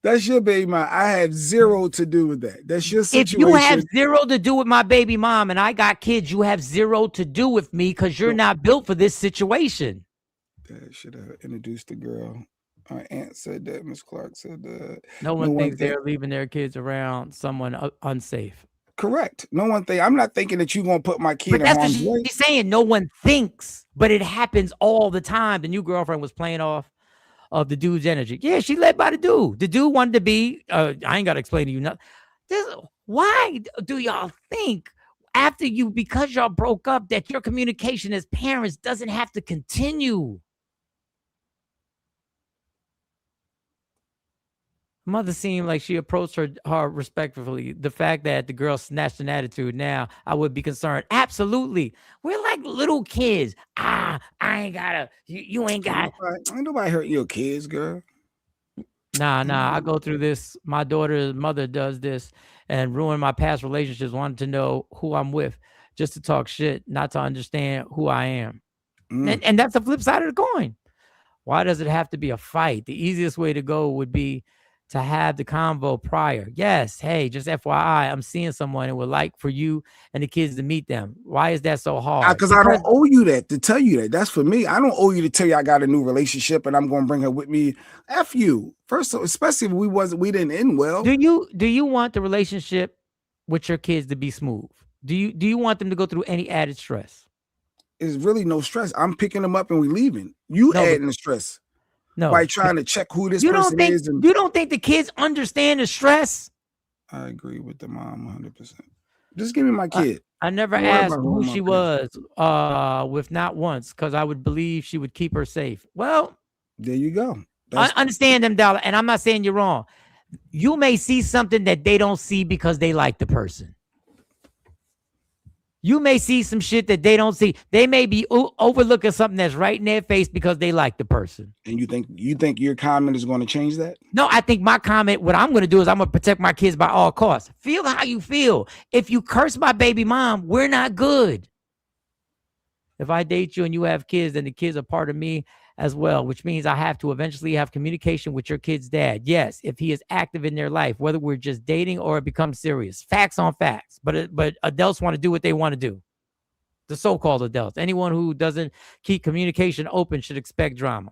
[SPEAKER 5] That's your baby mom. I have zero to do with that. That's your situation.
[SPEAKER 4] If you have zero to do with my baby mom and I got kids, you have zero to do with me because you're not built for this situation.
[SPEAKER 5] Dad should have introduced the girl. My aunt said that. Miss Clark said that.
[SPEAKER 4] No one thinks they're leaving their kids around someone unsafe.
[SPEAKER 5] Correct. No one think. I'm not thinking that you're gonna put my kid in harm's way.
[SPEAKER 4] She's saying no one thinks, but it happens all the time. The new girlfriend was playing off of the dude's energy. Yeah, she led by the dude. The dude wanted to be, I ain't got to explain to you nothing. Why do y'all think after because y'all broke up, that your communication as parents doesn't have to continue? Mother seemed like she approached her respectfully. The fact that the girl snatched an attitude now, I would be concerned. Absolutely. We're like little kids. I ain't gotta, you ain't got.
[SPEAKER 5] Ain't nobody hurt your kids, girl.
[SPEAKER 4] Nah, I go through this. My daughter's mother does this and ruin my past relationships, wanted to know who I'm with, just to talk shit, not to understand who I am. And that's the flip side of the coin. Why does it have to be a fight? The easiest way to go would be to have the convo prior. Yes, hey, just FYI, I'm seeing someone and would like for you and the kids to meet them. Why is that so hard?
[SPEAKER 5] Because I don't owe you that to tell you that. That's for me. I don't owe you to tell you I got a new relationship and I'm going to bring her with me. F you. First, especially if we didn't end well.
[SPEAKER 4] Do you want the relationship with your kids to be smooth? Do you want them to go through any added stress?
[SPEAKER 5] It's really no stress. I'm picking them up and we leaving. Adding the stress.
[SPEAKER 4] No,
[SPEAKER 5] by trying to check who this person is.
[SPEAKER 4] You don't think the kids understand the stress?
[SPEAKER 5] I agree with the mom 100%. Just give me my kid.
[SPEAKER 4] I never asked who she was with not once, because I would believe she would keep her safe. Well,
[SPEAKER 5] there you go.
[SPEAKER 4] I understand them, Dollar, and I'm not saying you're wrong. You may see something that they don't see because they like the person. You may see some shit that they don't see. They may be overlooking something that's right in their face because they like the person.
[SPEAKER 5] And you think your comment is going to change that?
[SPEAKER 4] No, I think my comment, what I'm going to do is I'm going to protect my kids by all costs. Feel how you feel. If you curse my baby mom, we're not good. If I date you and you have kids, then the kids are part of me as well, which means I have to eventually have communication with your kid's dad. Yes, if he is active in their life, whether we're just dating or it becomes serious. Facts on facts. But adults want to do what they want to do. The so-called adults. Anyone who doesn't keep communication open should expect drama.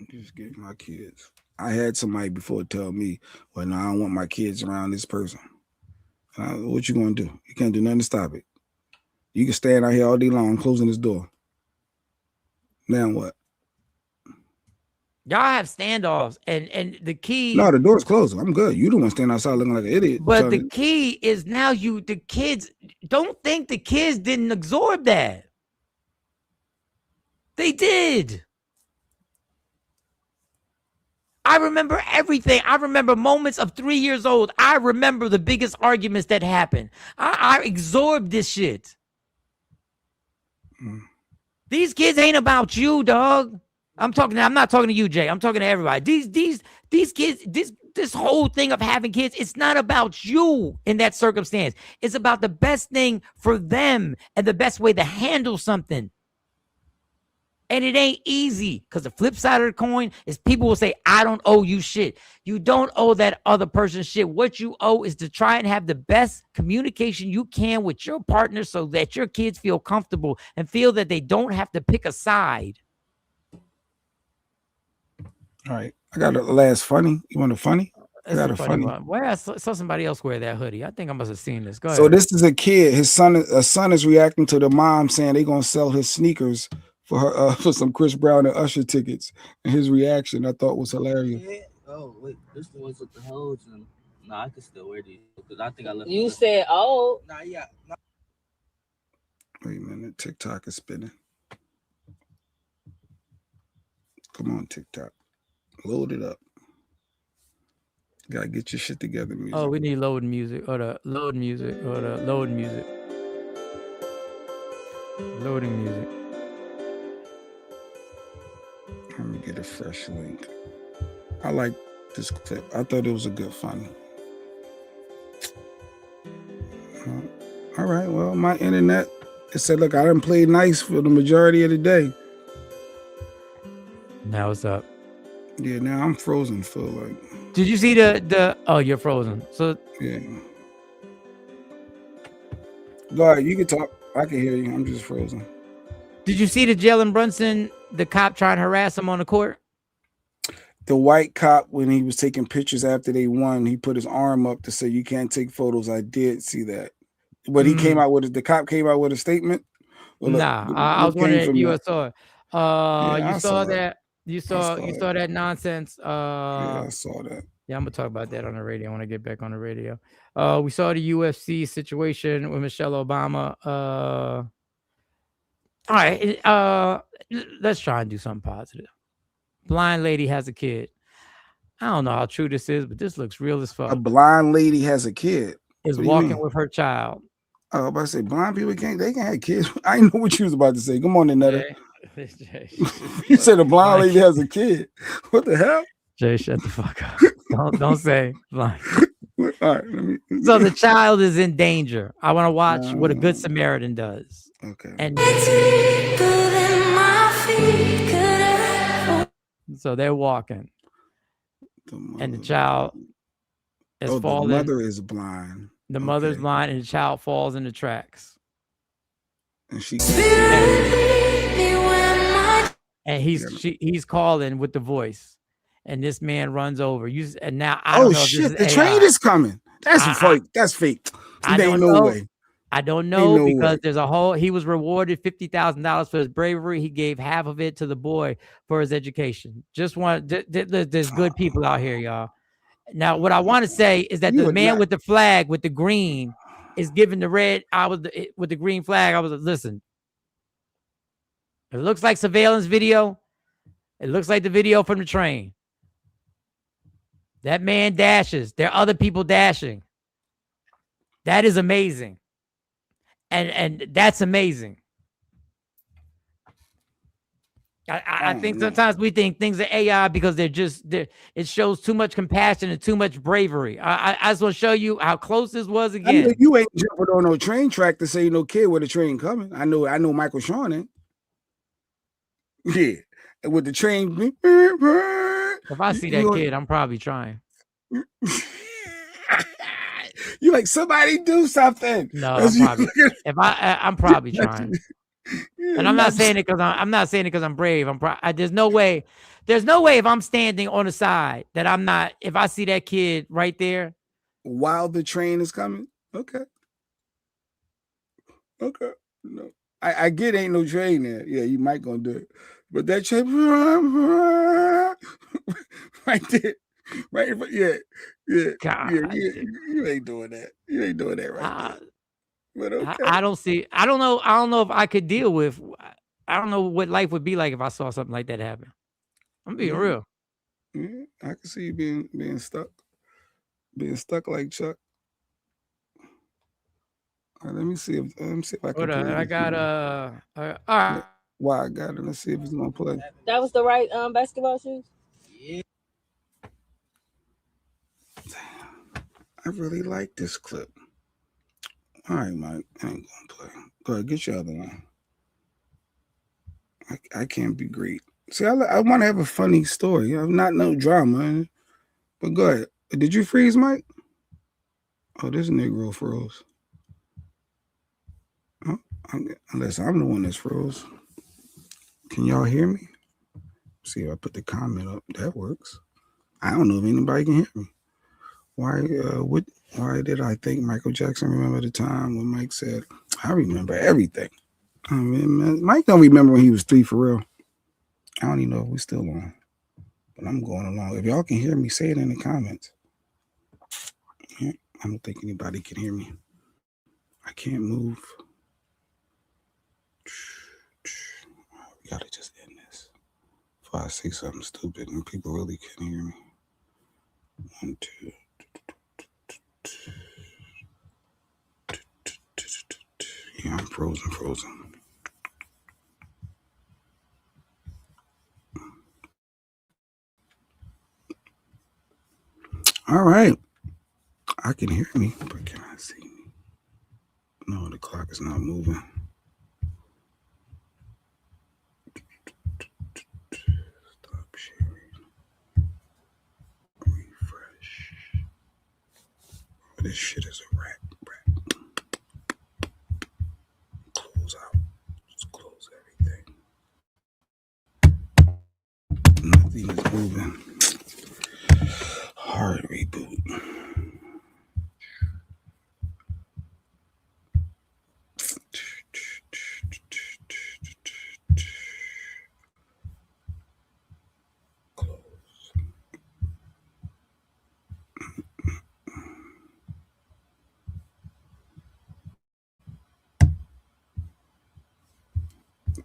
[SPEAKER 5] Just get my kids. I had somebody before tell me, well, no, I don't want my kids around this person. What you gonna do? You can't do nothing to stop it. You can stand out here all day long closing this door. Now what?
[SPEAKER 4] Y'all have standoffs, and the key.
[SPEAKER 5] No, the door's closed. I'm good. You don't want to stand outside looking like an idiot.
[SPEAKER 4] But the key is now the kids, don't think the kids didn't absorb that. They did. I remember everything. I remember moments of 3 years old. I remember the biggest arguments that happened. I absorbed this shit. These kids ain't about you, dog. I'm not talking to you, Jay. I'm talking to everybody. These kids, this whole thing of having kids, it's not about you in that circumstance. It's about the best thing for them and the best way to handle something. And it ain't easy, because the flip side of the coin is people will say, I don't owe you shit. You don't owe that other person shit. What you owe is to try and have the best communication you can with your partner so that your kids feel comfortable and feel that they don't have to pick a side.
[SPEAKER 5] All right. I got a last funny. You want a funny? I got a funny
[SPEAKER 4] one. Where I saw somebody else wear that hoodie. I think I must have seen this. Go ahead.
[SPEAKER 5] So this is a kid. A son is reacting to the mom saying they're going to sell his sneakers for her for some Chris Brown and Usher tickets, and his reaction I thought was hilarious.
[SPEAKER 18] Yeah. Oh wait, this the ones with the holes in them. No, I can still wear these because I think I left.
[SPEAKER 12] You said, "Oh,
[SPEAKER 18] nah, yeah." Nah.
[SPEAKER 5] Wait a minute, TikTok is spinning. Come on, TikTok, load it up. Gotta get your shit together, music.
[SPEAKER 4] Oh, we need load music or the load music or the load music. Loading music.
[SPEAKER 5] Let me get a fresh link. I like this clip. I thought it was a good funny. All right. Well, my internet, it said, look, I didn't play nice for the majority of the day.
[SPEAKER 4] Now it's up.
[SPEAKER 5] Yeah, now I'm frozen for like.
[SPEAKER 4] Did you see the oh, you're frozen. So
[SPEAKER 5] yeah. Go ahead, you can talk. I can hear you. I'm just frozen.
[SPEAKER 4] Did you see the Jalen Brunson, the cop trying to harass him on the court?
[SPEAKER 5] The white cop, when he was taking pictures after they won, he put his arm up to say, you can't take photos. I did see that. But he came out with the cop came out with a statement. Well, look,
[SPEAKER 4] Nah, I was
[SPEAKER 5] what came
[SPEAKER 4] wondering if
[SPEAKER 5] from
[SPEAKER 4] you
[SPEAKER 5] that?
[SPEAKER 4] saw it.
[SPEAKER 5] Yeah,
[SPEAKER 4] You
[SPEAKER 5] I
[SPEAKER 4] saw
[SPEAKER 5] saw it.
[SPEAKER 4] that. You
[SPEAKER 5] I
[SPEAKER 4] saw
[SPEAKER 5] saw it.
[SPEAKER 4] that nonsense.
[SPEAKER 5] Yeah, I saw that.
[SPEAKER 4] Yeah, I'm gonna talk about that on the radio. I want to get back on the radio. We saw the UFC situation with Michelle Obama. All right. Let's try and do something positive. Blind lady has a kid. I don't know how true this is, but this looks real as
[SPEAKER 5] A
[SPEAKER 4] fuck.
[SPEAKER 5] blind lady has a kid.
[SPEAKER 4] Is
[SPEAKER 5] What do you
[SPEAKER 4] walking
[SPEAKER 5] mean?
[SPEAKER 4] with her child.
[SPEAKER 5] Oh, I was about to say blind people can have kids. I didn't know what you was about to say. Good morning, Netta.
[SPEAKER 4] Jay,
[SPEAKER 5] You said a blind lady has a kid. What the hell?
[SPEAKER 4] Jay, shut the fuck up. Don't say blind.
[SPEAKER 5] All right, let me.
[SPEAKER 4] So the child is in danger. I want to watch what a good Samaritan does.
[SPEAKER 5] Okay.
[SPEAKER 4] And so they're walking, and the child is falling.
[SPEAKER 5] The mother is blind.
[SPEAKER 4] The mother's blind, and the child falls in the tracks.
[SPEAKER 5] And she
[SPEAKER 4] and he's calling with the voice, and this man runs over. And now I don't know if
[SPEAKER 5] shit!
[SPEAKER 4] this
[SPEAKER 5] The
[SPEAKER 4] is
[SPEAKER 5] train
[SPEAKER 4] AI.
[SPEAKER 5] is coming. That's fake. That's fake.
[SPEAKER 4] I
[SPEAKER 5] There
[SPEAKER 4] don't
[SPEAKER 5] ain't no
[SPEAKER 4] know.
[SPEAKER 5] way.
[SPEAKER 4] I don't know
[SPEAKER 5] no
[SPEAKER 4] because
[SPEAKER 5] way.
[SPEAKER 4] there's a whole. He was rewarded $50,000 for his bravery. He gave half of it to the boy for his education. There's good people out here, y'all. Now, what I want to say is that the man with the flag with the green is giving the red. With the green flag. I was listen. It looks like surveillance video. It looks like the video from the train. That man dashes. There are other people dashing. That is amazing. And that's amazing. I think sometimes we think things are AI because it shows too much compassion and too much bravery. I just want to show you how close this was
[SPEAKER 5] I
[SPEAKER 4] again.
[SPEAKER 5] know you ain't jumping on no train track to say no kid with a train coming. I know Michael Sean ain't. Yeah. And with the train.
[SPEAKER 4] If I see that kid, I'm probably trying.
[SPEAKER 5] You like somebody do something.
[SPEAKER 4] No, I'm probably trying. And I'm not saying it because I'm brave. There's no way if I'm standing on the side that I'm not. If I see that kid right there
[SPEAKER 5] while the train is coming, okay. No, I get ain't no train there. Yeah, you might gonna do it, but that train right there, right? Yeah.
[SPEAKER 4] God,
[SPEAKER 5] you ain't doing that. You ain't doing that right there. But okay.
[SPEAKER 4] I don't know if I could deal with. I don't know what life would be like if I saw something like that happen. I'm being real.
[SPEAKER 5] Yeah, I can see you being stuck like Chuck. All right, let me see if I can.
[SPEAKER 4] I got all right.
[SPEAKER 5] Why I got it? Let's see if it's gonna play.
[SPEAKER 12] That was the right basketball shoes.
[SPEAKER 5] Yeah. I really like this clip. All right, Mike. I ain't gonna play. Go ahead, get your other one. I can't be great. See, I want to have a funny story. Not no drama. But go ahead. Did you freeze, Mike? Oh, this Negro froze. Oh, unless I'm the one that's froze. Can y'all hear me? See if I put the comment up. That works. I don't know if anybody can hear me. Why did I think Michael Jackson remember the time when Mike said, I remember everything? I mean, Mike don't remember when he was 3 for real. I don't even know if we're still on. But I'm going along. If y'all can hear me, say it in the comments. Yeah, I don't think anybody can hear me. I can't move. We gotta just end this before I say something stupid and people really can't hear me. 1, 2. Yeah, I'm frozen. All right. I can hear me, but can I see me? No, the clock is not moving. Stop sharing. Refresh. Oh, this shit is a wrap. Close out. Just close everything. Nothing is moving. Hard reboot.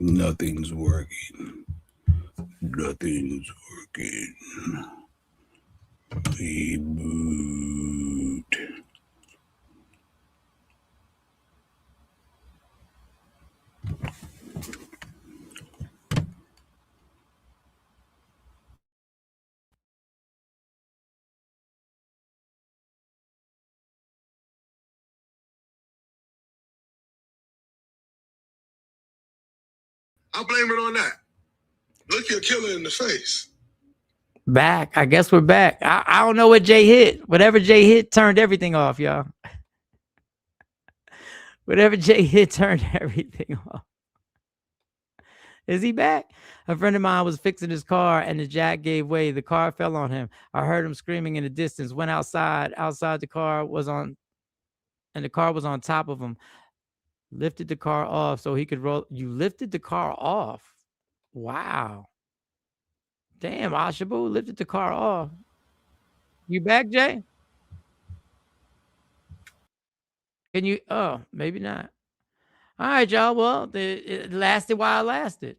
[SPEAKER 5] Nothing's working. Nothing's working. Reboot.
[SPEAKER 19] I'll blame it on that. Look your killer in the face.
[SPEAKER 4] Back. I guess we're back. I don't know what Jay hit. Whatever Jay hit turned everything off, y'all. Whatever Jay hit turned everything off. Is he back? A friend of mine was fixing his car and the jack gave way. The car fell on him. I heard him screaming in the distance. Went outside. Outside the car was on, and the car was on top of him. Lifted the car off so he could roll. You lifted the car off. Wow. Damn, Ashabu lifted the car off. You back, Jay? Can you? Oh, maybe not. All right, y'all. Well, it lasted while it lasted.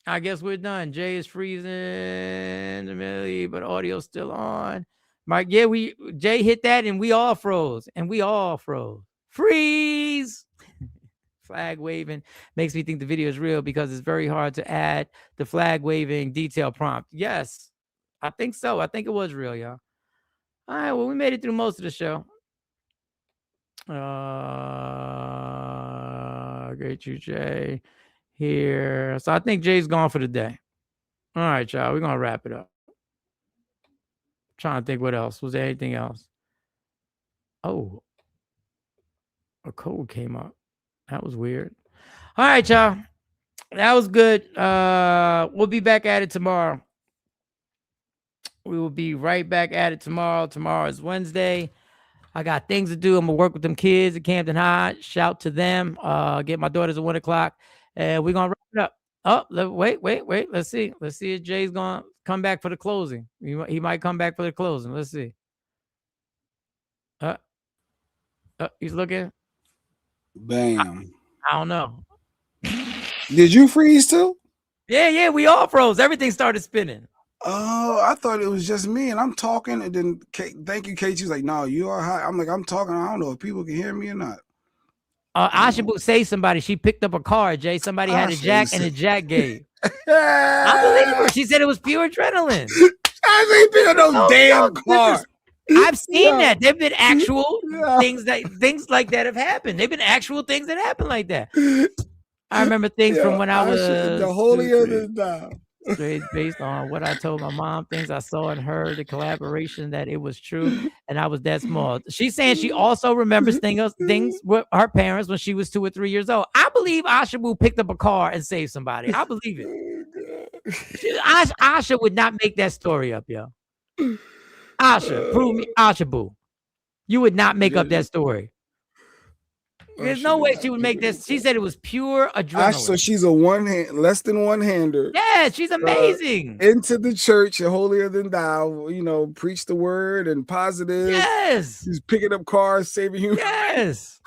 [SPEAKER 4] I guess we're done. Jay is freezing the middle, but audio's still on. Mike, yeah, Jay hit that and we all froze. Freeze. Flag waving makes me think the video is real because it's very hard to add the flag waving detail prompt. Yes, I think so. I think it was real, y'all. All right, well, we made it through most of the show. Great you, Jay. Here. So I think Jay's gone for the day. All right, y'all. We're going to wrap it up. Trying to think what else. Was there anything else? Oh, a code came up. That was weird. All right, y'all. That was good. We'll be back at it tomorrow. We will be right back at it tomorrow. Tomorrow is Wednesday. I got things to do. I'm going to work with them kids at Camden High. Shout to them. Get my daughters at 1 o'clock. And we're going to wrap it up. Oh, wait. Let's see. Let's see if Jay's going to come back for the closing. He might come back for the closing. Let's see. He's looking.
[SPEAKER 5] Bam.
[SPEAKER 4] I don't know.
[SPEAKER 5] Did you freeze too?
[SPEAKER 4] Yeah, we all froze. Everything started spinning.
[SPEAKER 5] Oh, I thought it was just me, and I'm talking, and then thank you, Kate. She's like, "No, you are high." I'm like, "I'm talking. I don't know if people can hear me or not."
[SPEAKER 4] Ashabu say somebody. She picked up a car, Jay. Somebody had a jack, and the jack gave. I believe her. She said it was pure adrenaline.
[SPEAKER 5] I ain't pick up no damn car.
[SPEAKER 4] I've seen that. There've been actual things like that have happened. There've been actual things that happen like that. I remember things from when I was
[SPEAKER 5] the holier than thou.
[SPEAKER 4] Straight based on what I told my mom, things I saw and heard, the collaboration that it was true, and I was that small. She's saying she also remembers things with her parents when she was 2 or 3 years old. I believe Ashabu picked up a car and saved somebody. I believe it. Asha would not make that story up, yo. Asha, prove me, Ashabu. You would not make up that story. There's no way she would make this. She said it was pure adrenaline.
[SPEAKER 5] So she's a less than one-hander.
[SPEAKER 4] Yeah, she's amazing.
[SPEAKER 5] Into the church, and holier than thou. Preach the word and positive.
[SPEAKER 4] Yes.
[SPEAKER 5] She's picking up cars, saving human.
[SPEAKER 4] Yes.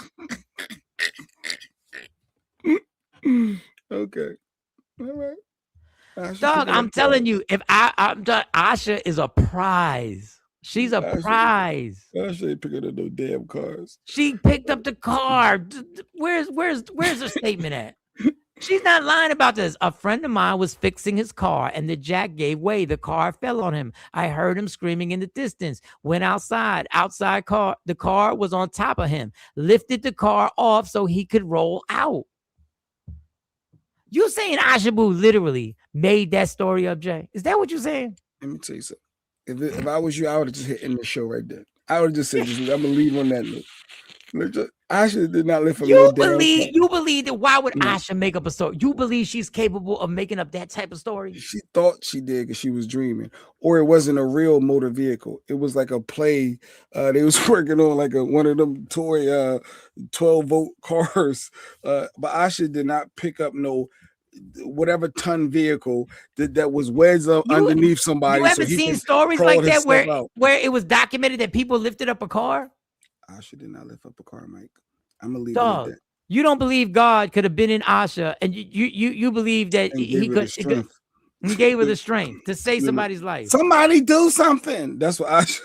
[SPEAKER 5] Okay. All right.
[SPEAKER 4] Dog, I'm telling you, if I'm done, Asha is a prize. She's a prize.
[SPEAKER 5] Asha ain't picking up no damn cars.
[SPEAKER 4] She picked up the car. Where's the statement at? She's not lying about this. A friend of mine was fixing his car and the jack gave way. The car fell on him. I heard him screaming in the distance. Went outside. The car was on top of him. Lifted the car off so he could roll out. You saying Ashabu literally made that story up, Jay? Is that what you're saying?
[SPEAKER 5] Let me tell you something. If I was you, I would have just hit in the show right there. I would have just said, I'm gonna leave on that note. Asha did not live for
[SPEAKER 4] you believe that why would Asha make up a story? You believe she's capable of making up that type of story?
[SPEAKER 5] She thought she did because she was dreaming, or it wasn't a real motor vehicle. It was like a play. They was working on like one of them toy 12-volt cars. But Asha did not pick up no whatever ton vehicle that was wedged up underneath somebody.
[SPEAKER 4] You ever seen stories like that where it was documented that people lifted up a car?
[SPEAKER 5] Asha did not lift up a car, Mike. I'm gonna leave it at that.
[SPEAKER 4] You don't believe God could have been in Asha, and you believe that he gave her the strength to save somebody's life.
[SPEAKER 5] Somebody do something. That's what Asha.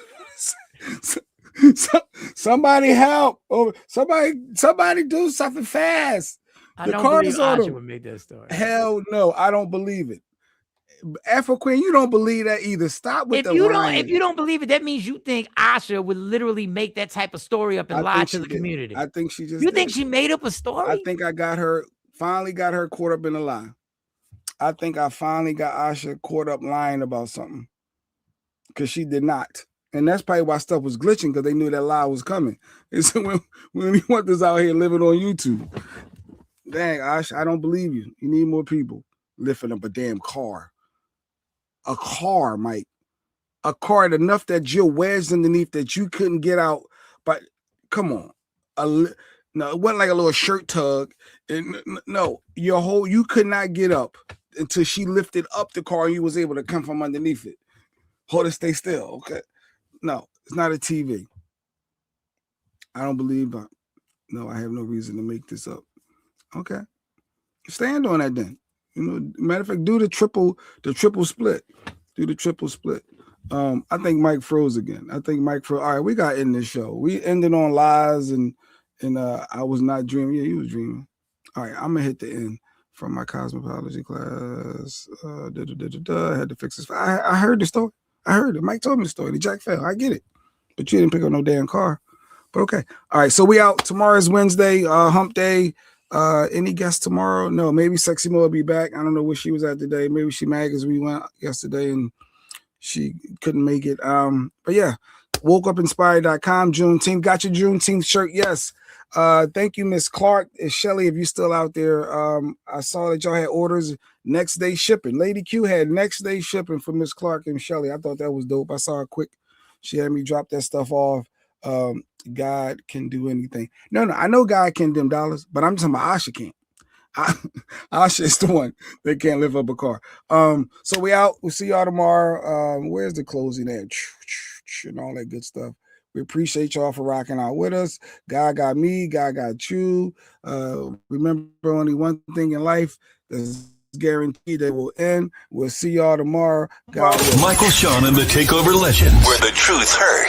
[SPEAKER 5] Somebody help! Or somebody do something fast.
[SPEAKER 4] I don't believe Asha would make that story.
[SPEAKER 5] Hell no, I don't believe it. Afro Queen, you don't believe that either. Stop with
[SPEAKER 4] If you don't believe it, that means you think Asha would literally make that type of story up and lie to the community.
[SPEAKER 5] I think she just.
[SPEAKER 4] You think she made up a story?
[SPEAKER 5] I think I finally got her caught up in a lie. I think I finally got Asha caught up lying about something because she did not. And that's probably why stuff was glitching, because they knew that lie was coming. And so when we want this out here living on YouTube, dang, Ash, I don't believe you. You need more people lifting up a damn car. A car, Mike. A car enough that you're wedged underneath that you couldn't get out. But come on. No, it wasn't like a little shirt tug. No, you could not get up until she lifted up the car and you was able to come from underneath it. Hold it, stay still, okay? No, it's not a TV. I don't believe it. No, I have no reason to make this up. Okay. Stand on that then. You know, matter of fact, do the triple split. Do the triple split. I think Mike froze again. I think Mike froze. All right, we got to end this show. We ended on lies and I was not dreaming. Yeah, you was dreaming. All right, I'm gonna hit the end from my cosmology class. I had to fix this. I heard the story. I heard it. Mike told me the story. The jack fell. I get it. But you didn't pick up no damn car. But okay. All right. So we out. Tomorrow's Wednesday, hump day. Any guests tomorrow? No, maybe Sexy Mo will be back. I don't know where she was at today. Maybe she mad because we went yesterday and she couldn't make it. But yeah, wokeupinspired.com, Juneteenth. Got your Juneteenth shirt? Yes. Thank you, Miss Clark. Shelly, if you're still out there, I saw that y'all had orders next day shipping. Lady Q had next day shipping for Miss Clark and Shelly. I thought that was dope. I saw her quick. She had me drop that stuff off. God can do anything. No, I know God can them dollars, but I'm talking about Asha can't. Asha is the one that can't lift up a car. So we out. We'll see y'all tomorrow. Where's the closing at? And all that good stuff. We appreciate y'all for rocking out with us. God got me. God got you. Remember, only one thing in life that's guaranteed that will end. We'll see y'all tomorrow. God
[SPEAKER 2] Michael Sean and the Takeover Legends, where the truth hurts.